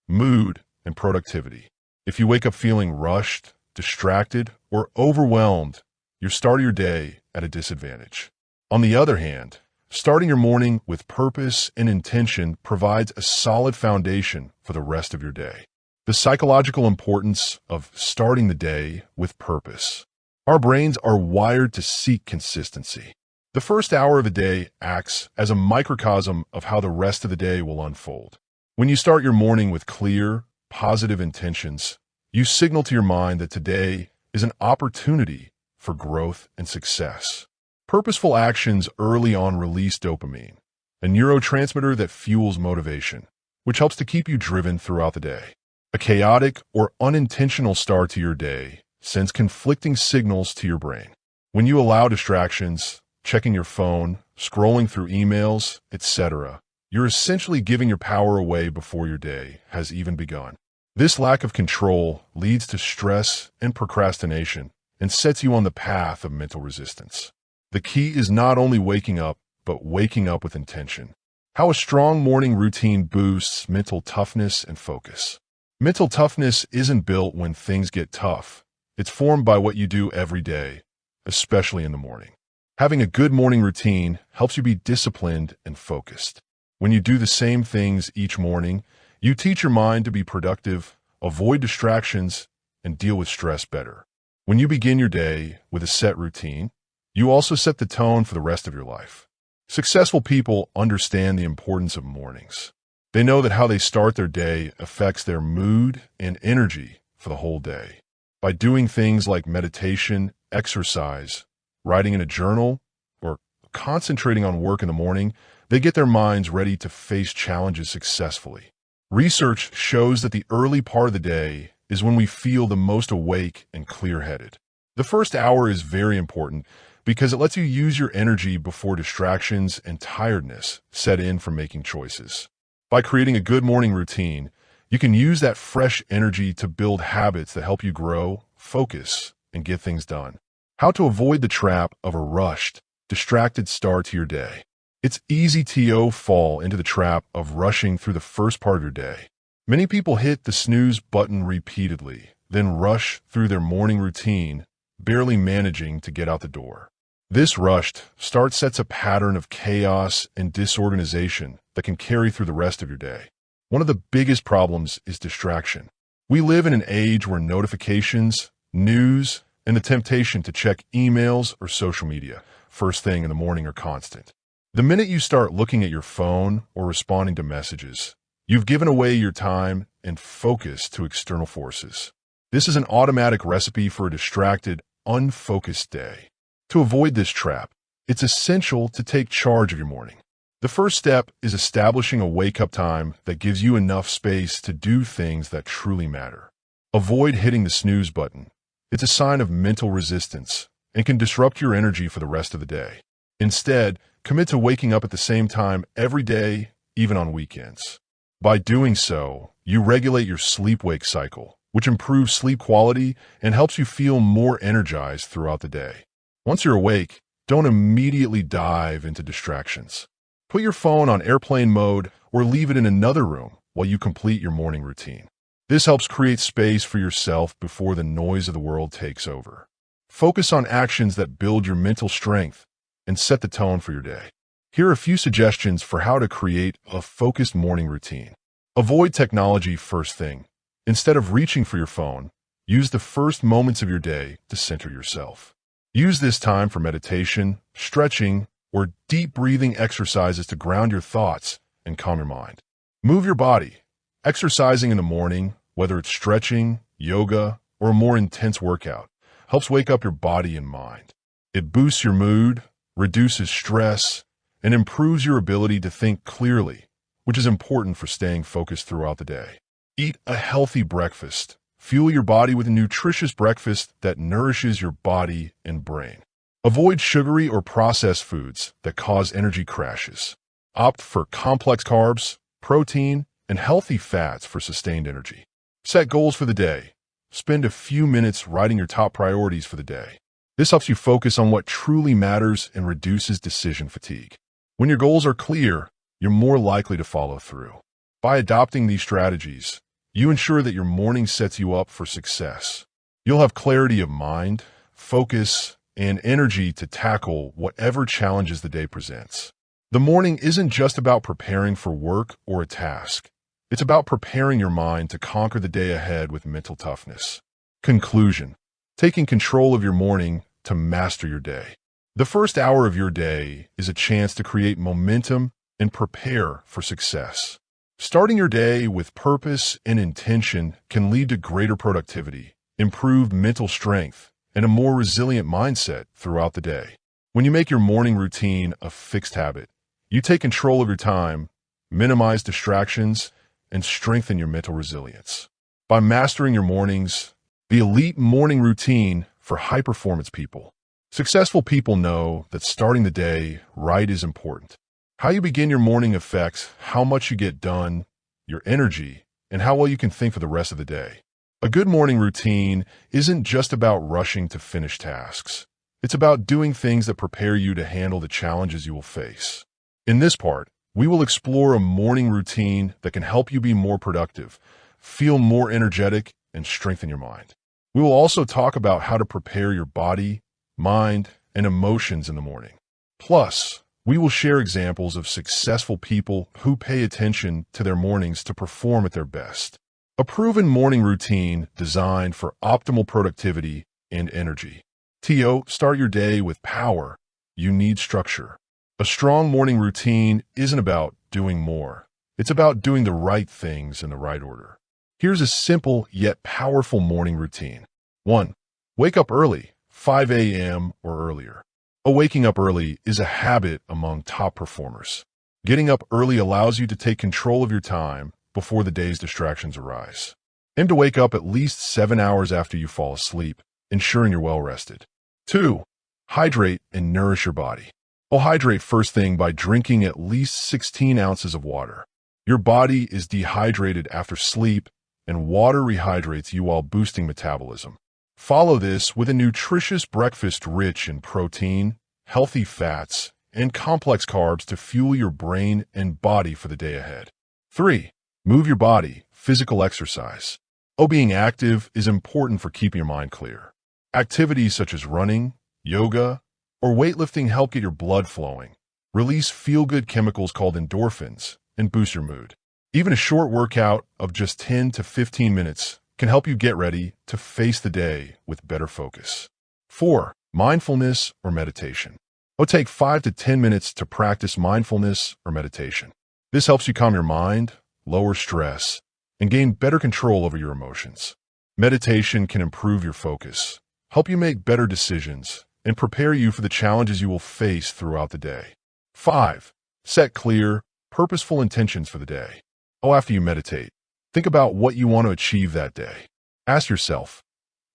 mood, and productivity. If you wake up feeling rushed, distracted, or overwhelmed, you start your day at a disadvantage. On the other hand, starting your morning with purpose and intention provides a solid foundation for the rest of your day. The psychological importance of starting the day with purpose. Our brains are wired to seek consistency. The first hour of a day acts as a microcosm of how the rest of the day will unfold. When you start your morning with clear, positive intentions, you signal to your mind that today is an opportunity for growth and success. Purposeful actions early on release dopamine, a neurotransmitter that fuels motivation, which helps to keep you driven throughout the day. A chaotic or unintentional start to your day sends conflicting signals to your brain. When you allow distractions, checking your phone, scrolling through emails, etc., you're essentially giving your power away before your day has even begun. This lack of control leads to stress and procrastination and sets you on the path of mental resistance. The key is not only waking up, but waking up with intention. How a strong morning routine boosts mental toughness and focus. Mental toughness isn't built when things get tough. It's formed by what you do every day, especially in the morning. Having a good morning routine helps you be disciplined and focused. When you do the same things each morning, you teach your mind to be productive, avoid distractions, and deal with stress better. When you begin your day with a set routine, you also set the tone for the rest of your life. Successful people understand the importance of mornings. They know that how they start their day affects their mood and energy for the whole day. By doing things like meditation, exercise, writing in a journal, or concentrating on work in the morning, they get their minds ready to face challenges successfully. Research shows that the early part of the day is when we feel the most awake and clear-headed. The first hour is very important because it lets you use your energy before distractions and tiredness set in from making choices. By creating a good morning routine, you can use that fresh energy to build habits that help you grow, focus, and get things done. How to avoid the trap of a rushed, distracted start to your day. It's easy to fall into the trap of rushing through the first part of your day. Many people hit the snooze button repeatedly, then rush through their morning routine, barely managing to get out the door. This rushed start sets a pattern of chaos and disorganization that can carry through the rest of your day. One of the biggest problems is distraction. We live in an age where notifications, news, and the temptation to check emails or social media first thing in the morning are constant. The minute you start looking at your phone or responding to messages, you've given away your time and focus to external forces. This is an automatic recipe for a distracted, unfocused day. To avoid this trap, it's essential to take charge of your morning. The first step is establishing a wake-up time that gives you enough space to do things that truly matter. Avoid hitting the snooze button. It's a sign of mental resistance and can disrupt your energy for the rest of the day. Instead, commit to waking up at the same time every day, even on weekends. By doing so, you regulate your sleep-wake cycle, which improves sleep quality and helps you feel more energized throughout the day. Once you're awake, don't immediately dive into distractions. Put your phone on airplane mode or leave it in another room while you complete your morning routine. This helps create space for yourself before the noise of the world takes over. Focus on actions that build your mental strength and set the tone for your day. Here are a few suggestions for how to create a focused morning routine. Avoid technology first thing. Instead of reaching for your phone, use the first moments of your day to center yourself. Use this time for meditation, stretching, or deep breathing exercises to ground your thoughts and calm your mind. Move your body. Exercising in the morning, whether it's stretching, yoga, or a more intense workout, helps wake up your body and mind. It boosts your mood, reduces stress, and improves your ability to think clearly, which is important for staying focused throughout the day. Eat a healthy breakfast. Fuel your body with a nutritious breakfast that nourishes your body and brain. Avoid sugary or processed foods that cause energy crashes. Opt for complex carbs, protein, and healthy fats for sustained energy. Set goals for the day. Spend a few minutes writing your top priorities for the day. This helps you focus on what truly matters and reduces decision fatigue. When your goals are clear, you're more likely to follow through. By adopting these strategies, you ensure that your morning sets you up for success. You'll have clarity of mind, focus, and energy to tackle whatever challenges the day presents. The morning isn't just about preparing for work or a task. It's about preparing your mind to conquer the day ahead with mental toughness. Conclusion: taking control of your morning to master your day. The first hour of your day is a chance to create momentum and prepare for success. Starting your day with purpose and intention can lead to greater productivity, improved mental strength, and a more resilient mindset throughout the day. When you make your morning routine a fixed habit, you take control of your time, minimize distractions, and strengthen your mental resilience. By mastering your mornings, the elite morning routine for high-performance people. Successful people know that starting the day right is important. How you begin your morning affects how much you get done, your energy, and how well you can think for the rest of the day. A good morning routine isn't just about rushing to finish tasks. It's about doing things that prepare you to handle the challenges you will face. In this part, we will explore a morning routine that can help you be more productive, feel more energetic, and strengthen your mind. We will also talk about how to prepare your body, mind, and emotions in the morning. Plus, we will share examples of successful people who pay attention to their mornings to perform at their best. A proven morning routine designed for optimal productivity and energy. Start your day with power. You need structure. A strong morning routine isn't about doing more. It's about doing the right things in the right order. Here's a simple yet powerful morning routine. 1. Wake up early, 5 a.m. or earlier. Waking up early is a habit among top performers. Getting up early allows you to take control of your time before the day's distractions arise. Aim to wake up at least 7 hours after you fall asleep, ensuring you're well rested. 2. Hydrate and nourish your body. Hydrate first thing by drinking at least 16 ounces of water. Your body is dehydrated after sleep, and water rehydrates you while boosting metabolism. Follow this with a nutritious breakfast rich in protein, healthy fats, and complex carbs to fuel your brain and body for the day ahead. 3. Move your body, physical exercise. Being active is important for keeping your mind clear. Activities such as running, yoga, or weightlifting help get your blood flowing, release feel-good chemicals called endorphins, and boost your mood. Even a short workout of just 10 to 15 minutes can help you get ready to face the day with better focus. 4. Mindfulness or meditation. Take 5 to 10 minutes to practice mindfulness or meditation. This helps you calm your mind, lower stress, and gain better control over your emotions. Meditation can improve your focus, help you make better decisions, and prepare you for the challenges you will face throughout the day. 5. Set clear, purposeful intentions for the day. After you meditate, think about what you want to achieve that day. Ask yourself,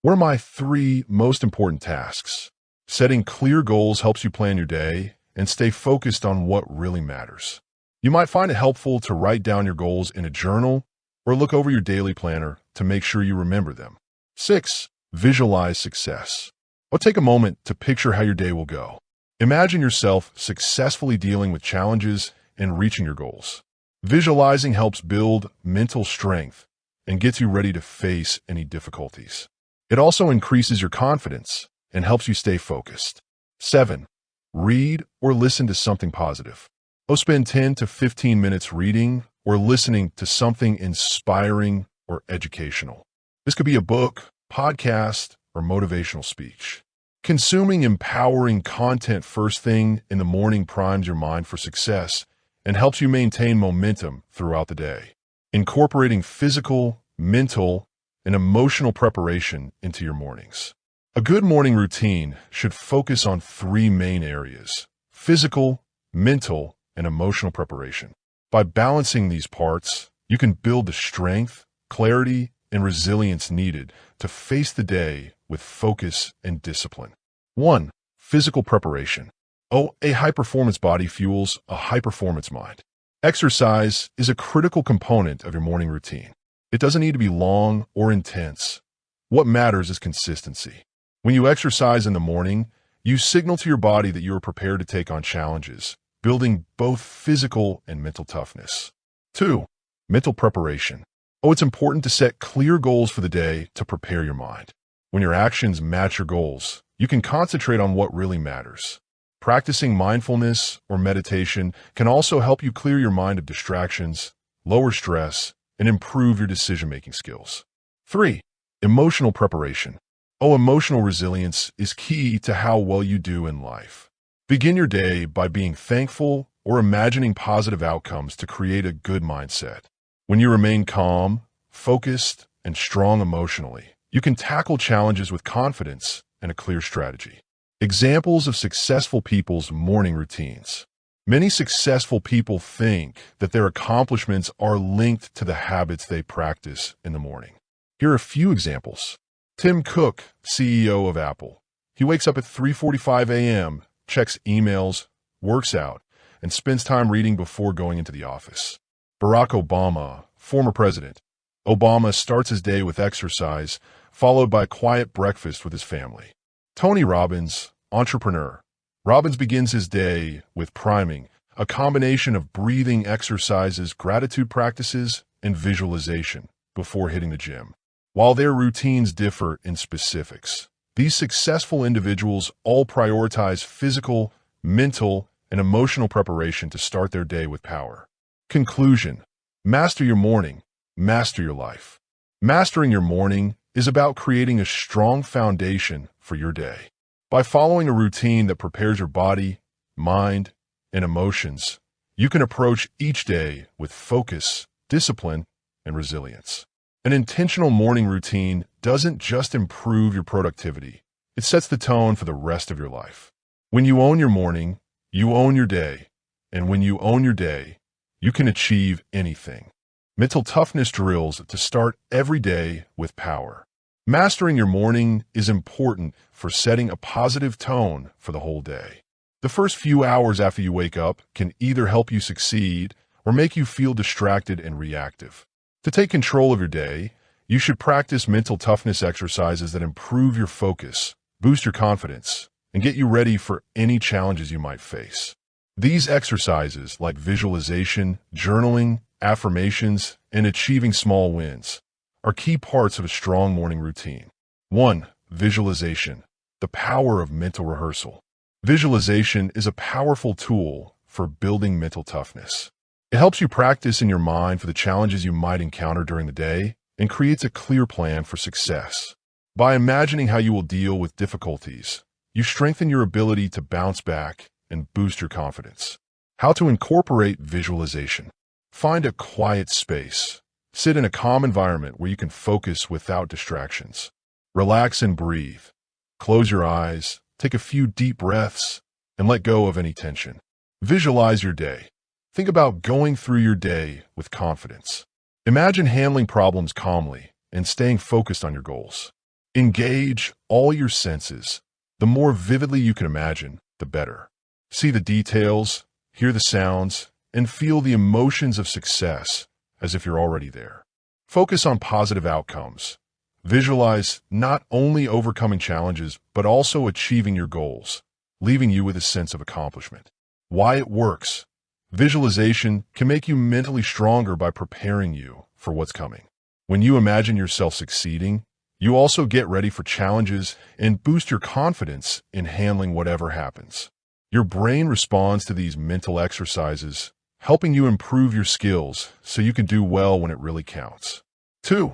what are my 3 most important tasks? Setting clear goals helps you plan your day and stay focused on what really matters. You might find it helpful to write down your goals in a journal or look over your daily planner to make sure you remember them. 6. Visualize success. Take a moment to picture how your day will go. Imagine yourself successfully dealing with challenges and reaching your goals. Visualizing helps build mental strength and gets you ready to face any difficulties. It also increases your confidence and helps you stay focused. 7. Read or listen to something positive. Spend 10 to 15 minutes reading or listening to something inspiring or educational. This could be a book, podcast, or motivational speech. Consuming empowering content first thing in the morning primes your mind for success and helps you maintain momentum throughout the day. Incorporating physical, mental, and emotional preparation into your mornings. A good morning routine should focus on 3 main areas: physical, mental, and emotional preparation. By balancing these parts, you can build the strength, clarity, and resilience needed to face the day with focus and discipline. 1. Physical preparation. A high-performance body fuels a high-performance mind. Exercise is a critical component of your morning routine. It doesn't need to be long or intense. What matters is consistency. When you exercise in the morning, you signal to your body that you are prepared to take on challenges, building both physical and mental toughness. 2. Mental preparation. It's important to set clear goals for the day to prepare your mind. When your actions match your goals, you can concentrate on what really matters. Practicing mindfulness or meditation can also help you clear your mind of distractions, lower stress, and improve your decision-making skills. 3. Emotional preparation. Emotional resilience is key to how well you do in life. Begin your day by being thankful or imagining positive outcomes to create a good mindset. When you remain calm, focused, and strong emotionally, you can tackle challenges with confidence and a clear strategy. Examples of successful people's morning routines. Many successful people think that their accomplishments are linked to the habits they practice in the morning. Here are a few examples. Tim Cook, CEO of Apple. He wakes up at 3:45 a.m., checks emails, works out, and spends time reading before going into the office. Barack Obama, former president. Obama starts his day with exercise, followed by a quiet breakfast with his family. Tony Robbins, entrepreneur. Robbins begins his day with priming, a combination of breathing exercises, gratitude practices, and visualization before hitting the gym. While their routines differ in specifics, these successful individuals all prioritize physical, mental, and emotional preparation to start their day with power. Conclusion: master your morning, master your life. Mastering your morning is about creating a strong foundation for your day. By following a routine that prepares your body, mind, and emotions, you can approach each day with focus, discipline, and resilience. An intentional morning routine doesn't just improve your productivity, it sets the tone for the rest of your life. When you own your morning, you own your day. And when you own your day, you can achieve anything. Mental toughness drills to start every day with power. Mastering your morning is important for setting a positive tone for the whole day. The first few hours after you wake up can either help you succeed or make you feel distracted and reactive. To take control of your day, you should practice mental toughness exercises that improve your focus, boost your confidence, and get you ready for any challenges you might face. These exercises, like visualization, journaling, affirmations, and achieving small wins, are key parts of a strong morning routine. 1. Visualization. The power of mental rehearsal. Visualization is a powerful tool for building mental toughness. It helps you practice in your mind for the challenges you might encounter during the day and creates a clear plan for success. By imagining how you will deal with difficulties, you strengthen your ability to bounce back and boost your confidence. How to incorporate visualization. Find a quiet space. Sit in a calm environment where you can focus without distractions. Relax and breathe. Close your eyes, take a few deep breaths, and let go of any tension. Visualize your day. Think about going through your day with confidence. Imagine handling problems calmly and staying focused on your goals. Engage all your senses. The more vividly you can imagine, the better. See the details, hear the sounds, and feel the emotions of success as if you're already there. Focus on positive outcomes. Visualize not only overcoming challenges, but also achieving your goals, leaving you with a sense of accomplishment. Why it works. Visualization can make you mentally stronger by preparing you for what's coming. When you imagine yourself succeeding, you also get ready for challenges and boost your confidence in handling whatever happens. Your brain responds to these mental exercises, helping you improve your skills so you can do well when it really counts. 2.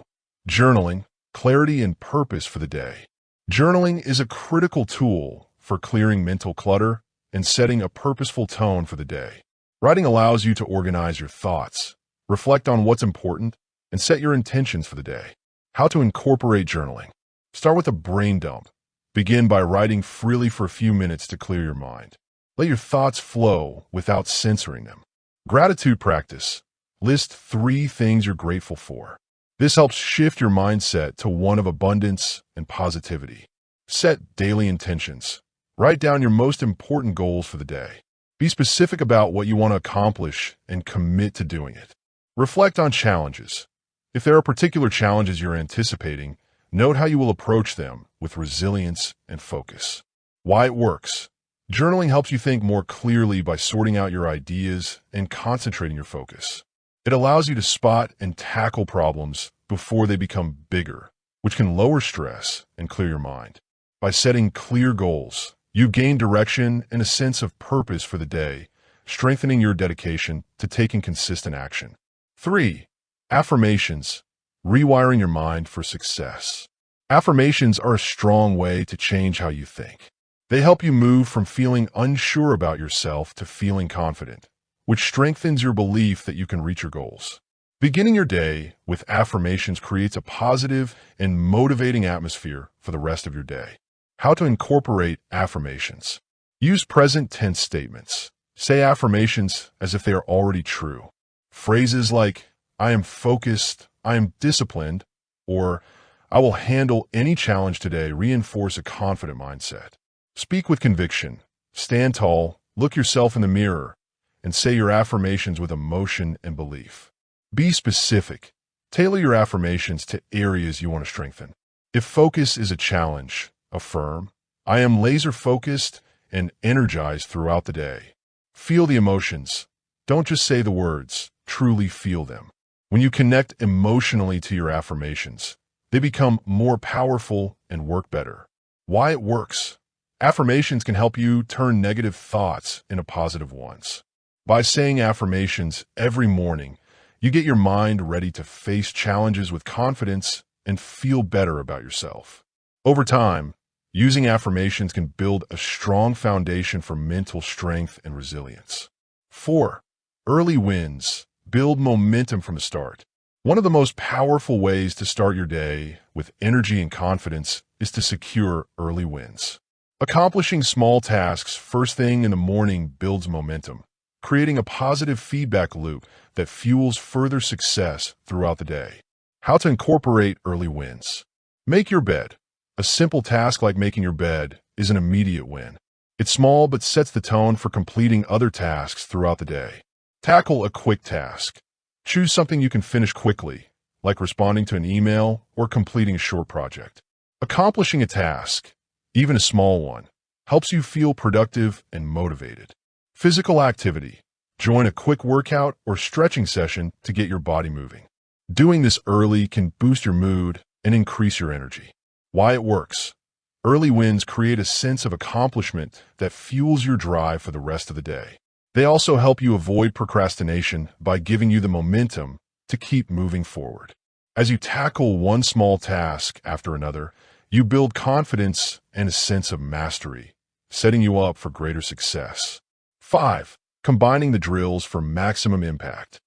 Journaling, clarity and purpose for the day. Journaling is a critical tool for clearing mental clutter and setting a purposeful tone for the day. Writing allows you to organize your thoughts, reflect on what's important, and set your intentions for the day. How to incorporate journaling. Start with a brain dump. Begin by writing freely for a few minutes to clear your mind. Let your thoughts flow without censoring them. Gratitude practice. List 3 things you're grateful for. This helps shift your mindset to one of abundance and positivity. Set daily intentions. Write down your most important goals for the day. Be specific about what you want to accomplish and commit to doing it. Reflect on challenges. If there are particular challenges you're anticipating, note how you will approach them with resilience and focus. Why it works. Journaling helps you think more clearly by sorting out your ideas and concentrating your focus. It allows you to spot and tackle problems before they become bigger, which can lower stress and clear your mind. By setting clear goals, you gain direction and a sense of purpose for the day, strengthening your dedication to taking consistent action. 3. Affirmations, rewiring your mind for success. Affirmations are a strong way to change how you think. They help you move from feeling unsure about yourself to feeling confident, which strengthens your belief that you can reach your goals. Beginning your day with affirmations creates a positive and motivating atmosphere for the rest of your day. How to incorporate affirmations. Use present tense statements. Say affirmations as if they are already true. Phrases like, I am focused, I am disciplined, or I will handle any challenge today reinforce a confident mindset. Speak with conviction. Stand tall, look yourself in the mirror, and say your affirmations with emotion and belief. Be specific. Tailor your affirmations to areas you want to strengthen. If focus is a challenge, affirm, I am laser-focused and energized throughout the day. Feel the emotions. Don't just say the words, truly feel them. When you connect emotionally to your affirmations, they become more powerful and work better. Why it works. Affirmations can help you turn negative thoughts into positive ones. By saying affirmations every morning, you get your mind ready to face challenges with confidence and feel better about yourself. Over time, using affirmations can build a strong foundation for mental strength and resilience. 4. Early wins. Build momentum from the start. One of the most powerful ways to start your day with energy and confidence is to secure early wins. Accomplishing small tasks first thing in the morning builds momentum, creating a positive feedback loop that fuels further success throughout the day. How to incorporate early wins. Make your bed. A simple task like making your bed is an immediate win. It's small but sets the tone for completing other tasks throughout the day. Tackle a quick task. Choose something you can finish quickly, like responding to an email or completing a short project. Accomplishing a task, even a small one, helps you feel productive and motivated. Physical activity. Join a quick workout or stretching session to get your body moving. Doing this early can boost your mood and increase your energy. Why it works. Early wins create a sense of accomplishment that fuels your drive for the rest of the day. They also help you avoid procrastination by giving you the momentum to keep moving forward. As you tackle one small task after another, you build confidence and a sense of mastery, setting you up for greater success. 5. Combining the drills for maximum impact.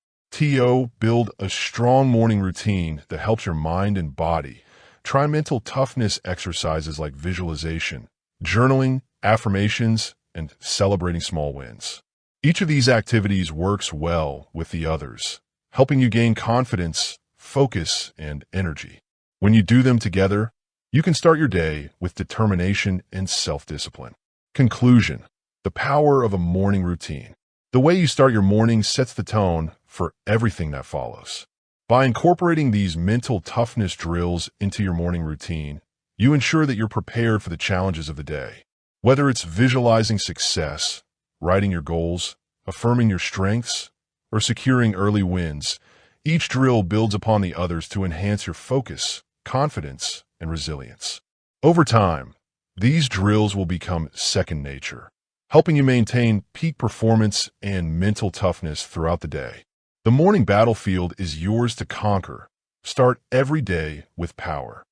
Build a strong morning routine that helps your mind and body. Try mental toughness exercises like visualization, journaling, affirmations, and celebrating small wins. Each of these activities works well with the others, helping you gain confidence, focus, and energy. When you do them together, you can start your day with determination and self-discipline. Conclusion: the power of a morning routine. The way you start your morning sets the tone for everything that follows. By incorporating these mental toughness drills into your morning routine, you ensure that you're prepared for the challenges of the day. Whether it's visualizing success, writing your goals, affirming your strengths, or securing early wins, each drill builds upon the others to enhance your focus, confidence, and resilience. Over time, these drills will become second nature, helping you maintain peak performance and mental toughness throughout the day. The morning battlefield is yours to conquer. Start every day with power.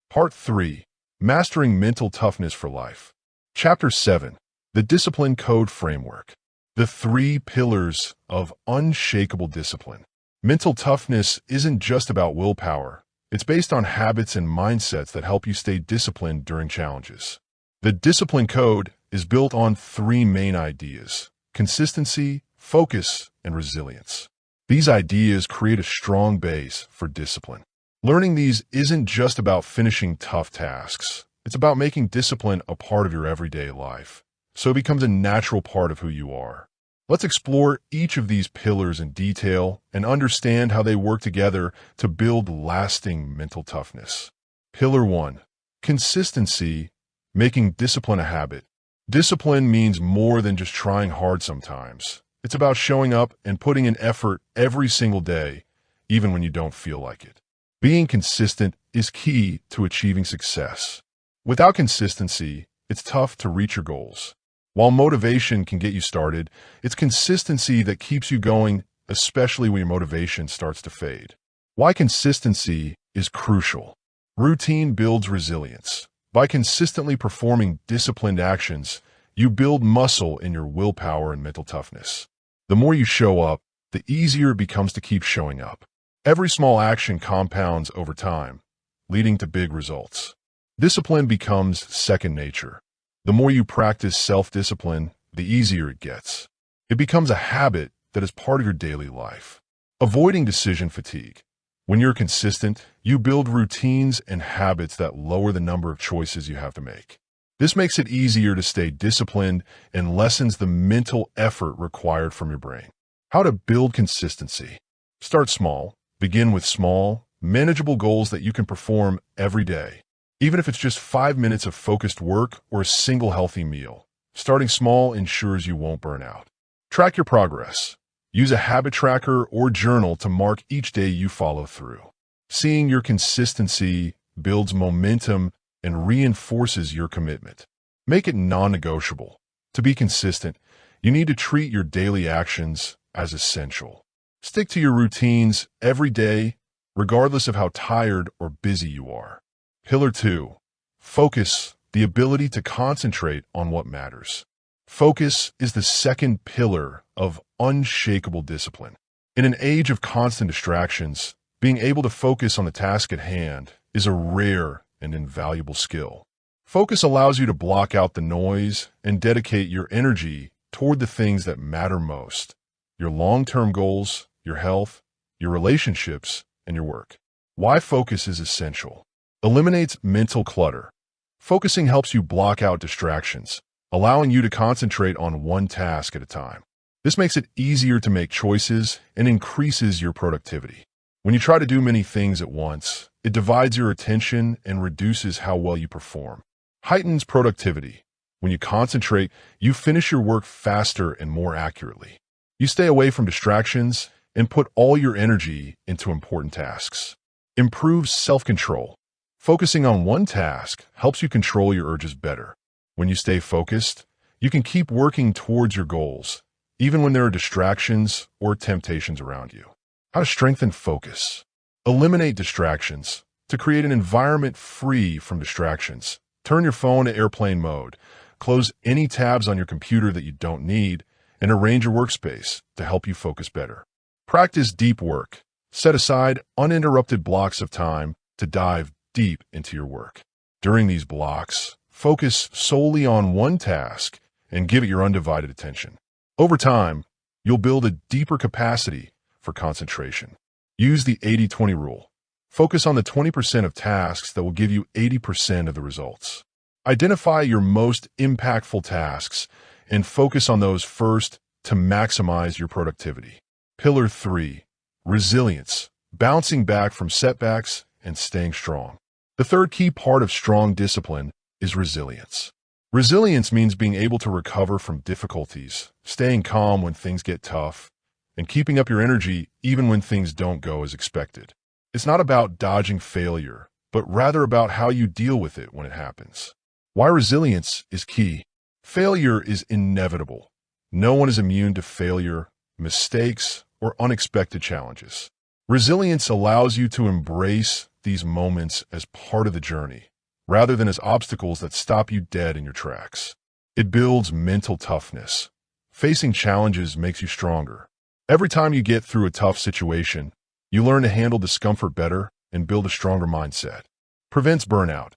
Part 3. Mastering Mental Toughness for Life. Chapter 7. The Discipline Code Framework. The 3 pillars of unshakable discipline. Mental toughness isn't just about willpower. It's based on habits and mindsets that help you stay disciplined during challenges. The discipline code is built on 3 main ideas: consistency, focus, and resilience. These ideas create a strong base for discipline. Learning these isn't just about finishing tough tasks. It's about making discipline a part of your everyday life, so it becomes a natural part of who you are. Let's explore each of these pillars in detail and understand how they work together to build lasting mental toughness. Pillar 1. Consistency, making discipline a habit. Discipline means more than just trying hard sometimes. It's about showing up and putting in effort every single day, even when you don't feel like it. Being consistent is key to achieving success. Without consistency, it's tough to reach your goals. While motivation can get you started, it's consistency that keeps you going, especially when your motivation starts to fade. Why consistency is crucial. Routine builds resilience. By consistently performing disciplined actions, you build muscle in your willpower and mental toughness. The more you show up, the easier it becomes to keep showing up. Every small action compounds over time, leading to big results. Discipline becomes second nature. The more you practice self-discipline, the easier it gets. It becomes a habit that is part of your daily life. Avoiding decision fatigue. When you're consistent, you build routines and habits that lower the number of choices you have to make. This makes it easier to stay disciplined and lessens the mental effort required from your brain. How to build consistency. Start small. Begin with small, manageable goals that you can perform every day. Even if it's just 5 minutes of focused work or a single healthy meal. Starting small ensures you won't burn out. Track your progress. Use a habit tracker or journal to mark each day you follow through. Seeing your consistency builds momentum and reinforces your commitment. Make it non-negotiable. To be consistent, you need to treat your daily actions as essential. Stick to your routines every day, regardless of how tired or busy you are. Pillar 2. Focus, the ability to concentrate on what matters. Focus is the second pillar of unshakable discipline. In an age of constant distractions, being able to focus on the task at hand is a rare and invaluable skill. Focus allows you to block out the noise and dedicate your energy toward the things that matter most: your long-term goals, your health, your relationships, and your work. Why focus is essential. Eliminates mental clutter. Focusing helps you block out distractions, allowing you to concentrate on one task at a time. This makes it easier to make choices and increases your productivity. When you try to do many things at once, it divides your attention and reduces how well you perform. Heightens productivity. When you concentrate, you finish your work faster and more accurately. You stay away from distractions and put all your energy into important tasks. Improves self-control. Focusing on one task helps you control your urges better. When you stay focused, you can keep working towards your goals, even when there are distractions or temptations around you. How to strengthen focus. Eliminate distractions. To create an environment free from distractions, turn your phone to airplane mode, close any tabs on your computer that you don't need, and arrange your workspace to help you focus better. Practice deep work. Set aside uninterrupted blocks of time to dive deep into your work. During these blocks, focus solely on one task and give it your undivided attention. Over time, you'll build a deeper capacity for concentration. Use the 80-20 rule. Focus on the 20% of tasks that will give you 80% of the results. Identify your most impactful tasks and focus on those first to maximize your productivity. Pillar 3, resilience, bouncing back from setbacks and staying strong. The third key part of strong discipline is resilience. Resilience means being able to recover from difficulties, staying calm when things get tough, and keeping up your energy even when things don't go as expected. It's not about dodging failure, but rather about how you deal with it when it happens. Why resilience is key. Failure is inevitable. No one is immune to failure, mistakes, or unexpected challenges. Resilience allows you to embrace these moments as part of the journey, rather than as obstacles that stop you dead in your tracks. It builds mental toughness. Facing challenges makes you stronger. Every time you get through a tough situation, you learn to handle discomfort better and build a stronger mindset. Prevents burnout.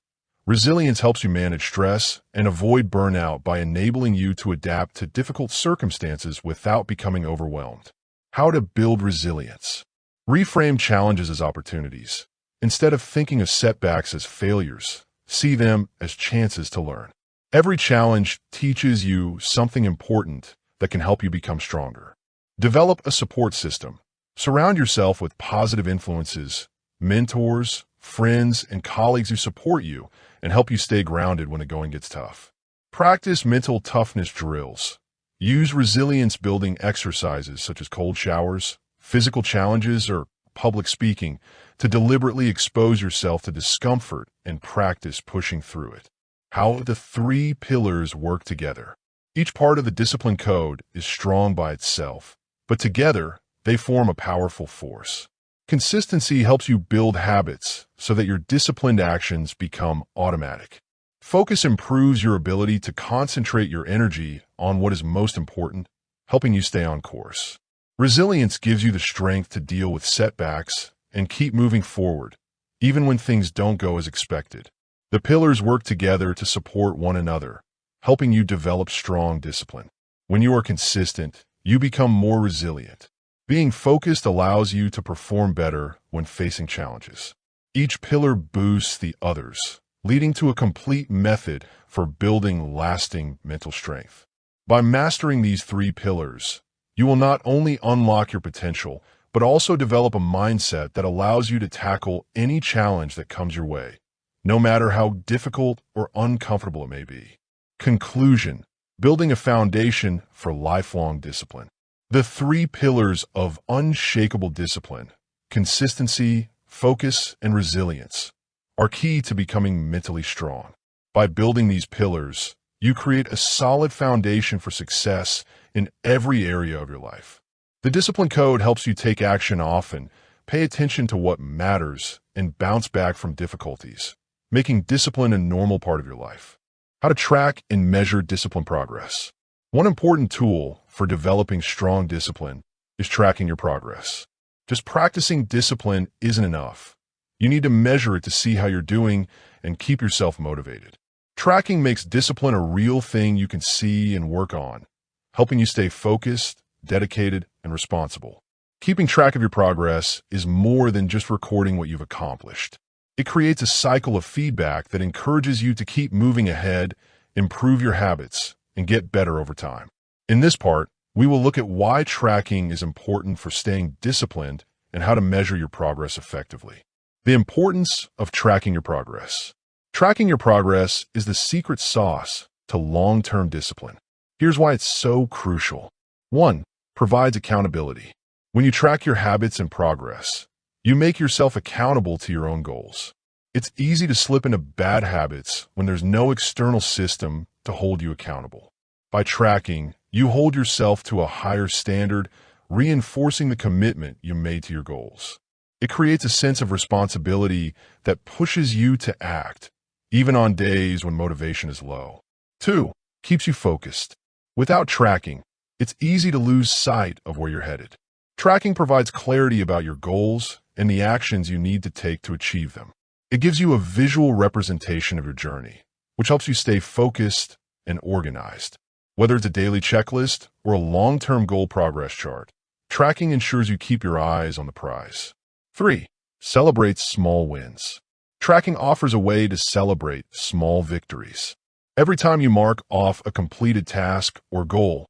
Resilience helps you manage stress and avoid burnout by enabling you to adapt to difficult circumstances without becoming overwhelmed. How to build resilience. Reframe challenges as opportunities. Instead of thinking of setbacks as failures, see them as chances to learn. Every challenge teaches you something important that can help you become stronger. Develop a support system. Surround yourself with positive influences, mentors, friends, and colleagues who support you and help you stay grounded when the going gets tough. Practice mental toughness drills. Use resilience-building exercises such as cold showers, physical challenges, or public speaking to deliberately expose yourself to discomfort and practice pushing through it. How the 3 pillars work together. Each part of the discipline code is strong by itself, but together they form a powerful force. Consistency helps you build habits so that your disciplined actions become automatic. Focus improves your ability to concentrate your energy on what is most important, helping you stay on course. Resilience gives you the strength to deal with setbacks and keep moving forward, even when things don't go as expected. The pillars work together to support one another, helping you develop strong discipline. When you are consistent, you become more resilient. Being focused allows you to perform better when facing challenges. Each pillar boosts the others, leading to a complete method for building lasting mental strength. By mastering these 3 pillars, you will not only unlock your potential, but also develop a mindset that allows you to tackle any challenge that comes your way, no matter how difficult or uncomfortable it may be. Conclusion: building a foundation for lifelong discipline. The 3 pillars of unshakable discipline, consistency, focus, and resilience, are key to becoming mentally strong. By building these pillars, you create a solid foundation for success in every area of your life. The discipline code helps you take action often, pay attention to what matters, and bounce back from difficulties, making discipline a normal part of your life. How to track and measure discipline progress. One important tool for developing strong discipline is tracking your progress. Just practicing discipline isn't enough. You need to measure it to see how you're doing and keep yourself motivated. Tracking makes discipline a real thing you can see and work on, helping you stay focused, dedicated, and responsible. Keeping track of your progress is more than just recording what you've accomplished. It creates a cycle of feedback that encourages you to keep moving ahead, improve your habits, and get better over time. In this part, we will look at why tracking is important for staying disciplined and how to measure your progress effectively. The importance of tracking your progress. Tracking your progress is the secret sauce to long-term discipline. Here's why it's so crucial. 1. Provides accountability. When you track your habits and progress, you make yourself accountable to your own goals. It's easy to slip into bad habits when there's no external system to hold you accountable. By tracking, you hold yourself to a higher standard, reinforcing the commitment you made to your goals. It creates a sense of responsibility that pushes you to act, even on days when motivation is low. 2. Keeps you focused. Without tracking, it's easy to lose sight of where you're headed. Tracking provides clarity about your goals and the actions you need to take to achieve them. It gives you a visual representation of your journey, which helps you stay focused and organized. Whether it's a daily checklist or a long-term goal progress chart, tracking ensures you keep your eyes on the prize. 3. Celebrates small wins. Tracking offers a way to celebrate small victories. Every time you mark off a completed task or goal,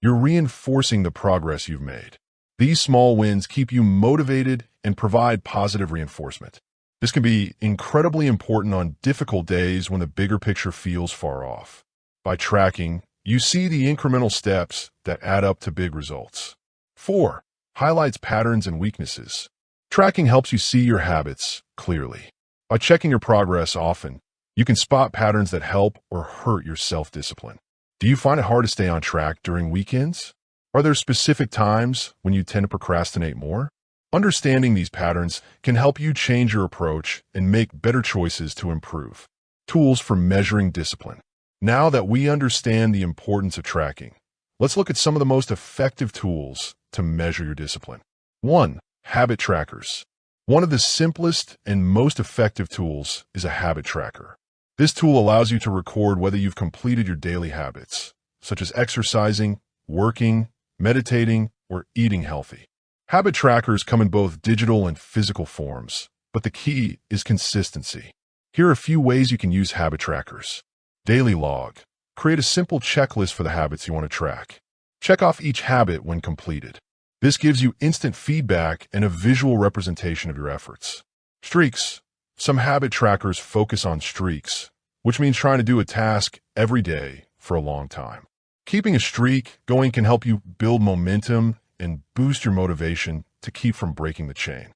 you're reinforcing the progress you've made. These small wins keep you motivated and provide positive reinforcement. This can be incredibly important on difficult days when the bigger picture feels far off. By tracking, you see the incremental steps that add up to big results. 4. Highlights patterns and weaknesses. Tracking helps you see your habits clearly. By checking your progress often, you can spot patterns that help or hurt your self-discipline. Do you find it hard to stay on track during weekends? Are there specific times when you tend to procrastinate more? Understanding these patterns can help you change your approach and make better choices to improve. Tools for measuring discipline. Now that we understand the importance of tracking, let's look at some of the most effective tools to measure your discipline. 1. Habit trackers. One of the simplest and most effective tools is a habit tracker. This tool allows you to record whether you've completed your daily habits, such as exercising, working, meditating, or eating healthy. Habit trackers come in both digital and physical forms, but the key is consistency. Here are a few ways you can use habit trackers. Daily log. Create a simple checklist for the habits you want to track. Check off each habit when completed. This gives you instant feedback and a visual representation of your efforts. Streaks. Some habit trackers focus on streaks, which means trying to do a task every day for a long time. Keeping a streak going can help you build momentum and boost your motivation to keep from breaking the chain.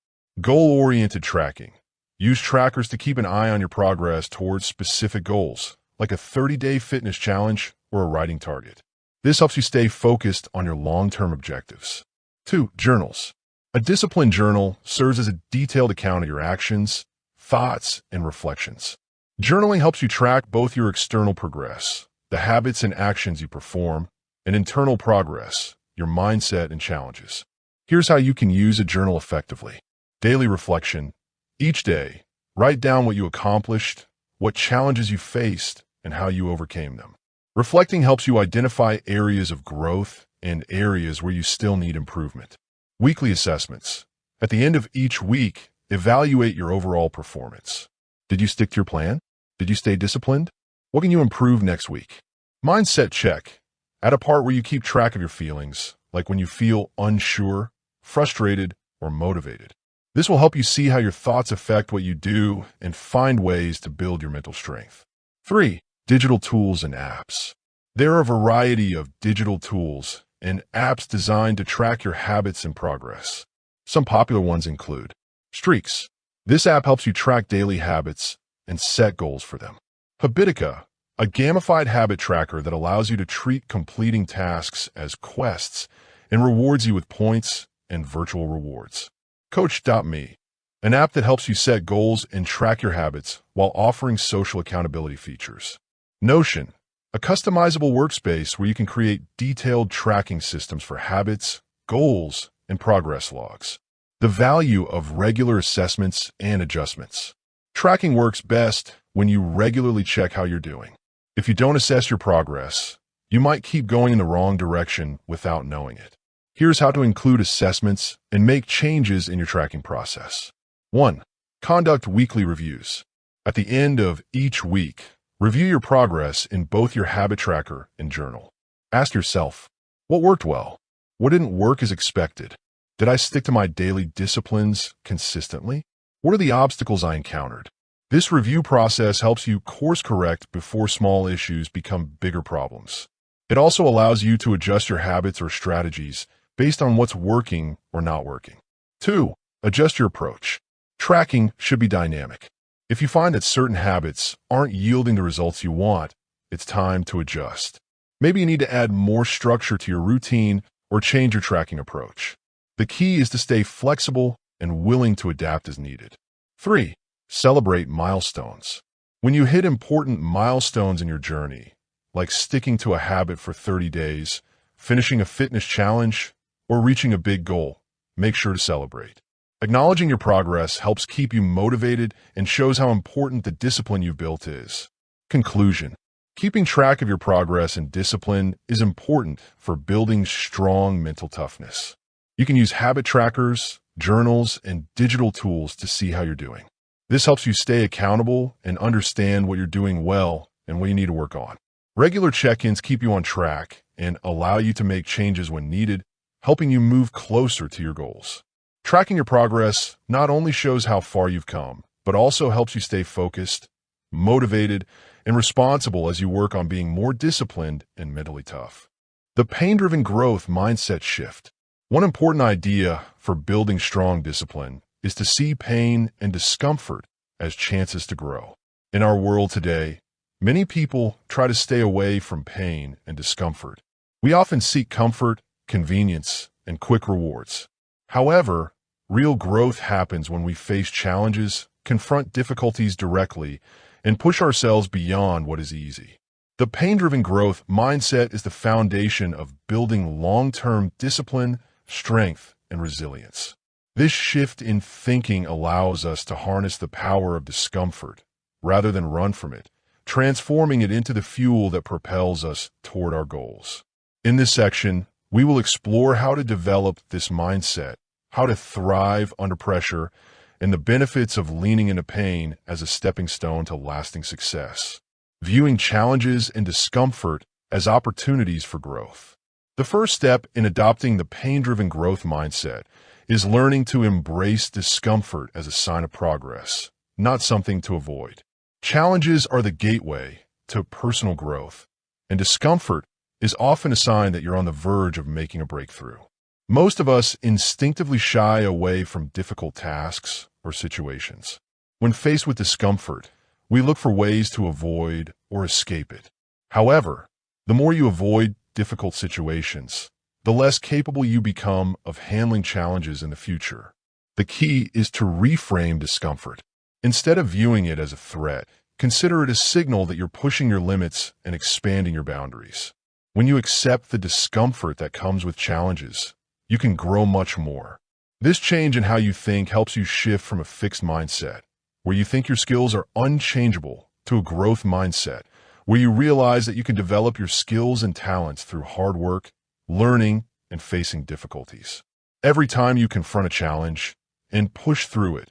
Goal-oriented tracking. Use trackers to keep an eye on your progress towards specific goals, like a 30-day fitness challenge or a writing target. This helps you stay focused on your long-term objectives. 2. Journals. A disciplined journal serves as a detailed account of your actions, thoughts, and reflections. Journaling helps you track both your external progress, the habits and actions you perform, and internal progress, your mindset and challenges. Here's how you can use a journal effectively. Daily reflection. Each day, write down what you accomplished, what challenges you faced, and how you overcame them. Reflecting helps you identify areas of growth and areas where you still need improvement. Weekly assessments. At the end of each week, evaluate your overall performance. Did you stick to your plan? Did you stay disciplined? What can you improve next week? Mindset check. Add a part where you keep track of your feelings, like when you feel unsure, frustrated, or motivated. This will help you see how your thoughts affect what you do and find ways to build your mental strength. 3. Digital tools and apps. There are a variety of digital tools and apps designed to track your habits and progress. Some popular ones include Streaks. This app helps you track daily habits and set goals for them. Habitica, a gamified habit tracker that allows you to treat completing tasks as quests and rewards you with points and virtual rewards. Coach.me, an app that helps you set goals and track your habits while offering social accountability features. Notion, a customizable workspace where you can create detailed tracking systems for habits, goals, and progress logs. The value of regular assessments and adjustments. Tracking works best when you regularly check how you're doing. If you don't assess your progress, you might keep going in the wrong direction without knowing it. Here's how to include assessments and make changes in your tracking process. 1. Conduct weekly reviews. At the end of each week, review your progress in both your habit tracker and journal. Ask yourself, what worked well? What didn't work as expected? Did I stick to my daily disciplines consistently? What are the obstacles I encountered? This review process helps you course correct before small issues become bigger problems. It also allows you to adjust your habits or strategies based on what's working or not working. 2. Adjust your approach. Tracking should be dynamic. If you find that certain habits aren't yielding the results you want, it's time to adjust. Maybe you need to add more structure to your routine or change your tracking approach. The key is to stay flexible and willing to adapt as needed. 3. Celebrate milestones. When you hit important milestones in your journey, like sticking to a habit for 30 days, finishing a fitness challenge, or reaching a big goal, make sure to celebrate. Acknowledging your progress helps keep you motivated and shows how important the discipline you've built is. Conclusion. Keeping track of your progress and discipline is important for building strong mental toughness. You can use habit trackers, journals, and digital tools to see how you're doing. This helps you stay accountable and understand what you're doing well and what you need to work on. Regular check-ins keep you on track and allow you to make changes when needed, helping you move closer to your goals. Tracking your progress not only shows how far you've come, but also helps you stay focused, motivated, and responsible as you work on being more disciplined and mentally tough. The pain-driven growth mindset shift. One important idea for building strong discipline is to see pain and discomfort as chances to grow. In our world today, many people try to stay away from pain and discomfort. We often seek comfort, convenience, and quick rewards. However, real growth happens when we face challenges, confront difficulties directly, and push ourselves beyond what is easy. The pain-driven growth mindset is the foundation of building long-term discipline, strength, and resilience. This shift in thinking allows us to harness the power of discomfort rather than run from it, transforming it into the fuel that propels us toward our goals. In this section, we will explore how to develop this mindset, how to thrive under pressure, and the benefits of leaning into pain as a stepping stone to lasting success, viewing challenges and discomfort as opportunities for growth. The first step in adopting the pain-driven growth mindset is learning to embrace discomfort as a sign of progress, not something to avoid. Challenges are the gateway to personal growth, and discomfort is often a sign that you're on the verge of making a breakthrough. Most of us instinctively shy away from difficult tasks or situations. When faced with discomfort, we look for ways to avoid or escape it. However, the more you avoid difficult situations, the less capable you become of handling challenges in the future. The key is to reframe discomfort. Instead of viewing it as a threat, consider it a signal that you're pushing your limits and expanding your boundaries. When you accept the discomfort that comes with challenges, you can grow much more. This change in how you think helps you shift from a fixed mindset, where you think your skills are unchangeable, to a growth mindset, where you realize that you can develop your skills and talents through hard work, learning, and facing difficulties. Every time you confront a challenge and push through it,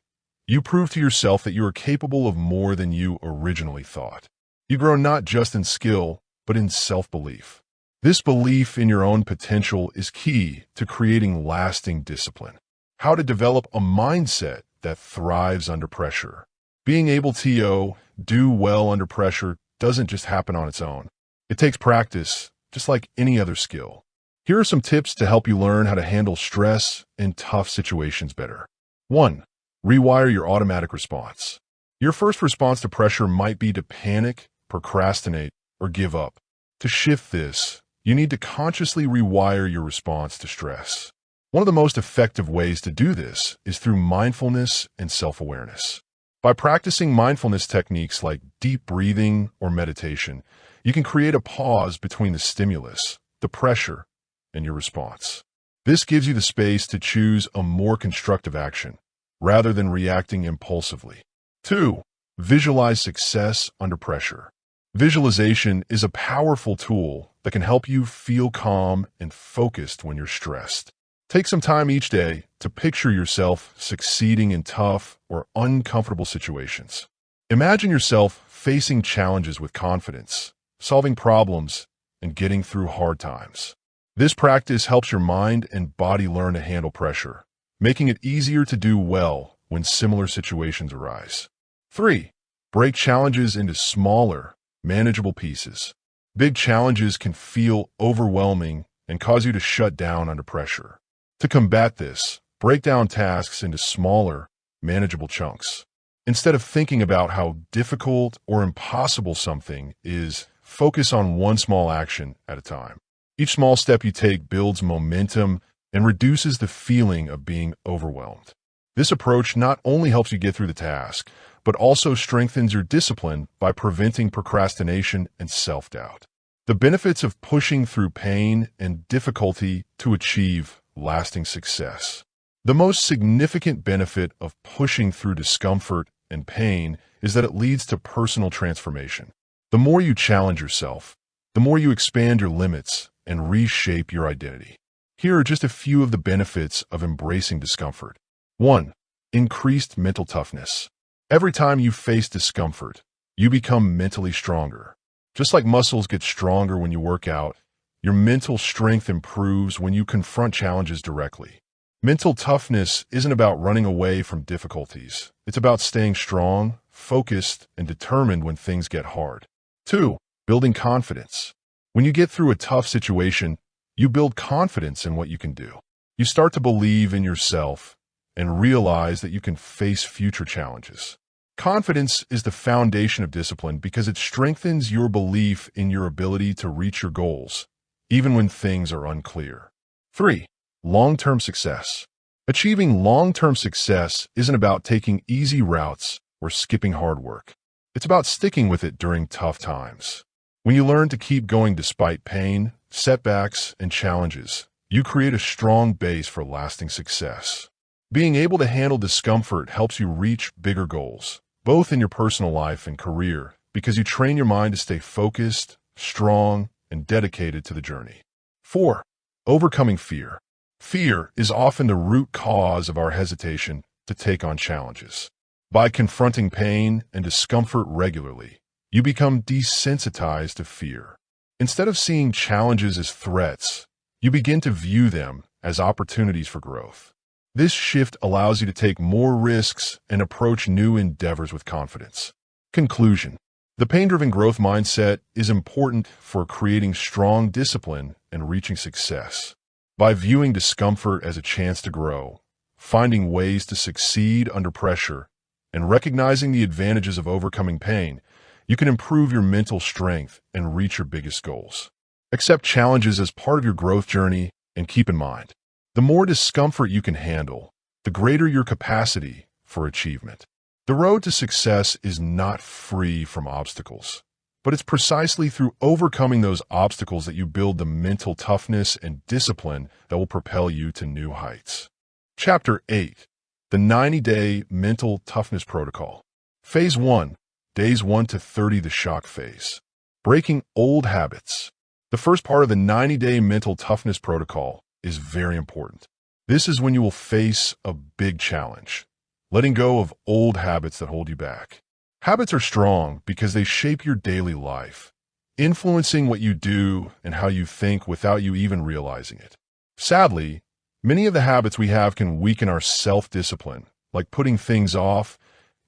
you prove to yourself that you are capable of more than you originally thought. You grow not just in skill, but in self-belief. This belief in your own potential is key to creating lasting discipline. How to develop a mindset that thrives under pressure. Being able to do well under pressure doesn't just happen on its own. It takes practice, just like any other skill. Here are some tips to help you learn how to handle stress and tough situations better. 1. Rewire your automatic response. Your first response to pressure might be to panic, procrastinate, or give up. To shift this, you need to consciously rewire your response to stress. One of the most effective ways to do this is through mindfulness and self-awareness. By practicing mindfulness techniques like deep breathing or meditation, you can create a pause between the stimulus, the pressure, and your response. This gives you the space to choose a more constructive action, rather than reacting impulsively. 2. Visualize success under pressure. Visualization is a powerful tool that can help you feel calm and focused when you're stressed. Take some time each day to picture yourself succeeding in tough or uncomfortable situations. Imagine yourself facing challenges with confidence, solving problems, and getting through hard times. This practice helps your mind and body learn to handle pressure, making it easier to do well when similar situations arise. 3. Break challenges into smaller, manageable pieces. Big challenges can feel overwhelming and cause you to shut down under pressure. To combat this, break down tasks into smaller, manageable chunks. Instead of thinking about how difficult or impossible something is, focus on one small action at a time. Each small step you take builds momentum and reduces the feeling of being overwhelmed. This approach not only helps you get through the task, but also strengthens your discipline by preventing procrastination and self-doubt. The benefits of pushing through pain and difficulty to achieve lasting success. The most significant benefit of pushing through discomfort and pain is that it leads to personal transformation. The more you challenge yourself, the more you expand your limits and reshape your identity. Here are just a few of the benefits of embracing discomfort. 1. Increased mental toughness. Every time you face discomfort, you become mentally stronger. Just like muscles get stronger when you work out, your mental strength improves when you confront challenges directly. Mental toughness isn't about running away from difficulties. It's about staying strong, focused, and determined when things get hard. 2. Building confidence. When you get through a tough situation, you build confidence in what you can do. You start to believe in yourself and realize that you can face future challenges. Confidence is the foundation of discipline because it strengthens your belief in your ability to reach your goals, even when things are unclear. 3. Long-term success. Achieving long-term success isn't about taking easy routes or skipping hard work. It's about sticking with it during tough times. When you learn to keep going despite pain, setbacks, and challenges, you create a strong base for lasting success. Being able to handle discomfort helps you reach bigger goals, both in your personal life and career, because you train your mind to stay focused, strong, and dedicated to the journey. 4. Overcoming fear. Fear is often the root cause of our hesitation to take on challenges. By confronting pain and discomfort regularly, you become desensitized to fear. Instead of seeing challenges as threats, you begin to view them as opportunities for growth. This shift allows you to take more risks and approach new endeavors with confidence. Conclusion. The pain-driven growth mindset is important for creating strong discipline and reaching success. By viewing discomfort as a chance to grow, finding ways to succeed under pressure, and recognizing the advantages of overcoming pain, you can improve your mental strength and reach your biggest goals. Accept challenges as part of your growth journey and keep in mind, the more discomfort you can handle, the greater your capacity for achievement. The road to success is not free from obstacles, but it's precisely through overcoming those obstacles that you build the mental toughness and discipline that will propel you to new heights. Chapter 8. The 90-Day Mental Toughness Protocol. Phase 1. Days 1 to 30, the shock phase. Breaking old habits. The first part of the 90-Day Mental Toughness Protocol is very important. This is when you will face a big challenge, letting go of old habits that hold you back. Habits are strong because they shape your daily life, influencing what you do and how you think without you even realizing it. Sadly, many of the habits we have can weaken our self-discipline, like putting things off,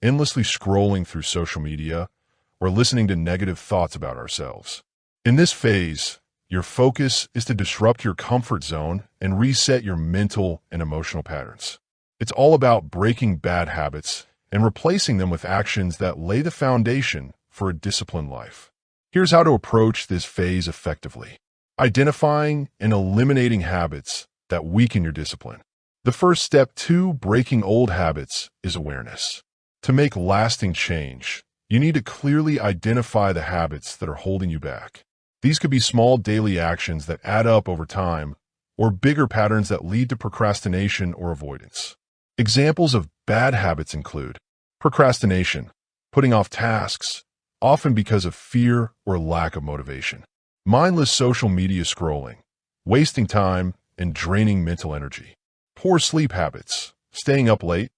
endlessly scrolling through social media, or listening to negative thoughts about ourselves. In this phase, your focus is to disrupt your comfort zone and reset your mental and emotional patterns. It's all about breaking bad habits and replacing them with actions that lay the foundation for a disciplined life. Here's how to approach this phase effectively. Identifying and eliminating habits that weaken your discipline. The first step to breaking old habits is awareness. To make lasting change, you need to clearly identify the habits that are holding you back. These could be small daily actions that add up over time, or bigger patterns that lead to procrastination or avoidance. Examples of bad habits include procrastination, putting off tasks, often because of fear or lack of motivation. Mindless social media scrolling, wasting time and draining mental energy. Poor sleep habits, staying up late,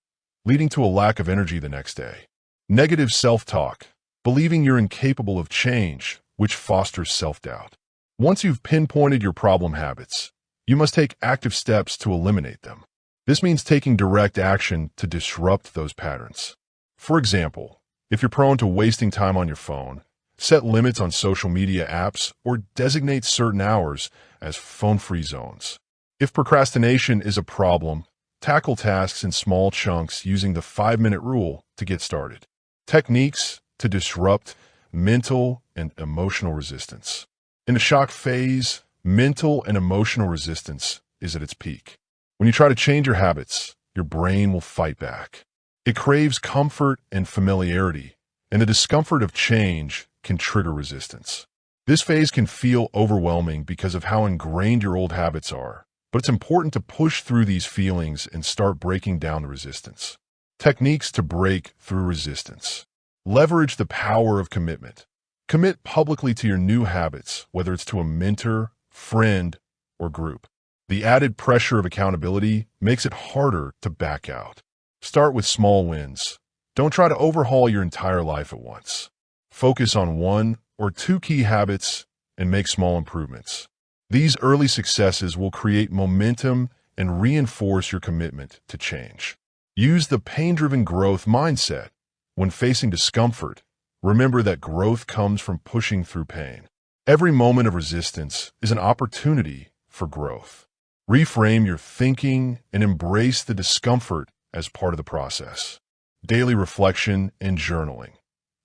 leading to a lack of energy the next day. Negative self-talk, believing you're incapable of change, which fosters self-doubt. Once you've pinpointed your problem habits, you must take active steps to eliminate them. This means taking direct action to disrupt those patterns. For example, if you're prone to wasting time on your phone, Set limits on social media apps or designate certain hours as phone-free zones. If procrastination is a problem, tackle tasks in small chunks using the 5-minute rule to get started. Techniques to disrupt mental and emotional resistance. In the shock phase, mental and emotional resistance is at its peak. When you try to change your habits, your brain will fight back. It craves comfort and familiarity, and the discomfort of change can trigger resistance. This phase can feel overwhelming because of how ingrained your old habits are, but it's important to push through these feelings and start breaking down the resistance. Techniques to break through resistance. Leverage the power of commitment. Commit publicly to your new habits, whether it's to a mentor, friend, or group. The added pressure of accountability makes it harder to back out. Start with small wins. Don't try to overhaul your entire life at once. Focus on 1 or 2 key habits and make small improvements. These early successes will create momentum and reinforce your commitment to change. Use the pain-driven growth mindset. When facing discomfort, remember that growth comes from pushing through pain. Every moment of resistance is an opportunity for growth. Reframe your thinking and embrace the discomfort as part of the process. Daily reflection and journaling.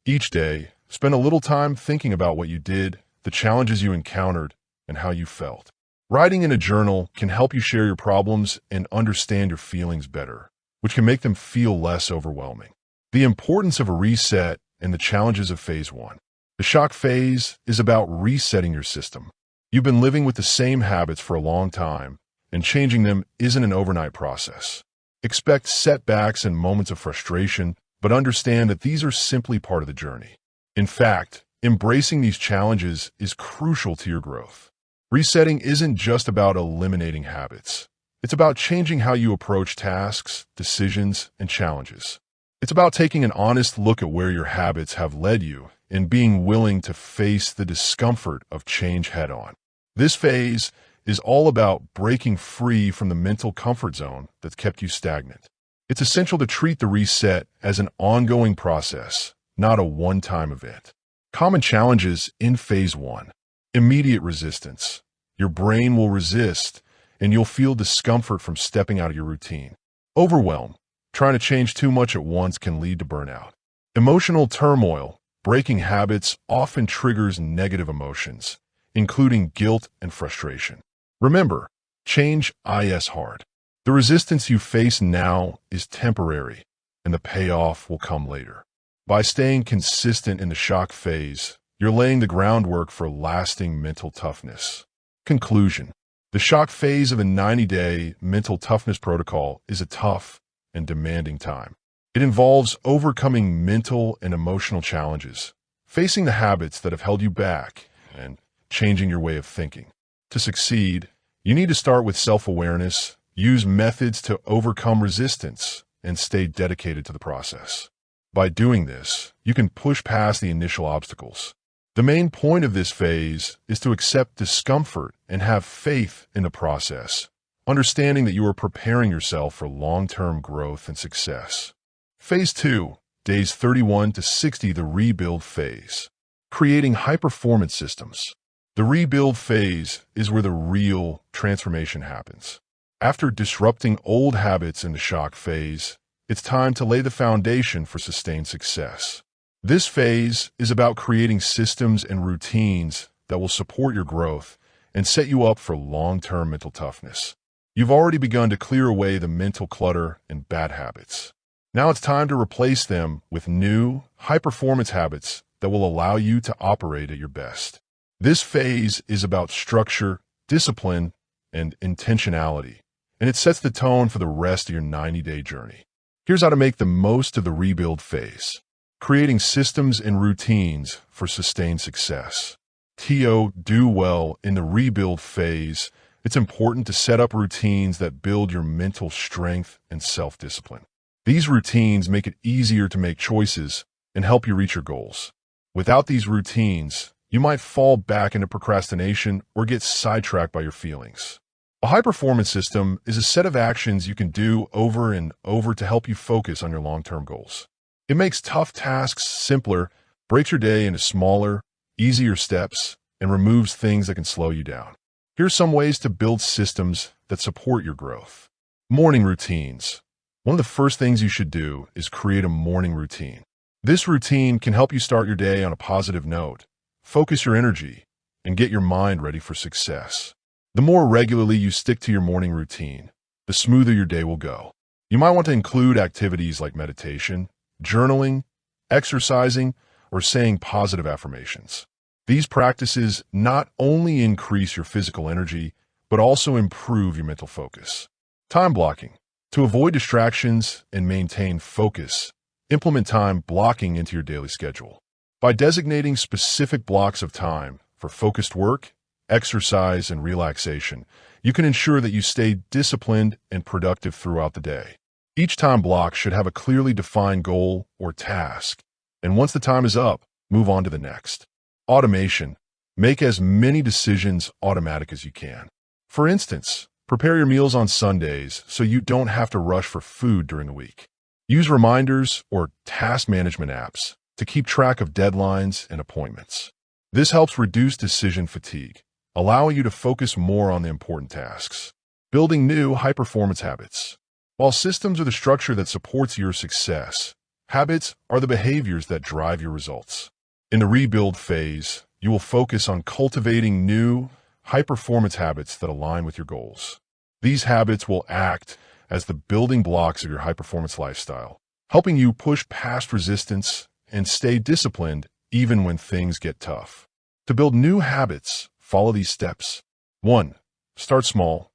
Each day, spend a little time thinking about what you did, the challenges you encountered, and how you felt. Writing in a journal can help you share your problems and understand your feelings better, which can make them feel less overwhelming. The importance of a reset and the challenges of phase 1. The shock phase is about resetting your system. You've been living with the same habits for a long time, and changing them isn't an overnight process. Expect setbacks and moments of frustration, but understand that these are simply part of the journey. In fact, embracing these challenges is crucial to your growth. Resetting isn't just about eliminating habits. It's about changing how you approach tasks, decisions, and challenges. It's about taking an honest look at where your habits have led you and being willing to face the discomfort of change head-on. This phase is all about breaking free from the mental comfort zone that's kept you stagnant. It's essential to treat the reset as an ongoing process, not a one-time event. Common challenges in phase 1. Immediate resistance. Your brain will resist, and you'll feel discomfort from stepping out of your routine. Overwhelm. Trying to change too much at once can lead to burnout. Emotional turmoil. Breaking habits often triggers negative emotions, including guilt and frustration. Remember, change is hard. The resistance you face now is temporary, and the payoff will come later. By staying consistent in the shock phase, you're laying the groundwork for lasting mental toughness. Conclusion. The shock phase of a 90-day mental toughness protocol is a tough and demanding time. It involves overcoming mental and emotional challenges, facing the habits that have held you back, and changing your way of thinking. To succeed, you need to start with self-awareness, use methods to overcome resistance, and stay dedicated to the process. By doing this, you can push past the initial obstacles. The main point of this phase is to accept discomfort and have faith in the process, understanding that you are preparing yourself for long-term growth and success. Phase 2, days 31 to 60, the rebuild phase. Creating high-performance systems. The rebuild phase is where the real transformation happens. After disrupting old habits in the shock phase, it's time to lay the foundation for sustained success. This phase is about creating systems and routines that will support your growth and set you up for long-term mental toughness. You've already begun to clear away the mental clutter and bad habits. Now it's time to replace them with new, high-performance habits that will allow you to operate at your best. This phase is about structure, discipline, and intentionality, and it sets the tone for the rest of your 90-day journey. Here's how to make the most of the rebuild phase. Creating systems and routines for sustained success. Do well in the rebuild phase. It's important to set up routines that build your mental strength and self-discipline. These routines make it easier to make choices and help you reach your goals. Without these routines, you might fall back into procrastination or get sidetracked by your feelings. A high-performance system is a set of actions you can do over and over to help you focus on your long-term goals. It makes tough tasks simpler breaks your day into smaller, easier steps, and removes things that can slow you down. Here's some ways to build systems that support your growth. Morning routines. One of the first things you should do is create a morning routine. This routine can help you start your day on a positive note, focus your energy, and get your mind ready for success. The more regularly you stick to your morning routine, the smoother your day will go. You might want to include activities like meditation, journaling, exercising, or saying positive affirmations. These practices not only increase your physical energy, but also improve your mental focus. Time blocking. To avoid distractions and maintain focus, implement time blocking into your daily schedule. By designating specific blocks of time for focused work, exercise, and relaxation, you can ensure that you stay disciplined and productive throughout the day. Each time block should have a clearly defined goal or task, and once the time is up, move on to the next. Automation. Make as many decisions automatic as you can. For instance, prepare your meals on Sundays so you don't have to rush for food during the week. Use reminders or task management apps to keep track of deadlines and appointments. This helps reduce decision fatigue, allowing you to focus more on the important tasks. Building new high-performance habits. While systems are the structure that supports your success, habits are the behaviors that drive your results. In the rebuild phase, you will focus on cultivating new, high-performance habits that align with your goals. These habits will act as the building blocks of your high-performance lifestyle, helping you push past resistance and stay disciplined even when things get tough. To build new habits, follow these steps. 1. Start small.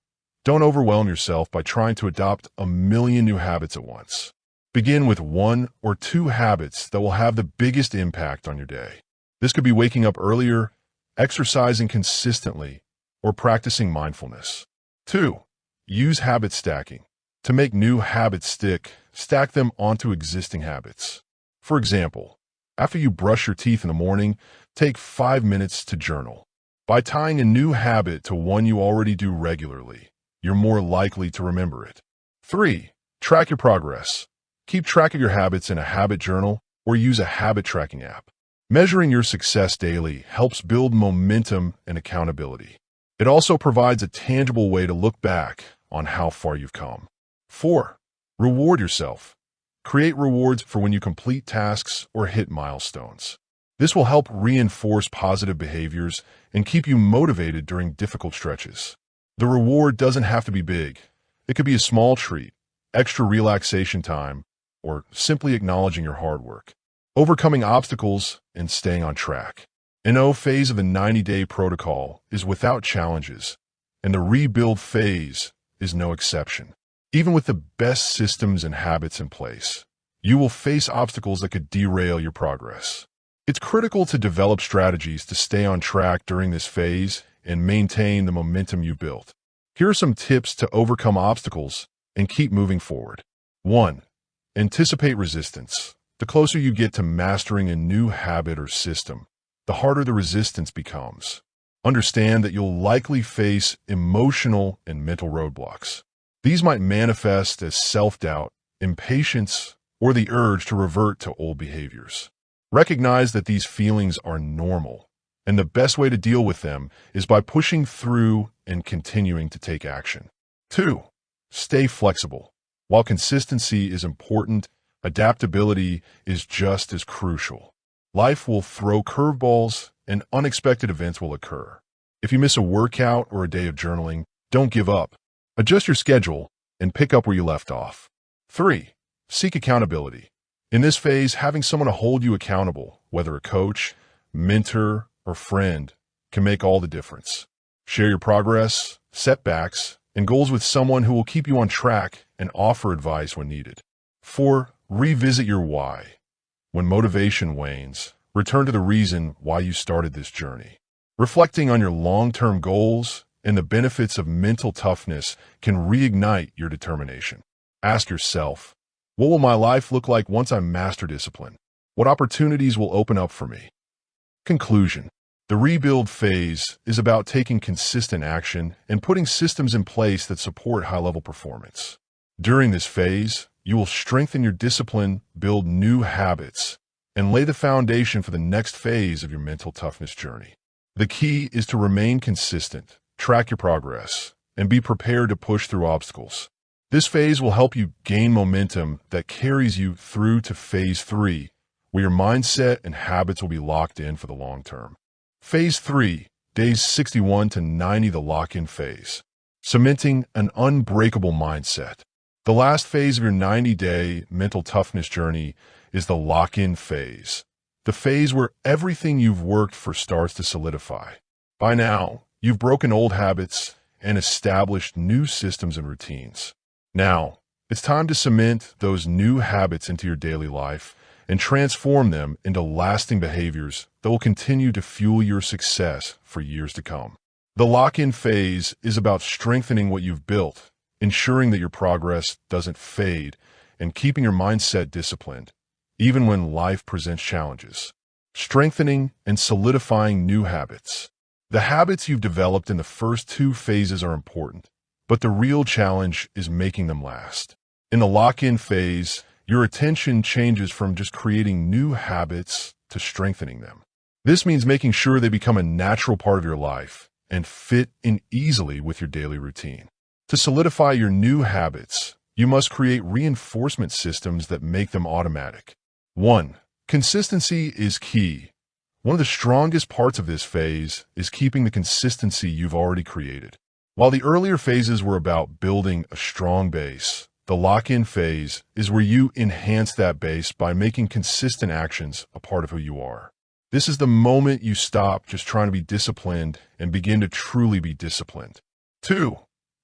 Don't overwhelm yourself by trying to adopt a million new habits at once. Begin with 1 or 2 habits that will have the biggest impact on your day. This could be waking up earlier, exercising consistently, or practicing mindfulness. 2. Use habit stacking. To make new habits stick, stack them onto existing habits. For example, after you brush your teeth in the morning, take 5 minutes to journal. By tying a new habit to one you already do regularly, you're more likely to remember it. 3. Track your progress. Keep track of your habits in a habit journal or use a habit tracking app. Measuring your success daily helps build momentum and accountability. It also provides a tangible way to look back on how far you've come. 4. Reward yourself. Create rewards for when you complete tasks or hit milestones. This will help reinforce positive behaviors and keep you motivated during difficult stretches. The reward doesn't have to be big. It could be a small treat, extra relaxation time, or simply acknowledging your hard work. Overcoming obstacles and staying on track. An O phase of the 90-day protocol is without challenges, and the rebuild phase is no exception. Even with the best systems and habits in place, you will face obstacles that could derail your progress. It's critical to develop strategies to stay on track during this phase and maintain the momentum you built. Here are some tips to overcome obstacles and keep moving forward. 1. Anticipate resistance. The closer you get to mastering a new habit or system, the harder the resistance becomes. Understand that you'll likely face emotional and mental roadblocks. These might manifest as self-doubt, impatience, or the urge to revert to old behaviors. Recognize that these feelings are normal, and the best way to deal with them is by pushing through and continuing to take action. 2. Stay flexible. While consistency is important, adaptability is just as crucial. Life will throw curveballs and unexpected events will occur. If you miss a workout or a day of journaling, don't give up. Adjust your schedule and pick up where you left off. 3. Seek accountability. In this phase, having someone to hold you accountable, whether a coach, mentor, or friend, can make all the difference. Share your progress, setbacks, and goals with someone who will keep you on track and offer advice when needed. 4. Revisit your why. When motivation wanes, return to the reason why you started this journey. Reflecting on your long-term goals and the benefits of mental toughness can reignite your determination. Ask yourself, what will my life look like once I master discipline? What opportunities will open up for me? Conclusion. The rebuild phase is about taking consistent action and putting systems in place that support high-level performance. During this phase, you will strengthen your discipline, build new habits, and lay the foundation for the next phase of your mental toughness journey. The key is to remain consistent, track your progress, and be prepared to push through obstacles. This phase will help you gain momentum that carries you through to phase 3, where your mindset and habits will be locked in for the long term. Phase 3, days 61 to 90, the lock-in phase. Cementing an unbreakable mindset. The last phase of your 90-day mental toughness journey is the lock-in phase. The phase where everything you've worked for starts to solidify. By now, you've broken old habits and established new systems and routines. Now, it's time to cement those new habits into your daily life and transform them into lasting behaviors that will continue to fuel your success for years to come. The lock-in phase is about strengthening what you've built, ensuring that your progress doesn't fade, and keeping your mindset disciplined, even when life presents challenges. Strengthening and solidifying new habits. The habits you've developed in the first 2 phases are important, but the real challenge is making them last. In the lock-in phase, your attention changes from just creating new habits to strengthening them. This means making sure they become a natural part of your life and fit in easily with your daily routine. To solidify your new habits, you must create reinforcement systems that make them automatic. 1. Consistency is key. One of the strongest parts of this phase is keeping the consistency you've already created. While the earlier phases were about building a strong base, the lock-in phase is where you enhance that base by making consistent actions a part of who you are. This is the moment you stop just trying to be disciplined and begin to truly be disciplined. 2.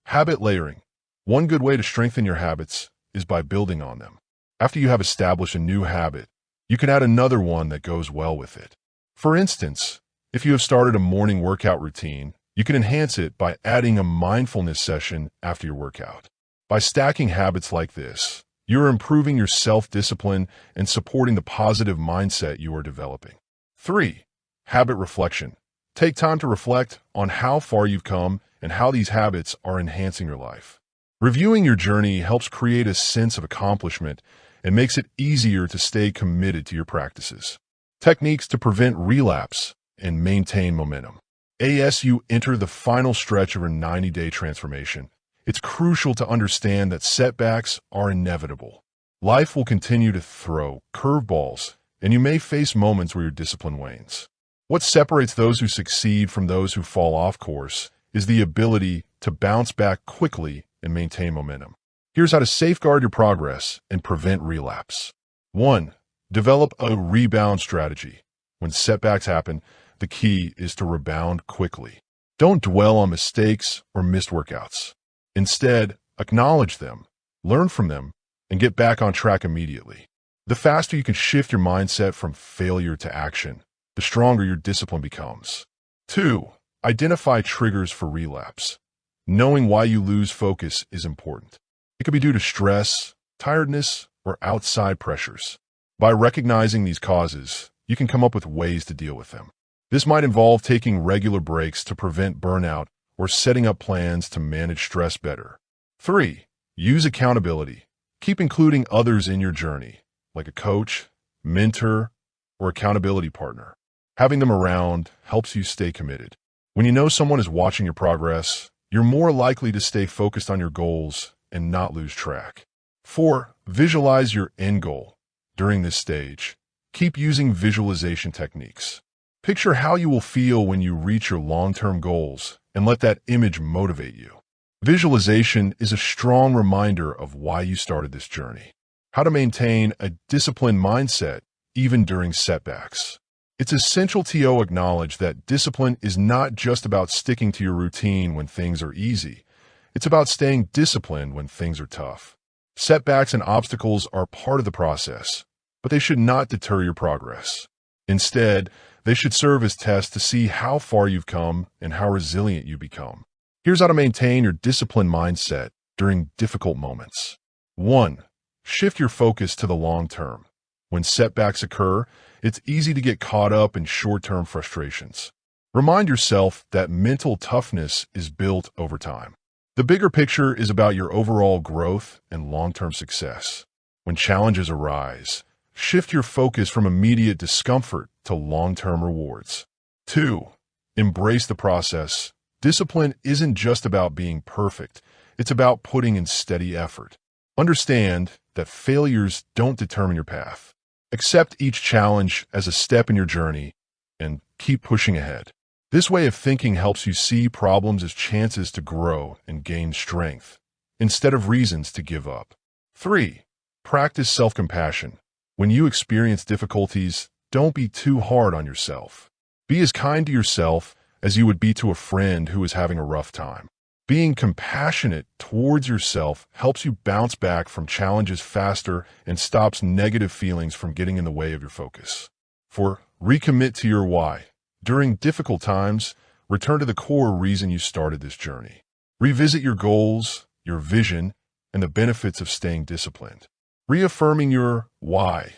Habit layering. One good way to strengthen your habits is by building on them. After you have established a new habit, you can add another one that goes well with it. For instance, if you have started a morning workout routine, you can enhance it by adding a mindfulness session after your workout. By stacking habits like this, you're improving your self-discipline and supporting the positive mindset you are developing. 3. Habit reflection. Take time to reflect on how far you've come and how these habits are enhancing your life. Reviewing your journey helps create a sense of accomplishment and makes it easier to stay committed to your practices. Techniques to prevent relapse and maintain momentum. As you enter the final stretch of your 90-day transformation, it's crucial to understand that setbacks are inevitable. Life will continue to throw curveballs, and you may face moments where your discipline wanes. What separates those who succeed from those who fall off course is the ability to bounce back quickly and maintain momentum. Here's how to safeguard your progress and prevent relapse. 1. Develop a rebound strategy. When setbacks happen, the key is to rebound quickly. Don't dwell on mistakes or missed workouts. Instead, acknowledge them, learn from them, and get back on track immediately. The faster you can shift your mindset from failure to action, the stronger your discipline becomes. 2. Identify triggers for relapse. Knowing why you lose focus is important. It could be due to stress, tiredness, or outside pressures. By recognizing these causes, you can come up with ways to deal with them. This might involve taking regular breaks to prevent burnout or setting up plans to manage stress better. 3. Use accountability. Keep including others in your journey, like a coach, mentor, or accountability partner. Having them around helps you stay committed. When you know someone is watching your progress, you're more likely to stay focused on your goals and not lose track. 4. Visualize your end goal. During this stage, keep using visualization techniques. Picture how you will feel when you reach your long-term goals and let that image motivate you. Visualization is a strong reminder of why you started this journey. How to maintain a disciplined mindset even during setbacks. It's essential to acknowledge that discipline is not just about sticking to your routine when things are easy. It's about staying disciplined when things are tough. Setbacks and obstacles are part of the process, but they should not deter your progress. Instead, they should serve as tests to see how far you've come and how resilient you become. Here's how to maintain your disciplined mindset during difficult moments. 1. Shift your focus to the long term. When setbacks occur, it's easy to get caught up in short-term frustrations. Remind yourself that mental toughness is built over time. The bigger picture is about your overall growth and long-term success. When challenges arise, shift your focus from immediate discomfort to long-term rewards. 2. Embrace the process. Discipline isn't just about being perfect. It's about putting in steady effort. Understand that failures don't determine your path. Accept each challenge as a step in your journey and keep pushing ahead. This way of thinking helps you see problems as chances to grow and gain strength, instead of reasons to give up. 3. Practice self-compassion. When you experience difficulties, don't be too hard on yourself. Be as kind to yourself as you would be to a friend who is having a rough time. Being compassionate towards yourself helps you bounce back from challenges faster and stops negative feelings from getting in the way of your focus. 4. Recommit to your why. During difficult times, return to the core reason you started this journey. Revisit your goals, your vision, and the benefits of staying disciplined. Reaffirming your why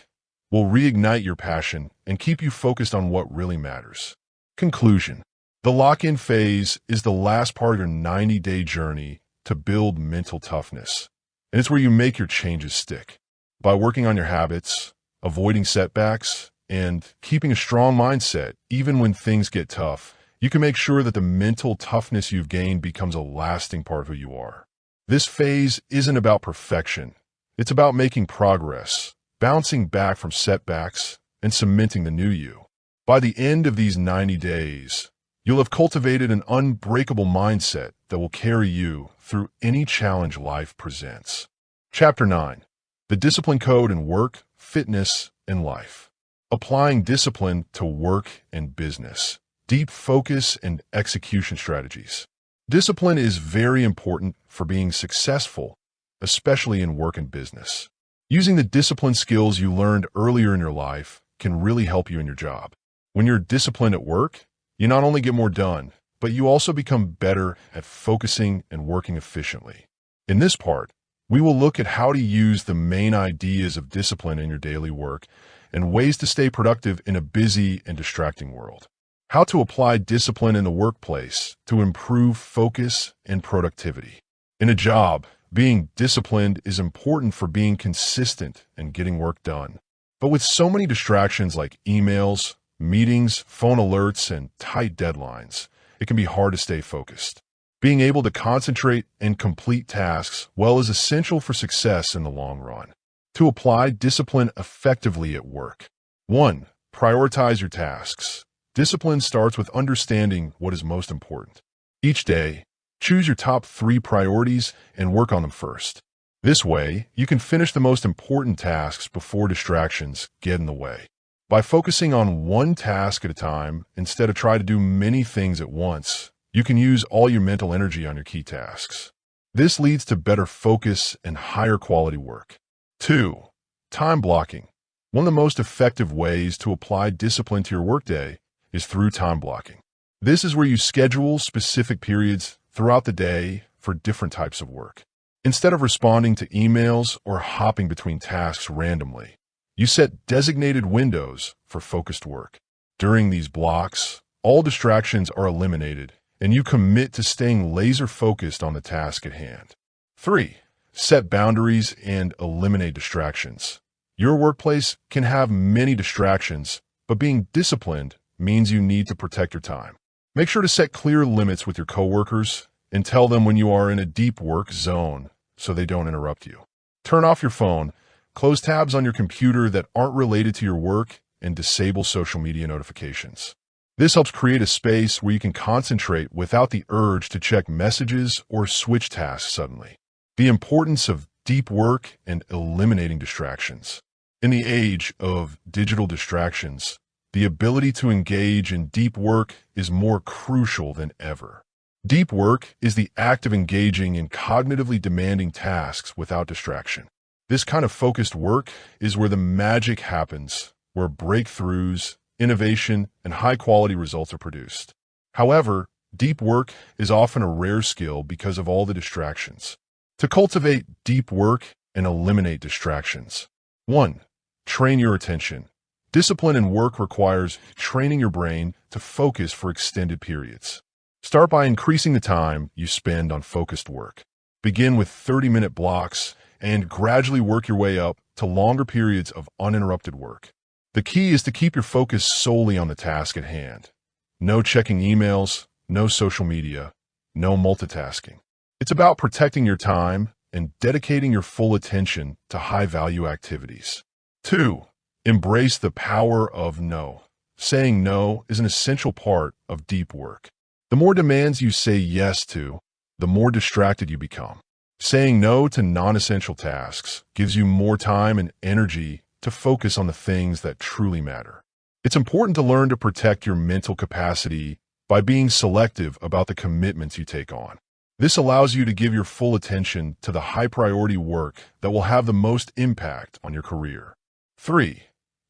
will reignite your passion and keep you focused on what really matters. Conclusion. The lock-in phase is the last part of your 90-day journey to build mental toughness, and it's where you make your changes stick. By working on your habits, avoiding setbacks, and keeping a strong mindset, even when things get tough, you can make sure that the mental toughness you've gained becomes a lasting part of who you are. This phase isn't about perfection. It's about making progress, bouncing back from setbacks, and cementing the new you. By the end of these 90 days, you'll have cultivated an unbreakable mindset that will carry you through any challenge life presents. Chapter 9. The Discipline Code in Work, Fitness, and Life. Applying discipline to work and business. Deep focus and execution strategies. Discipline is very important for being successful, especially in work and business. Using the discipline skills you learned earlier in your life can really help you in your job. When you're disciplined at work, you not only get more done, but you also become better at focusing and working efficiently. In this part, we will look at how to use the main ideas of discipline in your daily work and ways to stay productive in a busy and distracting world. How to apply discipline in the workplace to improve focus and productivity. In a job, being disciplined is important for being consistent and getting work done. But with so many distractions like emails, meetings, phone alerts, and tight deadlines, it can be hard to stay focused. Being able to concentrate and complete tasks well is essential for success in the long run. To apply discipline effectively at work. 1. Prioritize your tasks. Discipline starts with understanding what is most important. Each day, choose your top 3 priorities and work on them first. This way, you can finish the most important tasks before distractions get in the way. By focusing on one task at a time, instead of trying to do many things at once, you can use all your mental energy on your key tasks. This leads to better focus and higher quality work. 2. Time blocking. One of the most effective ways to apply discipline to your workday is through time blocking. This is where you schedule specific periods throughout the day for different types of work. Instead of responding to emails or hopping between tasks randomly, you set designated windows for focused work. During these blocks, all distractions are eliminated, and you commit to staying laser-focused on the task at hand. 3. Set boundaries and eliminate distractions. Your workplace can have many distractions, but being disciplined means you need to protect your time. Make sure to set clear limits with your coworkers and tell them when you are in a deep work zone so they don't interrupt you. Turn off your phone, close tabs on your computer that aren't related to your work, and disable social media notifications. This helps create a space where you can concentrate without the urge to check messages or switch tasks suddenly. The importance of deep work and eliminating distractions. In the age of digital distractions, the ability to engage in deep work is more crucial than ever. Deep work is the act of engaging in cognitively demanding tasks without distraction. This kind of focused work is where the magic happens, where breakthroughs, innovation, and high-quality results are produced. However, deep work is often a rare skill because of all the distractions. To cultivate deep work and eliminate distractions. 1. Train your attention. Discipline in work requires training your brain to focus for extended periods. Start by increasing the time you spend on focused work. Begin with 30-minute blocks and gradually work your way up to longer periods of uninterrupted work. The key is to keep your focus solely on the task at hand. No checking emails, no social media, no multitasking. It's about protecting your time and dedicating your full attention to high-value activities. 2. Embrace the power of no. Saying no is an essential part of deep work. The more demands you say yes to, the more distracted you become. Saying no to non-essential tasks gives you more time and energy to focus on the things that truly matter. It's important to learn to protect your mental capacity by being selective about the commitments you take on. This allows you to give your full attention to the high-priority work that will have the most impact on your career. 3.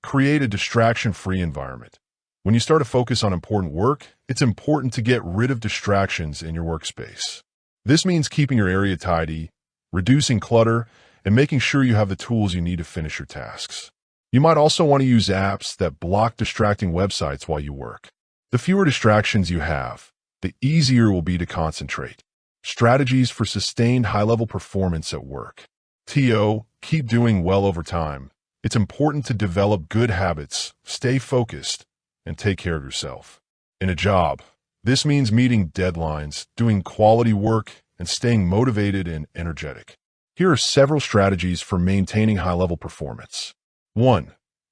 Create a distraction-free environment. When you start to focus on important work, it's important to get rid of distractions in your workspace. This means keeping your area tidy, reducing clutter, and making sure you have the tools you need to finish your tasks. You might also want to use apps that block distracting websites while you work. The fewer distractions you have, the easier it will be to concentrate. Strategies for sustained high-level performance at work. Keep doing well over time. It's important to develop good habits, stay focused, and take care of yourself. In a job, this means meeting deadlines, doing quality work, and staying motivated and energetic. Here are several strategies for maintaining high-level performance. 1.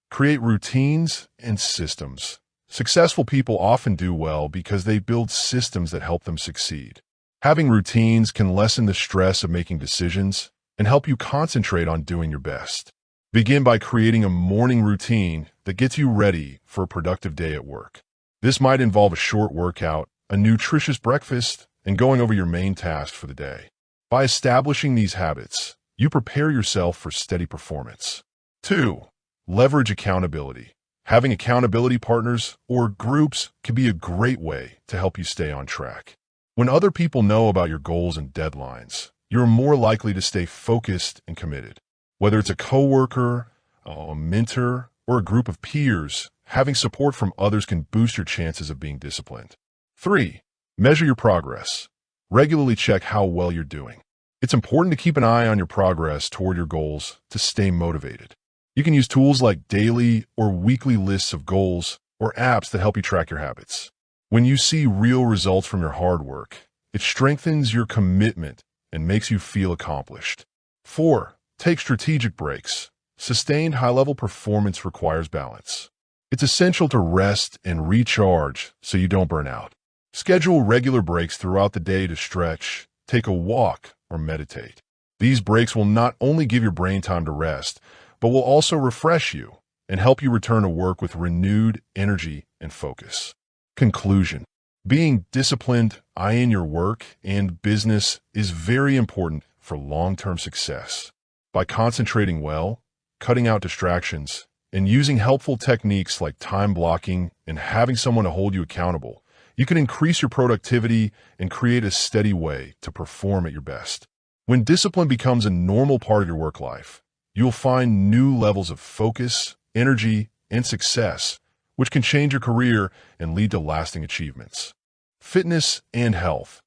Create routines and systems. Successful people often do well because they build systems that help them succeed. Having routines can lessen the stress of making decisions and help you concentrate on doing your best. Begin by creating a morning routine that gets you ready for a productive day at work. This might involve a short workout, a nutritious breakfast, and going over your main tasks for the day. By establishing these habits, you prepare yourself for steady performance. 2. Leverage accountability. Having accountability partners or groups can be a great way to help you stay on track. When other people know about your goals and deadlines, you're more likely to stay focused and committed. Whether it's a coworker, a mentor, or a group of peers, having support from others can boost your chances of being disciplined. 3. Measure your progress. Regularly check how well you're doing. It's important to keep an eye on your progress toward your goals to stay motivated. You can use tools like daily or weekly lists of goals or apps that help you track your habits. When you see real results from your hard work, it strengthens your commitment and makes you feel accomplished. 4. Take strategic breaks. Sustained high-level performance requires balance. It's essential to rest and recharge so you don't burn out. Schedule regular breaks throughout the day to stretch, take a walk, or meditate. These breaks will not only give your brain time to rest, but will also refresh you and help you return to work with renewed energy and focus. Conclusion. Being disciplined in your work and business is very important for long-term success. By concentrating well, cutting out distractions, and using helpful techniques like time blocking and having someone to hold you accountable, you can increase your productivity and create a steady way to perform at your best. When discipline becomes a normal part of your work life, you'll find new levels of focus, energy, and success, which can change your career and lead to lasting achievements. Fitness and health.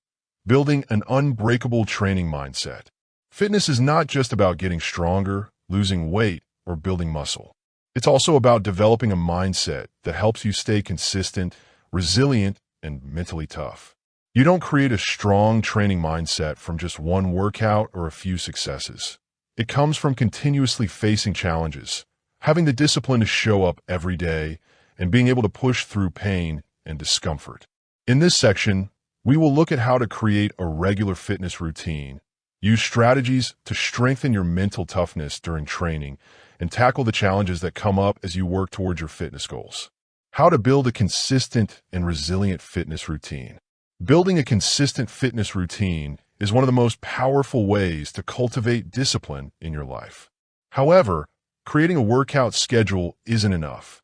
Building an unbreakable training mindset. Fitness is not just about getting stronger, losing weight, or building muscle. It's also about developing a mindset that helps you stay consistent, resilient, and mentally tough. You don't create a strong training mindset from just one workout or a few successes. It comes from continuously facing challenges, having the discipline to show up every day, and being able to push through pain and discomfort. In this section, we will look at how to create a regular fitness routine, use strategies to strengthen your mental toughness during training, and tackle the challenges that come up as you work towards your fitness goals. How to build a consistent and resilient fitness routine. Building a consistent fitness routine is one of the most powerful ways to cultivate discipline in your life. However, creating a workout schedule isn't enough.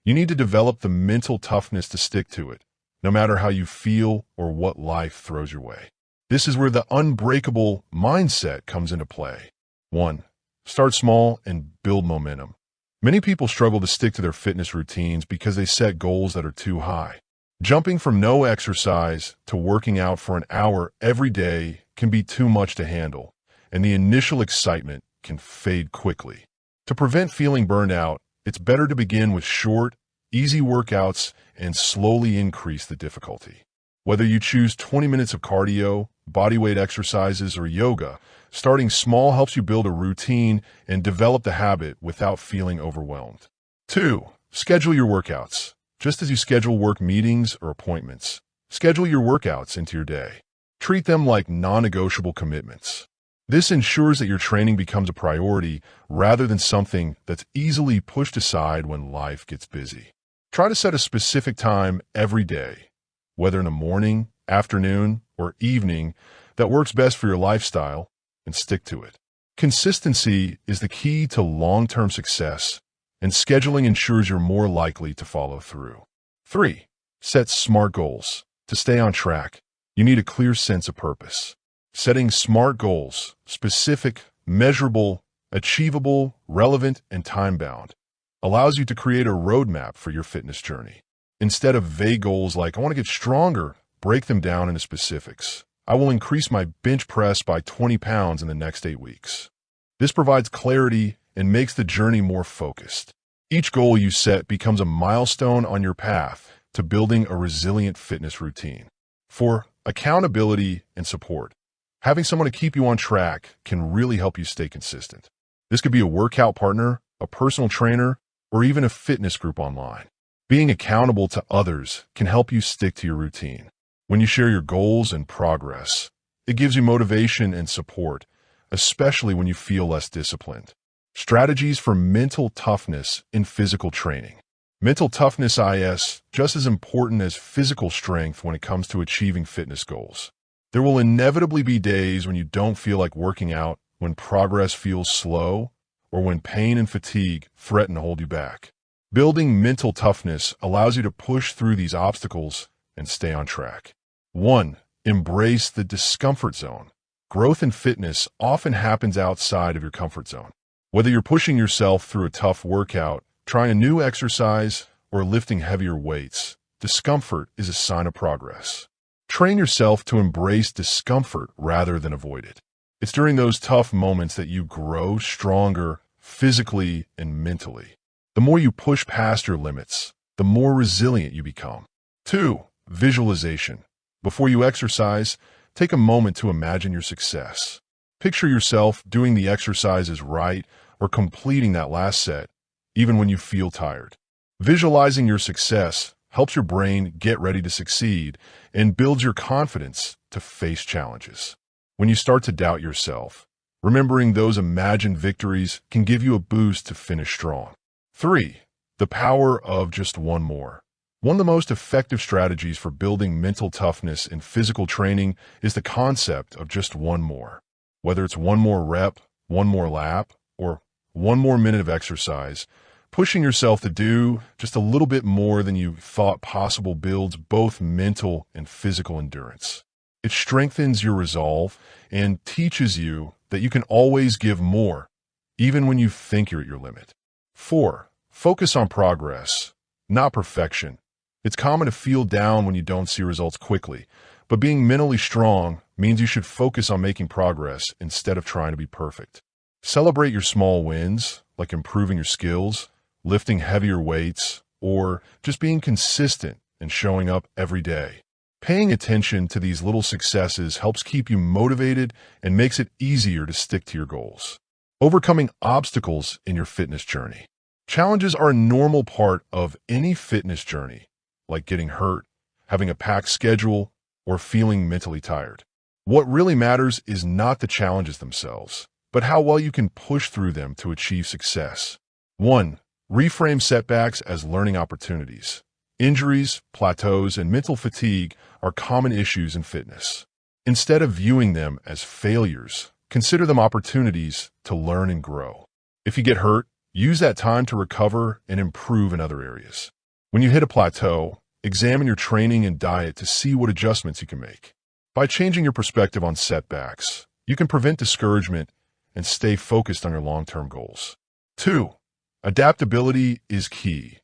You need to develop the mental toughness to stick to it, no matter how you feel or what life throws your way. This is where the unbreakable mindset comes into play. 1. Start small and build momentum. Many people struggle to stick to their fitness routines because they set goals that are too high. Jumping from no exercise to working out for an hour every day can be too much to handle, and the initial excitement can fade quickly. To prevent feeling burned out, it's better to begin with short, easy workouts and slowly increase the difficulty. Whether you choose 20 minutes of cardio, bodyweight exercises, or yoga, starting small helps you build a routine and develop the habit without feeling overwhelmed. 2. Schedule your workouts. Just as you schedule work meetings or appointments, schedule your workouts into your day. Treat them like non-negotiable commitments. This ensures that your training becomes a priority rather than something that's easily pushed aside when life gets busy. Try to set a specific time every day, whether in the morning, afternoon, or evening, that works best for your lifestyle, and stick to it. Consistency is the key to long-term success, and scheduling ensures you're more likely to follow through. 3. Set SMART goals. To stay on track, you need a clear sense of purpose. Setting SMART goals, specific, measurable, achievable, relevant, and time-bound, allows you to create a roadmap for your fitness journey. Instead of vague goals like, I want to get stronger, break them down into specifics. I will increase my bench press by 20 pounds in the next 8 weeks. This provides clarity and makes the journey more focused. Each goal you set becomes a milestone on your path to building a resilient fitness routine. 4. Accountability and support. Having someone to keep you on track can really help you stay consistent. This could be a workout partner, a personal trainer, or even a fitness group online. Being accountable to others can help you stick to your routine. When you share your goals and progress, it gives you motivation and support, especially when you feel less disciplined. Strategies for mental toughness in physical training. Mental toughness is just as important as physical strength when it comes to achieving fitness goals. There will inevitably be days when you don't feel like working out, when progress feels slow, or when pain and fatigue threaten to hold you back. Building mental toughness allows you to push through these obstacles and stay on track. 1. Embrace the discomfort zone. Growth in fitness often happens outside of your comfort zone. Whether you're pushing yourself through a tough workout, trying a new exercise, or lifting heavier weights, discomfort is a sign of progress. Train yourself to embrace discomfort rather than avoid it. It's during those tough moments that you grow stronger physically and mentally. The more you push past your limits, the more resilient you become. 2. Visualization. Before you exercise, take a moment to imagine your success. Picture yourself doing the exercises right or completing that last set, even when you feel tired. Visualizing your success helps your brain get ready to succeed and builds your confidence to face challenges. When you start to doubt yourself, remembering those imagined victories can give you a boost to finish strong. 3. The power of just one more. One of the most effective strategies for building mental toughness in physical training is the concept of just one more. Whether it's one more rep, one more lap, or one more minute of exercise, pushing yourself to do just a little bit more than you thought possible builds both mental and physical endurance. It strengthens your resolve and teaches you that you can always give more, even when you think you're at your limit. 4. Focus on progress, not perfection. It's common to feel down when you don't see results quickly, but being mentally strong means you should focus on making progress instead of trying to be perfect. Celebrate your small wins, like improving your skills, lifting heavier weights, or just being consistent and showing up every day. Paying attention to these little successes helps keep you motivated and makes it easier to stick to your goals. Overcoming obstacles in your fitness journey. Challenges are a normal part of any fitness journey, like getting hurt, having a packed schedule, or feeling mentally tired. What really matters is not the challenges themselves, but how well you can push through them to achieve success. 1. Reframe setbacks as learning opportunities. Injuries, plateaus, and mental fatigue are common issues in fitness. Instead of viewing them as failures, consider them opportunities to learn and grow. If you get hurt, use that time to recover and improve in other areas. When you hit a plateau, examine your training and diet to see what adjustments you can make. By changing your perspective on setbacks, you can prevent discouragement and stay focused on your long-term goals. 2. Adaptability is key.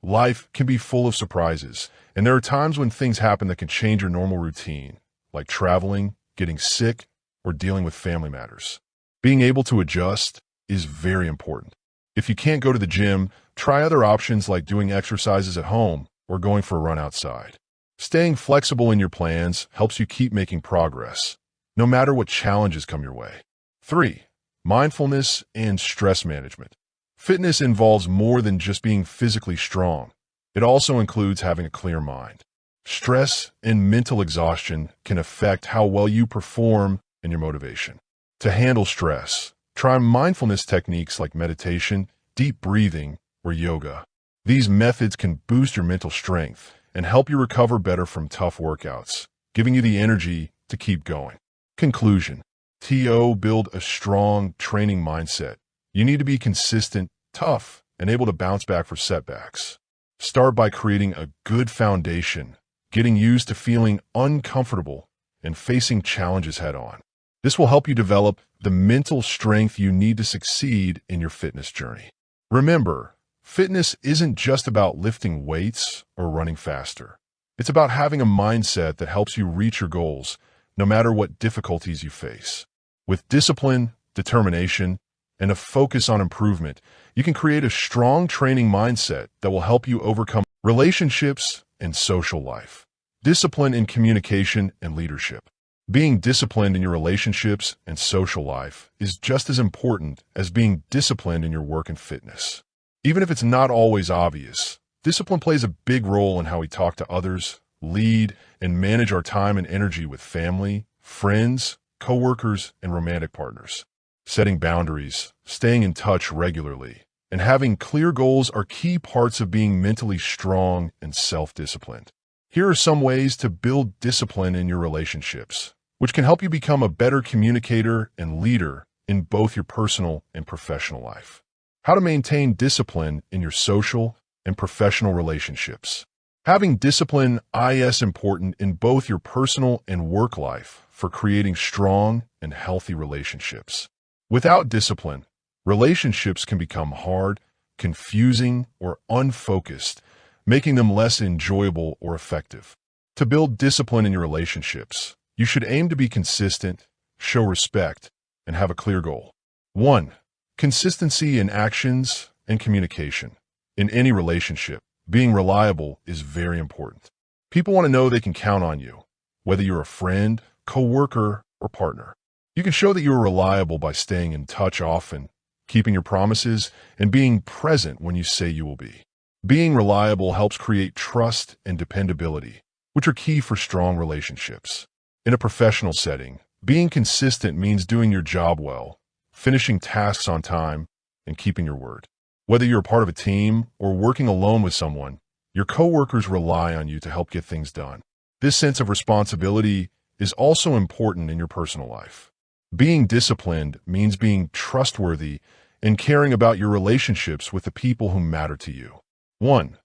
Life can be full of surprises, and there are times when things happen that can change your normal routine, like traveling, getting sick, or dealing with family matters. Being able to adjust is very important. If you can't go to the gym, try other options like doing exercises at home or going for a run outside. Staying flexible in your plans helps you keep making progress, no matter what challenges come your way. 3. Mindfulness and stress management. Fitness involves more than just being physically strong. It also includes having a clear mind. Stress and mental exhaustion can affect how well you perform and your motivation. To handle stress, try mindfulness techniques like meditation, deep breathing, or yoga. These methods can boost your mental strength and help you recover better from tough workouts, giving you the energy to keep going. Conclusion. Build a strong training mindset. You need to be consistent, tough, and able to bounce back for setbacks. Start by creating a good foundation, getting used to feeling uncomfortable and facing challenges head-on. This will help you develop the mental strength you need to succeed in your fitness journey. Remember, fitness isn't just about lifting weights or running faster. It's about having a mindset that helps you reach your goals, no matter what difficulties you face. With discipline, determination, and a focus on improvement, you can create a strong training mindset that will help you overcome relationships and social life. Discipline in communication and leadership. Being disciplined in your relationships and social life is just as important as being disciplined in your work and fitness. Even if it's not always obvious, discipline plays a big role in how we talk to others, lead, and manage our time and energy with family, friends, coworkers, and romantic partners. Setting boundaries, staying in touch regularly, and having clear goals are key parts of being mentally strong and self-disciplined. Here are some ways to build discipline in your relationships, which can help you become a better communicator and leader in both your personal and professional life. How to maintain discipline in your social and professional relationships. Having discipline is important in both your personal and work life for creating strong and healthy relationships. Without discipline, relationships can become hard, confusing, or unfocused, making them less enjoyable or effective. To build discipline in your relationships, you should aim to be consistent, show respect, and have a clear goal. 1. Consistency in actions and communication. In any relationship, being reliable is very important. People want to know they can count on you, whether you're a friend, coworker, or partner. You can show that you are reliable by staying in touch often, keeping your promises, and being present when you say you will be. Being reliable helps create trust and dependability, which are key for strong relationships. In a professional setting, being consistent means doing your job well, finishing tasks on time, and keeping your word. Whether you're a part of a team or working alone with someone, your coworkers rely on you to help get things done. This sense of responsibility is also important in your personal life. Being disciplined means being trustworthy and caring about your relationships with the people who matter to you. 1.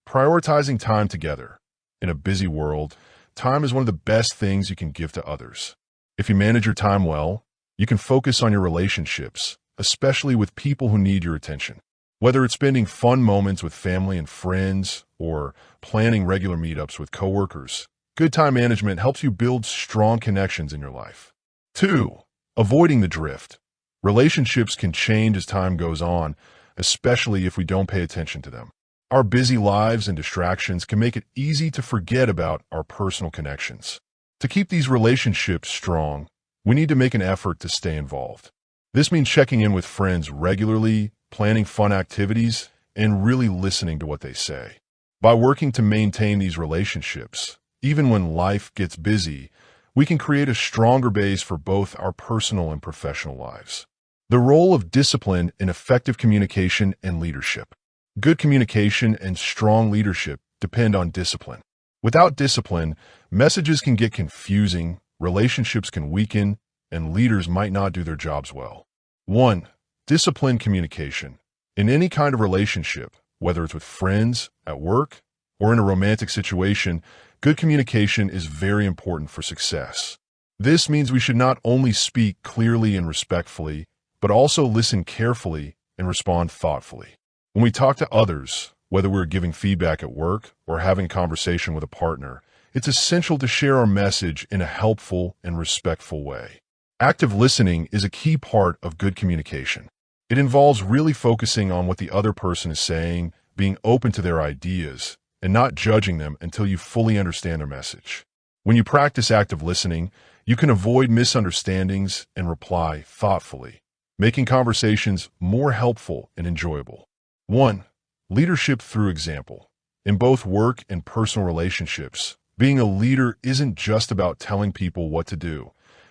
Prioritizing time together. In a busy world, time is one of the best things you can give to others. If you manage your time well, you can focus on your relationships, especially with people who need your attention. Whether it's spending fun moments with family and friends or planning regular meetups with coworkers, good time management helps you build strong connections in your life. 2. Avoiding the drift. Relationships can change as time goes on, especially if we don't pay attention to them. Our busy lives and distractions can make it easy to forget about our personal connections. To keep these relationships strong, we need to make an effort to stay involved. This means checking in with friends regularly, planning fun activities, and really listening to what they say. By working to maintain these relationships, even when life gets busy, we can create a stronger base for both our personal and professional lives. The role of discipline in effective communication and leadership. Good communication and strong leadership depend on discipline. Without discipline, messages can get confusing, relationships can weaken, and leaders might not do their jobs well. 1. Disciplined communication. In any kind of relationship, whether it's with friends, at work, or in a romantic situation, good communication is very important for success. This means we should not only speak clearly and respectfully, but also listen carefully and respond thoughtfully. When we talk to others, whether we're giving feedback at work or having a conversation with a partner, it's essential to share our message in a helpful and respectful way. Active listening is a key part of good communication. It involves really focusing on what the other person is saying, being open to their ideas, and not judging them until you fully understand their message. When you practice active listening, you can avoid misunderstandings and reply thoughtfully, making conversations more helpful and enjoyable. 1. Leadership through example. In both work and personal relationships, being a leader isn't just about telling people what to do.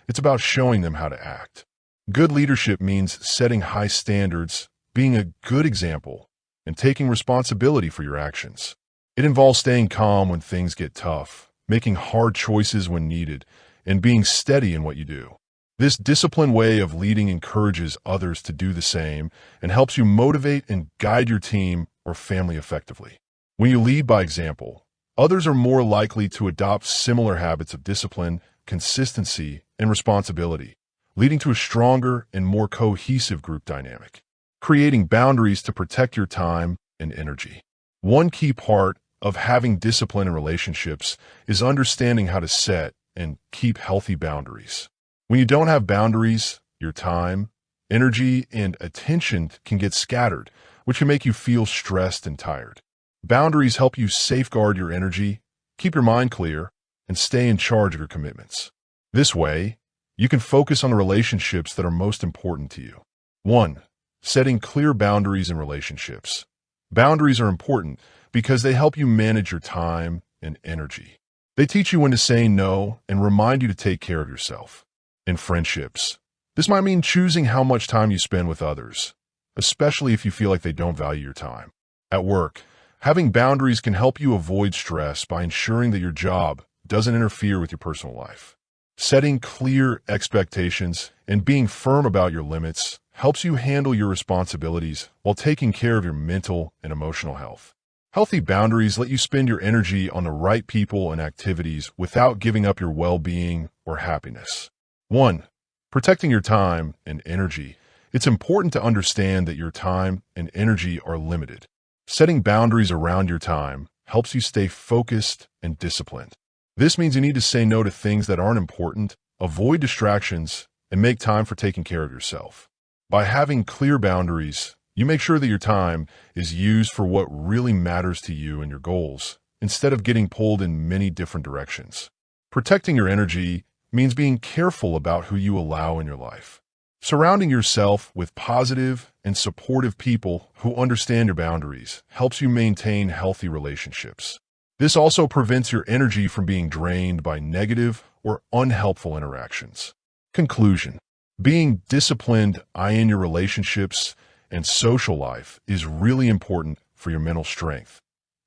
It's about showing them how to act. Good leadership means setting high standards, being a good example, and taking responsibility for your actions. It involves staying calm when things get tough, making hard choices when needed, and being steady in what you do. This disciplined way of leading encourages others to do the same and helps you motivate and guide your team or family effectively. When you lead by example, others are more likely to adopt similar habits of discipline, consistency, and responsibility, leading to a stronger and more cohesive group dynamic. Creating boundaries to protect your time and energy. One key part of having discipline in relationships is understanding how to set and keep healthy boundaries. When you don't have boundaries, your time, energy, and attention can get scattered, which can make you feel stressed and tired. Boundaries help you safeguard your energy, keep your mind clear, and stay in charge of your commitments. This way, you can focus on the relationships that are most important to you. 1. Setting clear boundaries in relationships. Boundaries are important because they help you manage your time and energy. They teach you when to say no and remind you to take care of yourself. In friendships, this might mean choosing how much time you spend with others, especially if you feel like they don't value your time. At work, having boundaries can help you avoid stress by ensuring that your job doesn't interfere with your personal life. Setting clear expectations and being firm about your limits helps you handle your responsibilities while taking care of your mental and emotional health. Healthy boundaries let you spend your energy on the right people and activities without giving up your well-being or happiness. 1. Protecting your time and energy. It's important to understand that your time and energy are limited. Setting boundaries around your time helps you stay focused and disciplined. This means you need to say no to things that aren't important, avoid distractions, and make time for taking care of yourself. By having clear boundaries, you make sure that your time is used for what really matters to you and your goals, instead of getting pulled in many different directions. Protecting your energy means being careful about who you allow in your life. Surrounding yourself with positive and supportive people who understand your boundaries helps you maintain healthy relationships. This also prevents your energy from being drained by negative or unhelpful interactions. Conclusion. Being disciplined in your relationships and social life is really important for your mental strength,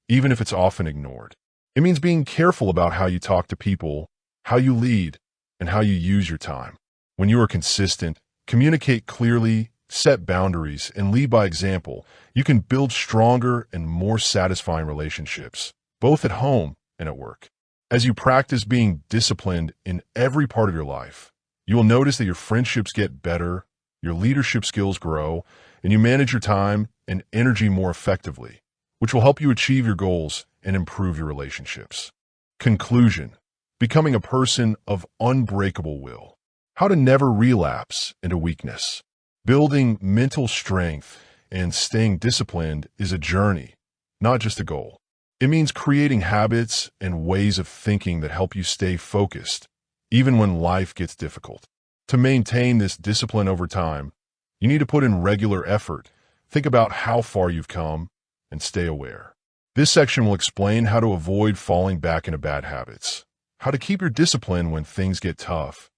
even if it's often ignored. It means being careful about how you talk to people, how you lead, and how you use your time. When you are consistent, communicate clearly, set boundaries, and lead by example, you can build stronger and more satisfying relationships, both at home and at work. As you practice being disciplined in every part of your life, you will notice that your friendships get better, your leadership skills grow, and you manage your time and energy more effectively, which will help you achieve your goals and improve your relationships. Conclusion. Becoming a person of unbreakable will. How to never relapse into weakness. Building mental strength and staying disciplined is a journey, not just a goal. It means creating habits and ways of thinking that help you stay focused, even when life gets difficult. To maintain this discipline over time, you need to put in regular effort, think about how far you've come, and stay aware. This section will explain how to avoid falling back into bad habits, how to keep your discipline when things get tough,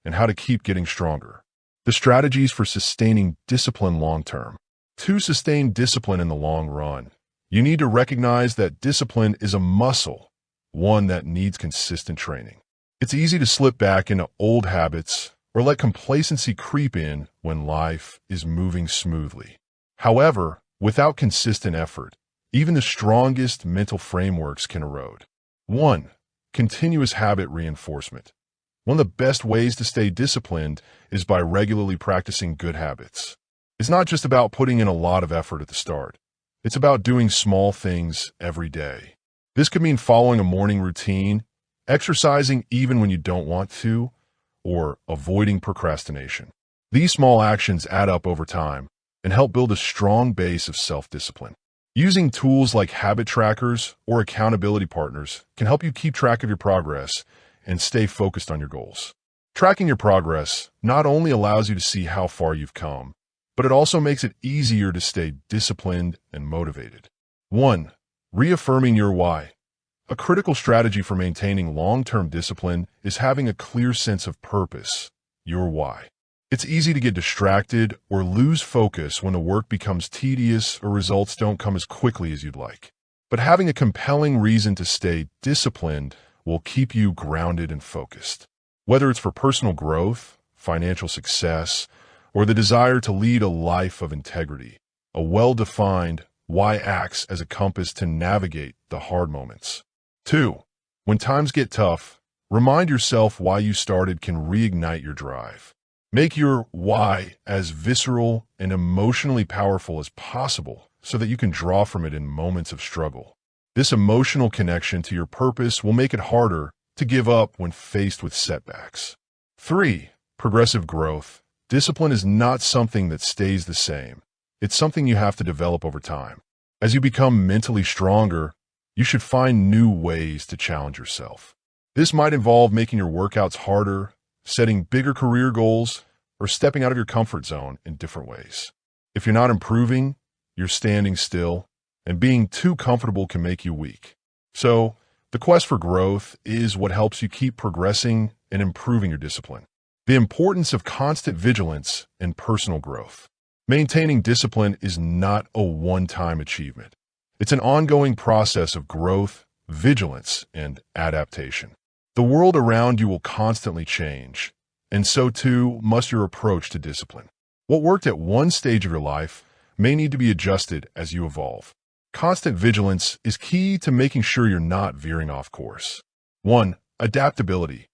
and how to keep getting stronger. The strategies for sustaining discipline long-term. To sustain discipline in the long run, you need to recognize that discipline is a muscle, one that needs consistent training. It's easy to slip back into old habits or let complacency creep in when life is moving smoothly. However, without consistent effort, even the strongest mental frameworks can erode. 1. Continuous habit reinforcement. One of the best ways to stay disciplined is by regularly practicing good habits. It's not just about putting in a lot of effort at the start. It's about doing small things every day. This could mean following a morning routine, exercising even when you don't want to, or avoiding procrastination. These small actions add up over time and help build a strong base of self-discipline. Using tools like habit trackers or accountability partners can help you keep track of your progress and stay focused on your goals. Tracking your progress not only allows you to see how far you've come, but it also makes it easier to stay disciplined and motivated. 1. Reaffirming your why. A critical strategy for maintaining long-term discipline is having a clear sense of purpose, your why. It's easy to get distracted or lose focus when the work becomes tedious or results don't come as quickly as you'd like. But having a compelling reason to stay disciplined will keep you grounded and focused. Whether it's for personal growth, financial success, or the desire to lead a life of integrity, a well-defined why acts as a compass to navigate the hard moments. 2. When times get tough, remind yourself why you started can reignite your drive. Make your why as visceral and emotionally powerful as possible so that you can draw from it in moments of struggle. This emotional connection to your purpose will make it harder to give up when faced with setbacks. 3. Progressive growth. Discipline is not something that stays the same. It's something you have to develop over time. As you become mentally stronger, you should find new ways to challenge yourself. This might involve making your workouts harder, setting bigger career goals, or stepping out of your comfort zone in different ways. If you're not improving, you're standing still, and being too comfortable can make you weak. So, the quest for growth is what helps you keep progressing and improving your discipline. The importance of constant vigilance and personal growth. Maintaining discipline is not a one-time achievement. It's an ongoing process of growth, vigilance, and adaptation. The world around you will constantly change, and so too must your approach to discipline. What worked at one stage of your life may need to be adjusted as you evolve. Constant vigilance is key to making sure you're not veering off course. 1. Adaptability.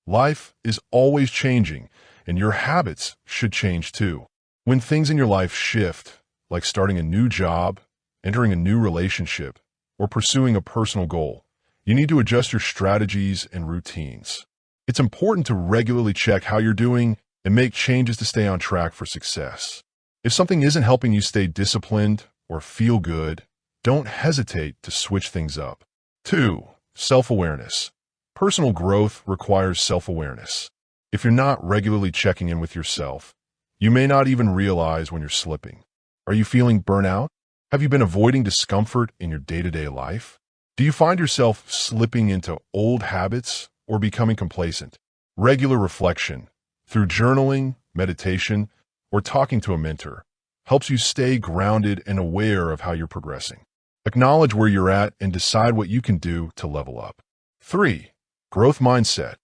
Life is always changing, and your habits should change too. When things in your life shift, like starting a new job, entering a new relationship, or pursuing a personal goal, you need to adjust your strategies and routines. It's important to regularly check how you're doing and make changes to stay on track for success. If something isn't helping you stay disciplined or feel good, don't hesitate to switch things up. 2. Self-awareness. Personal growth requires self-awareness. If you're not regularly checking in with yourself, you may not even realize when you're slipping. Are you feeling burnout? Have you been avoiding discomfort in your day-to-day life? Do you find yourself slipping into old habits or becoming complacent? Regular reflection, through journaling, meditation, or talking to a mentor, helps you stay grounded and aware of how you're progressing. Acknowledge where you're at and decide what you can do to level up. 3. Growth mindset.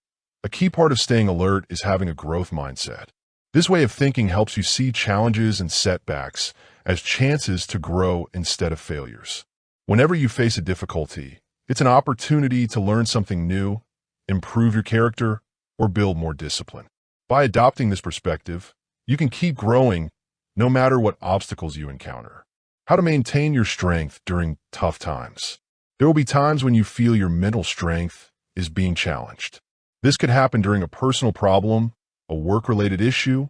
A key part of staying alert is having a growth mindset. This way of thinking helps you see challenges and setbacks as chances to grow instead of failures. Whenever you face a difficulty, it's an opportunity to learn something new, improve your character, or build more discipline. By adopting this perspective, you can keep growing no matter what obstacles you encounter. How to maintain your strength during tough times. There will be times when you feel your mental strength is being challenged. This could happen during a personal problem, a work-related issue,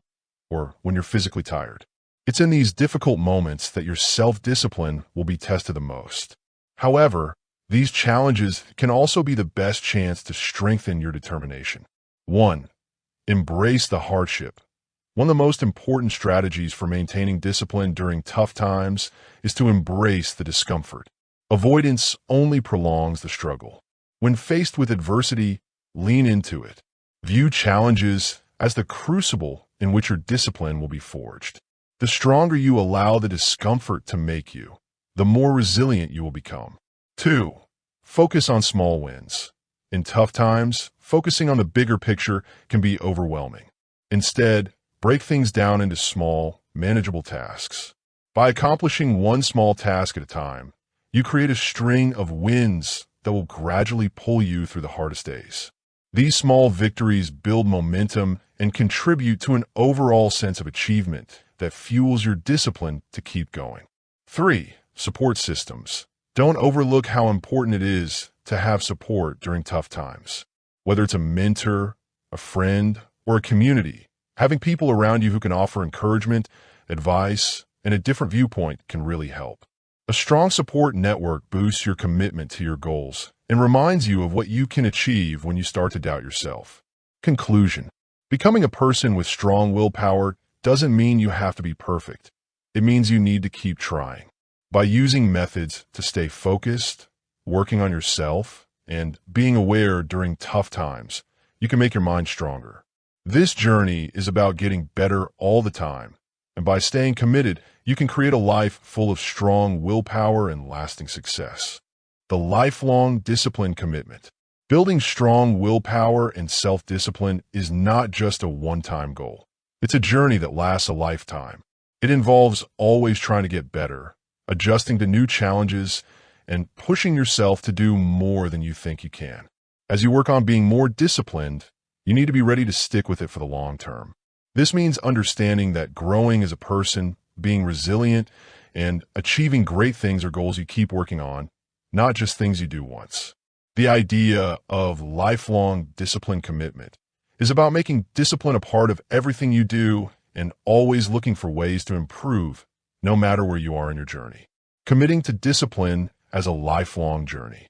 or when you're physically tired. It's in these difficult moments that your self-discipline will be tested the most. However, these challenges can also be the best chance to strengthen your determination. 1. Embrace the hardship. One of the most important strategies for maintaining discipline during tough times is to embrace the discomfort. Avoidance only prolongs the struggle. When faced with adversity, lean into it. View challenges as the crucible in which your discipline will be forged. The stronger you allow the discomfort to make you, the more resilient you will become. 2. Focus on small wins. In tough times, focusing on the bigger picture can be overwhelming. Instead, break things down into small, manageable tasks. By accomplishing one small task at a time, you create a string of wins that will gradually pull you through the hardest days. These small victories build momentum and contribute to an overall sense of achievement that fuels your discipline to keep going. 3. Support systems. Don't overlook how important it is to have support during tough times. Whether it's a mentor, a friend, or a community, having people around you who can offer encouragement, advice, and a different viewpoint can really help. A strong support network boosts your commitment to your goals and reminds you of what you can achieve when you start to doubt yourself. Conclusion: becoming a person with strong willpower doesn't mean you have to be perfect. It means you need to keep trying. By using methods to stay focused, working on yourself, and being aware during tough times, you can make your mind stronger. This journey is about getting better all the time, and by staying committed, you can create a life full of strong willpower and lasting success. The lifelong discipline commitment. Building strong willpower and self-discipline is not just a one-time goal. It's a journey that lasts a lifetime. It involves always trying to get better, adjusting to new challenges, and pushing yourself to do more than you think you can. As you work on being more disciplined, you need to be ready to stick with it for the long term. This means understanding that growing as a person, being resilient, and achieving great things are goals you keep working on, not just things you do once. The idea of lifelong discipline commitment is about making discipline a part of everything you do and always looking for ways to improve, no matter where you are in your journey. Committing to discipline as a lifelong journey.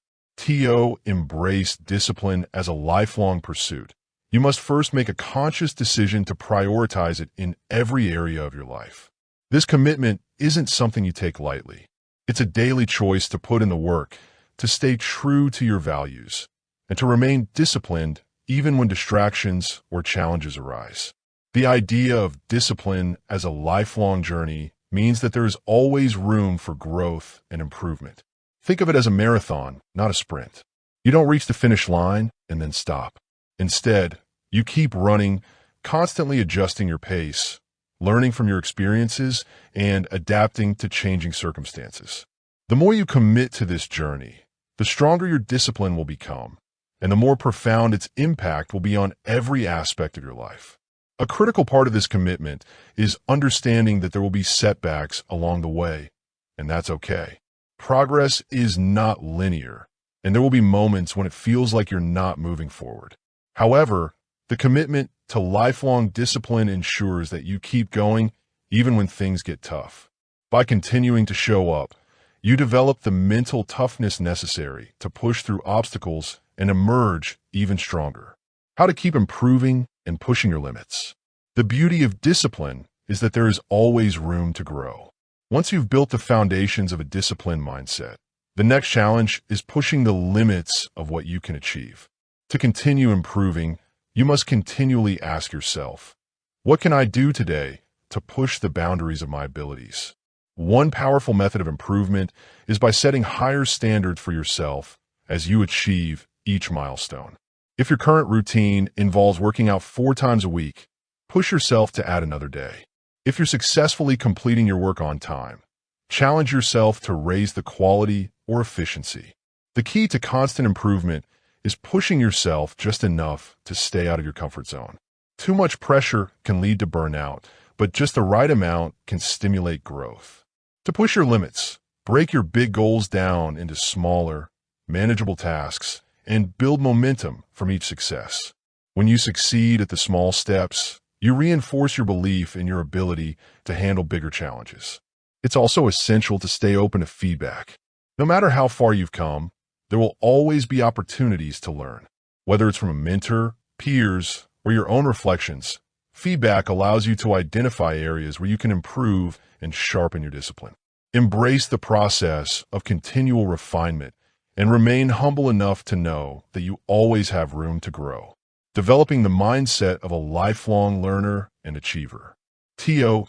Embrace discipline as a lifelong pursuit. You must first make a conscious decision to prioritize it in every area of your life. This commitment isn't something you take lightly. It's a daily choice to put in the work, to stay true to your values, and to remain disciplined even when distractions or challenges arise. The idea of discipline as a lifelong journey means that there is always room for growth and improvement. Think of it as a marathon, not a sprint. You don't reach the finish line and then stop. Instead, you keep running, constantly adjusting your pace, learning from your experiences, and adapting to changing circumstances. The more you commit to this journey, the stronger your discipline will become, and the more profound its impact will be on every aspect of your life. A critical part of this commitment is understanding that there will be setbacks along the way, and that's okay. Progress is not linear, and there will be moments when it feels like you're not moving forward. However, the commitment to lifelong discipline ensures that you keep going even when things get tough. By continuing to show up, you develop the mental toughness necessary to push through obstacles and emerge even stronger. How to keep improving and pushing your limits. The beauty of discipline is that there is always room to grow. Once you've built the foundations of a disciplined mindset, the next challenge is pushing the limits of what you can achieve. To continue improving, you must continually ask yourself, what can I do today to push the boundaries of my abilities? One powerful method of improvement is by setting higher standards for yourself as you achieve each milestone. If your current routine involves working out 4 times a week, push yourself to add another day. If you're successfully completing your work on time, challenge yourself to raise the quality or efficiency. The key to constant improvement is pushing yourself just enough to stay out of your comfort zone. Too much pressure can lead to burnout, but just the right amount can stimulate growth. To push your limits, break your big goals down into smaller, manageable tasks and build momentum from each success. When you succeed at the small steps, you reinforce your belief in your ability to handle bigger challenges. It's also essential to stay open to feedback. No matter how far you've come, there will always be opportunities to learn. Whether it's from a mentor, peers, or your own reflections, feedback allows you to identify areas where you can improve and sharpen your discipline. Embrace the process of continual refinement and remain humble enough to know that you always have room to grow. Developing the mindset of a lifelong learner and achiever.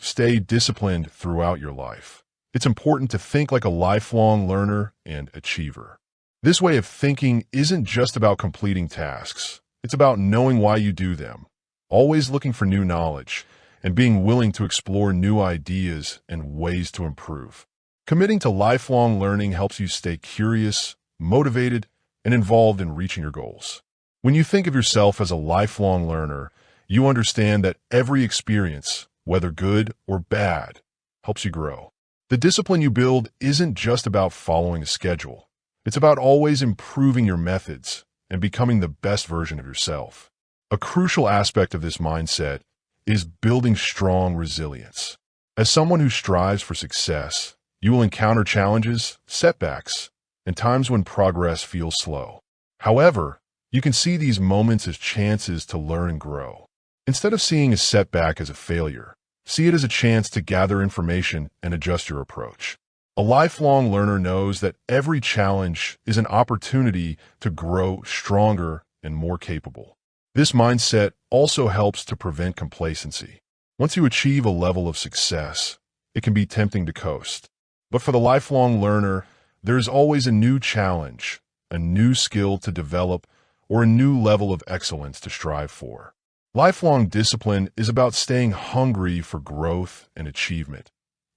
Stay disciplined throughout your life. It's important to think like a lifelong learner and achiever. This way of thinking isn't just about completing tasks. It's about knowing why you do them, always looking for new knowledge, and being willing to explore new ideas and ways to improve. Committing to lifelong learning helps you stay curious, motivated, and involved in reaching your goals. When you think of yourself as a lifelong learner, you understand that every experience, whether good or bad, helps you grow. The discipline you build isn't just about following a schedule. It's about always improving your methods and becoming the best version of yourself. A crucial aspect of this mindset is building strong resilience. As someone who strives for success, you will encounter challenges, setbacks, and times when progress feels slow. However, you can see these moments as chances to learn and grow. Instead of seeing a setback as a failure, see it as a chance to gather information and adjust your approach. A lifelong learner knows that every challenge is an opportunity to grow stronger and more capable. This mindset also helps to prevent complacency. Once you achieve a level of success, it can be tempting to coast. But for the lifelong learner, there is always a new challenge, a new skill to develop, or a new level of excellence to strive for. Lifelong discipline is about staying hungry for growth and achievement,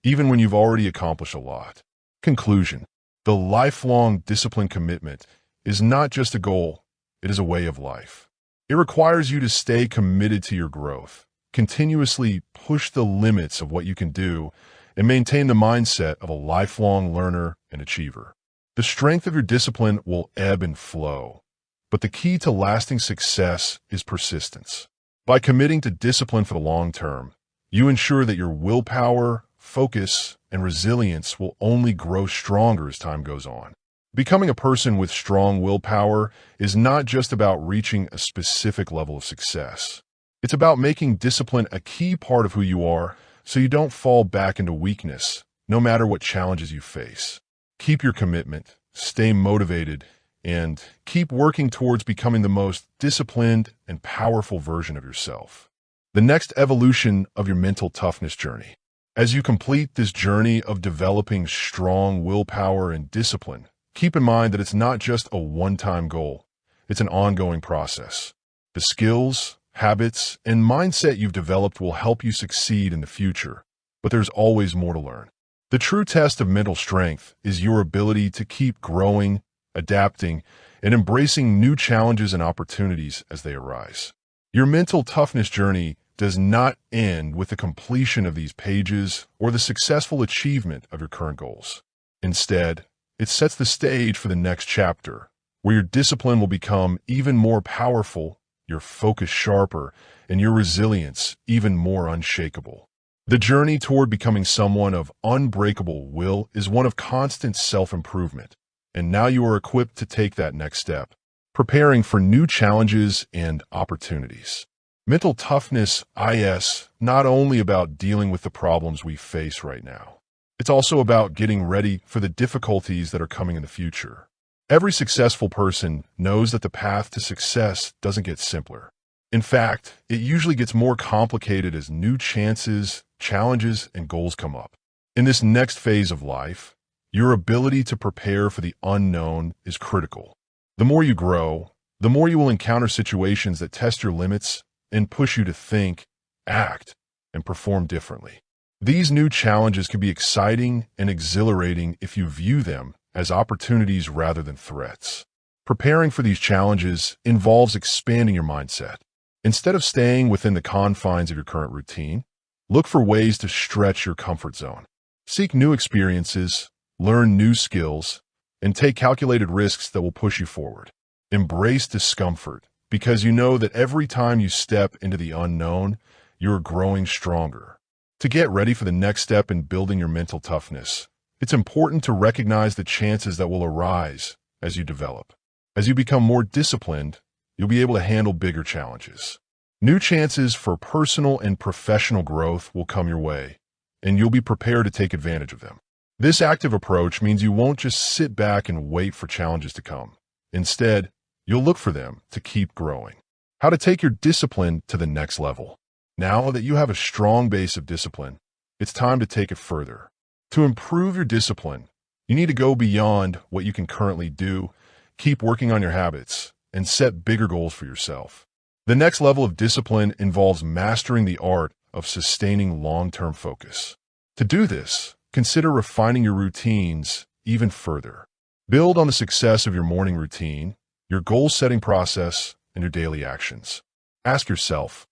even when you've already accomplished a lot. Conclusion: the lifelong discipline commitment is not just a goal, it is a way of life. It requires you to stay committed to your growth, continuously push the limits of what you can do, and maintain the mindset of a lifelong learner and achiever. The strength of your discipline will ebb and flow, but the key to lasting success is persistence. By committing to discipline for the long term, you ensure that your willpower, focus, and resilience will only grow stronger as time goes on. Becoming a person with strong willpower is not just about reaching a specific level of success. It's about making discipline a key part of who you are so you don't fall back into weakness, no matter what challenges you face. Keep your commitment, stay motivated, and keep working towards becoming the most disciplined and powerful version of yourself. The next evolution of your mental toughness journey. As you complete this journey of developing strong willpower and discipline, keep in mind that it's not just a one-time goal. It's an ongoing process. The skills, habits, and mindset you've developed will help you succeed in the future, but there's always more to learn. The true test of mental strength is your ability to keep growing, adapting, and embracing new challenges and opportunities as they arise. Your mental toughness journey does not end with the completion of these pages or the successful achievement of your current goals. Instead, it sets the stage for the next chapter, where your discipline will become even more powerful, your focus sharper, and your resilience even more unshakable. The journey toward becoming someone of unbreakable will is one of constant self-improvement, and now you are equipped to take that next step, preparing for new challenges and opportunities. Mental toughness is not only about dealing with the problems we face right now. It's also about getting ready for the difficulties that are coming in the future. Every successful person knows that the path to success doesn't get simpler. In fact, it usually gets more complicated as new chances, challenges, and goals come up. In this next phase of life, your ability to prepare for the unknown is critical. The more you grow, the more you will encounter situations that test your limits and push you to think, act, and perform differently. These new challenges can be exciting and exhilarating if you view them as opportunities rather than threats. Preparing for these challenges involves expanding your mindset. Instead of staying within the confines of your current routine, look for ways to stretch your comfort zone. Seek new experiences, learn new skills, and take calculated risks that will push you forward. Embrace discomfort, because you know that every time you step into the unknown, you're growing stronger. To get ready for the next step in building your mental toughness, it's important to recognize the chances that will arise as you develop. As you become more disciplined, you'll be able to handle bigger challenges. New chances for personal and professional growth will come your way, and you'll be prepared to take advantage of them. This active approach means you won't just sit back and wait for challenges to come. Instead, you'll look for them to keep growing. How to take your discipline to the next level. Now that you have a strong base of discipline, it's time to take it further. To improve your discipline, you need to go beyond what you can currently do, keep working on your habits, and set bigger goals for yourself. The next level of discipline involves mastering the art of sustaining long-term focus. To do this, consider refining your routines even further. Build on the success of your morning routine, your goal-setting process, and your daily actions. Ask yourself,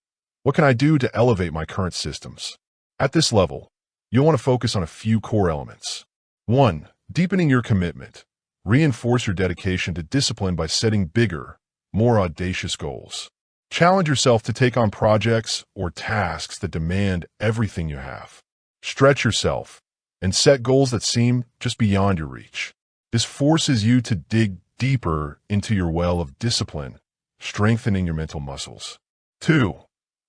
what can I do to elevate my current systems? At this level, you'll want to focus on a few core elements. 1. Deepening your commitment. Reinforce your dedication to discipline by setting bigger, more audacious goals. Challenge yourself to take on projects or tasks that demand everything you have. Stretch yourself and set goals that seem just beyond your reach. This forces you to dig deeper into your well of discipline, strengthening your mental muscles. 2.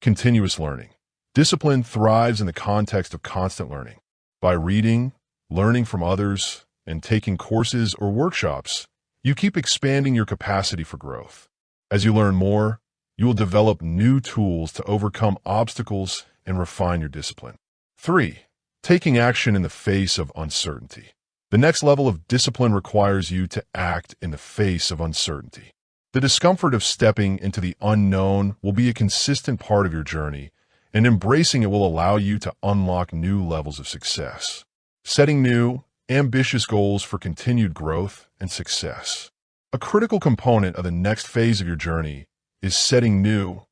Continuous learning. Discipline thrives in the context of constant learning. By reading, learning from others, and taking courses or workshops, you keep expanding your capacity for growth. As you learn more, you will develop new tools to overcome obstacles and refine your discipline. 3. Taking action in the face of uncertainty. The next level of discipline requires you to act in the face of uncertainty. The discomfort of stepping into the unknown will be a consistent part of your journey, and embracing it will allow you to unlock new levels of success. Setting new, ambitious goals for continued growth and success. A critical component of the next phase of your journey is setting new,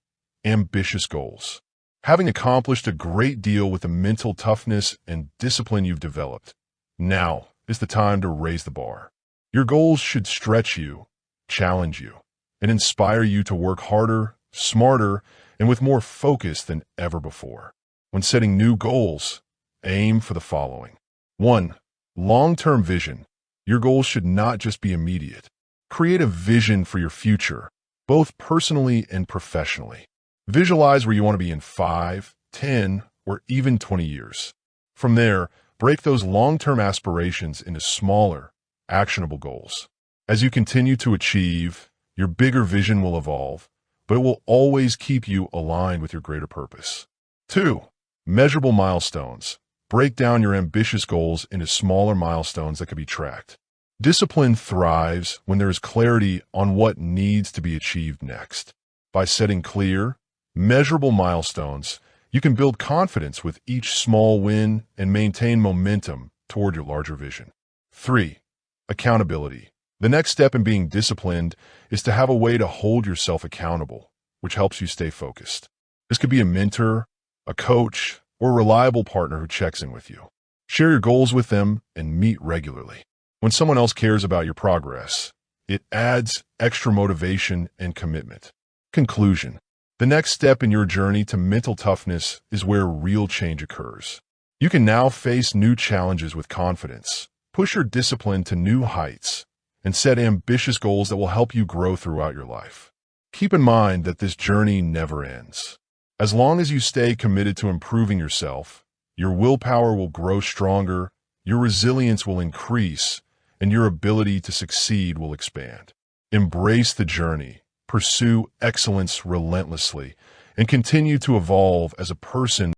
ambitious goals. Having accomplished a great deal with the mental toughness and discipline you've developed, now is the time to raise the bar. Your goals should stretch you, challenge you, and inspire you to work harder, smarter, and with more focus than ever before. When setting new goals, aim for the following. 1. Long-term vision. Your goals should not just be immediate. Create a vision for your future, both personally and professionally. Visualize where you want to be in 5, 10, or even 20 years. From there, break those long-term aspirations into smaller, actionable goals. As you continue to achieve, your bigger vision will evolve, but it will always keep you aligned with your greater purpose. 2. Measurable milestones. Break down your ambitious goals into smaller milestones that can be tracked. Discipline thrives when there is clarity on what needs to be achieved next. By setting clear, measurable milestones, you can build confidence with each small win and maintain momentum toward your larger vision. 3. Accountability. The next step in being disciplined is to have a way to hold yourself accountable, which helps you stay focused. This could be a mentor, a coach, or a reliable partner who checks in with you. Share your goals with them and meet regularly. When someone else cares about your progress, it adds extra motivation and commitment. Conclusion. The next step in your journey to mental toughness is where real change occurs. You can now face new challenges with confidence, push your discipline to new heights, and set ambitious goals that will help you grow throughout your life. Keep in mind that this journey never ends. As long as you stay committed to improving yourself, your willpower will grow stronger, your resilience will increase, and your ability to succeed will expand. Embrace the journey, pursue excellence relentlessly, and continue to evolve as a person